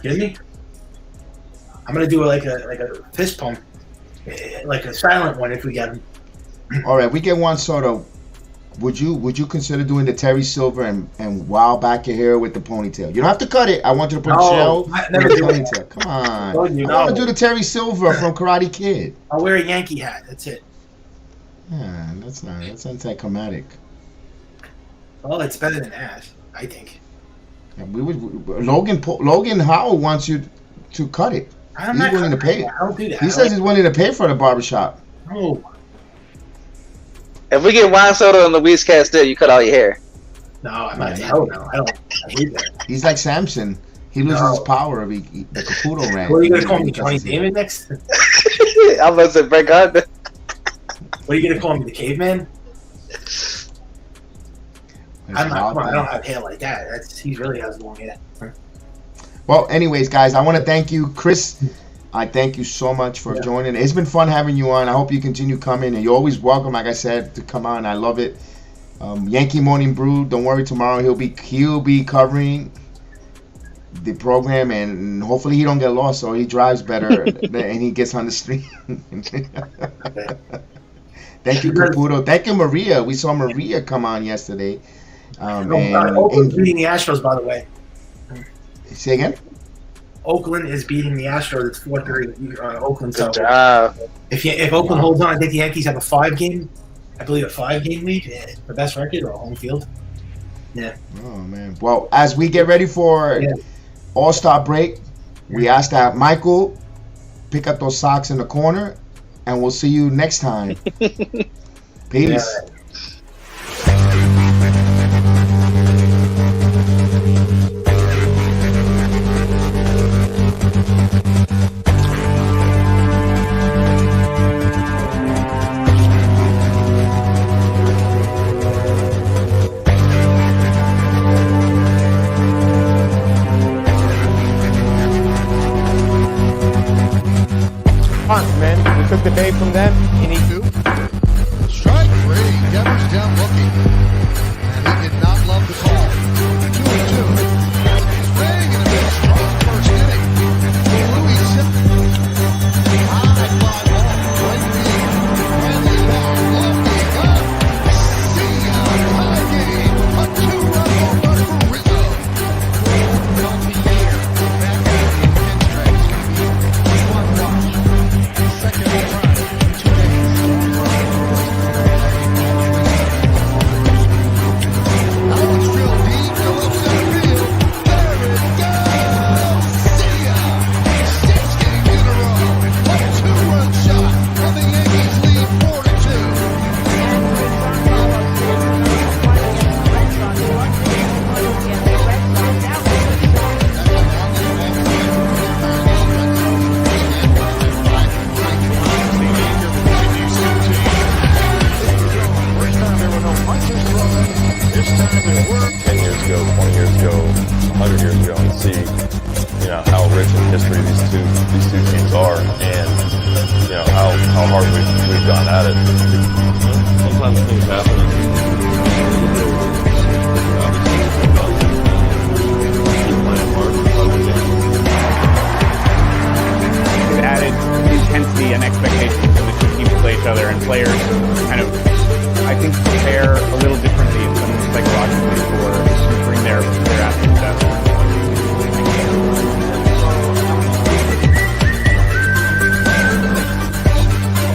Kidding me? I'm gonna do like a fist pump, like a silent one if we get him. All right, we get Juan Soto. Would you consider doing the Terry Silver and wow back your hair with the ponytail? You don't have to cut it. I want you to put a gel I with never the do it. ponytail. Come on. Told you, I no. want to do the Terry Silver from Karate Kid. I'll wear a Yankee hat. That's it. Yeah, that's anticlimactic. Well, it's better than that, I think. Yeah, Logan Howell wants you to cut it. I'm He's not willing to pay. I don't do that. He says he's willing to pay for the barbershop. No. If we get Juan Soto and Luis Castillo, you cut all your hair. No, I'm not. Hell no. I hate that. He's like Samson. He loses his power if the Caputo ran. What are you gonna call me, Johnny Damon next? I'm about to say Brett Gardner. What are you gonna call me, the caveman? I don't have hair like that. He really has long hair. Well, anyways, guys, I want to thank you, Chris. I thank you so much for joining. It's been fun having you on. I hope you continue coming, and you're always welcome, like I said, to come on. I love it. Yankee Morning Brew. Don't worry, tomorrow he'll be covering the program, and hopefully he don't get lost, so he drives better and he gets on the street. Thank you, Caputo. Thank you, Maria. We saw Maria come on yesterday. Oakland's beating the Astros, by the way. Say again? Oakland is beating the Astros. It's 4-3. Oakland. So if Oakland holds on, I think the Yankees have a 5-game lead. The best record or home field. Yeah. Oh man. Well, as we get ready for All-Star break, we ask that Michael pick up those socks in the corner, and we'll see you next time. Peace. Man, we took the day from them. You need to. Strike three. Devers down looking. And he did not love the call. 2-2. Swing and a big strong first inning. Louis Simpson. High fly ball. Right field. Bradley Bell. Lofting up. See ya. Tie game. A 2-run home run for Rizzo. Healthy year. Back in the intense stretch. One rush. Second home run in 2 days. Now it's drilled deep to left center field. There it goes. See ya. 6 games in a row. A 2-run shot, and the Yankees lead 4-2. First time there were no punches thrown. This time there were. 10 years ago, 20 years ago, 100 years ago, and see, how rich in history these two teams are, and how hard we've gone at it. Sometimes things happen. It added intensity other, and players kind of, I think, prepare a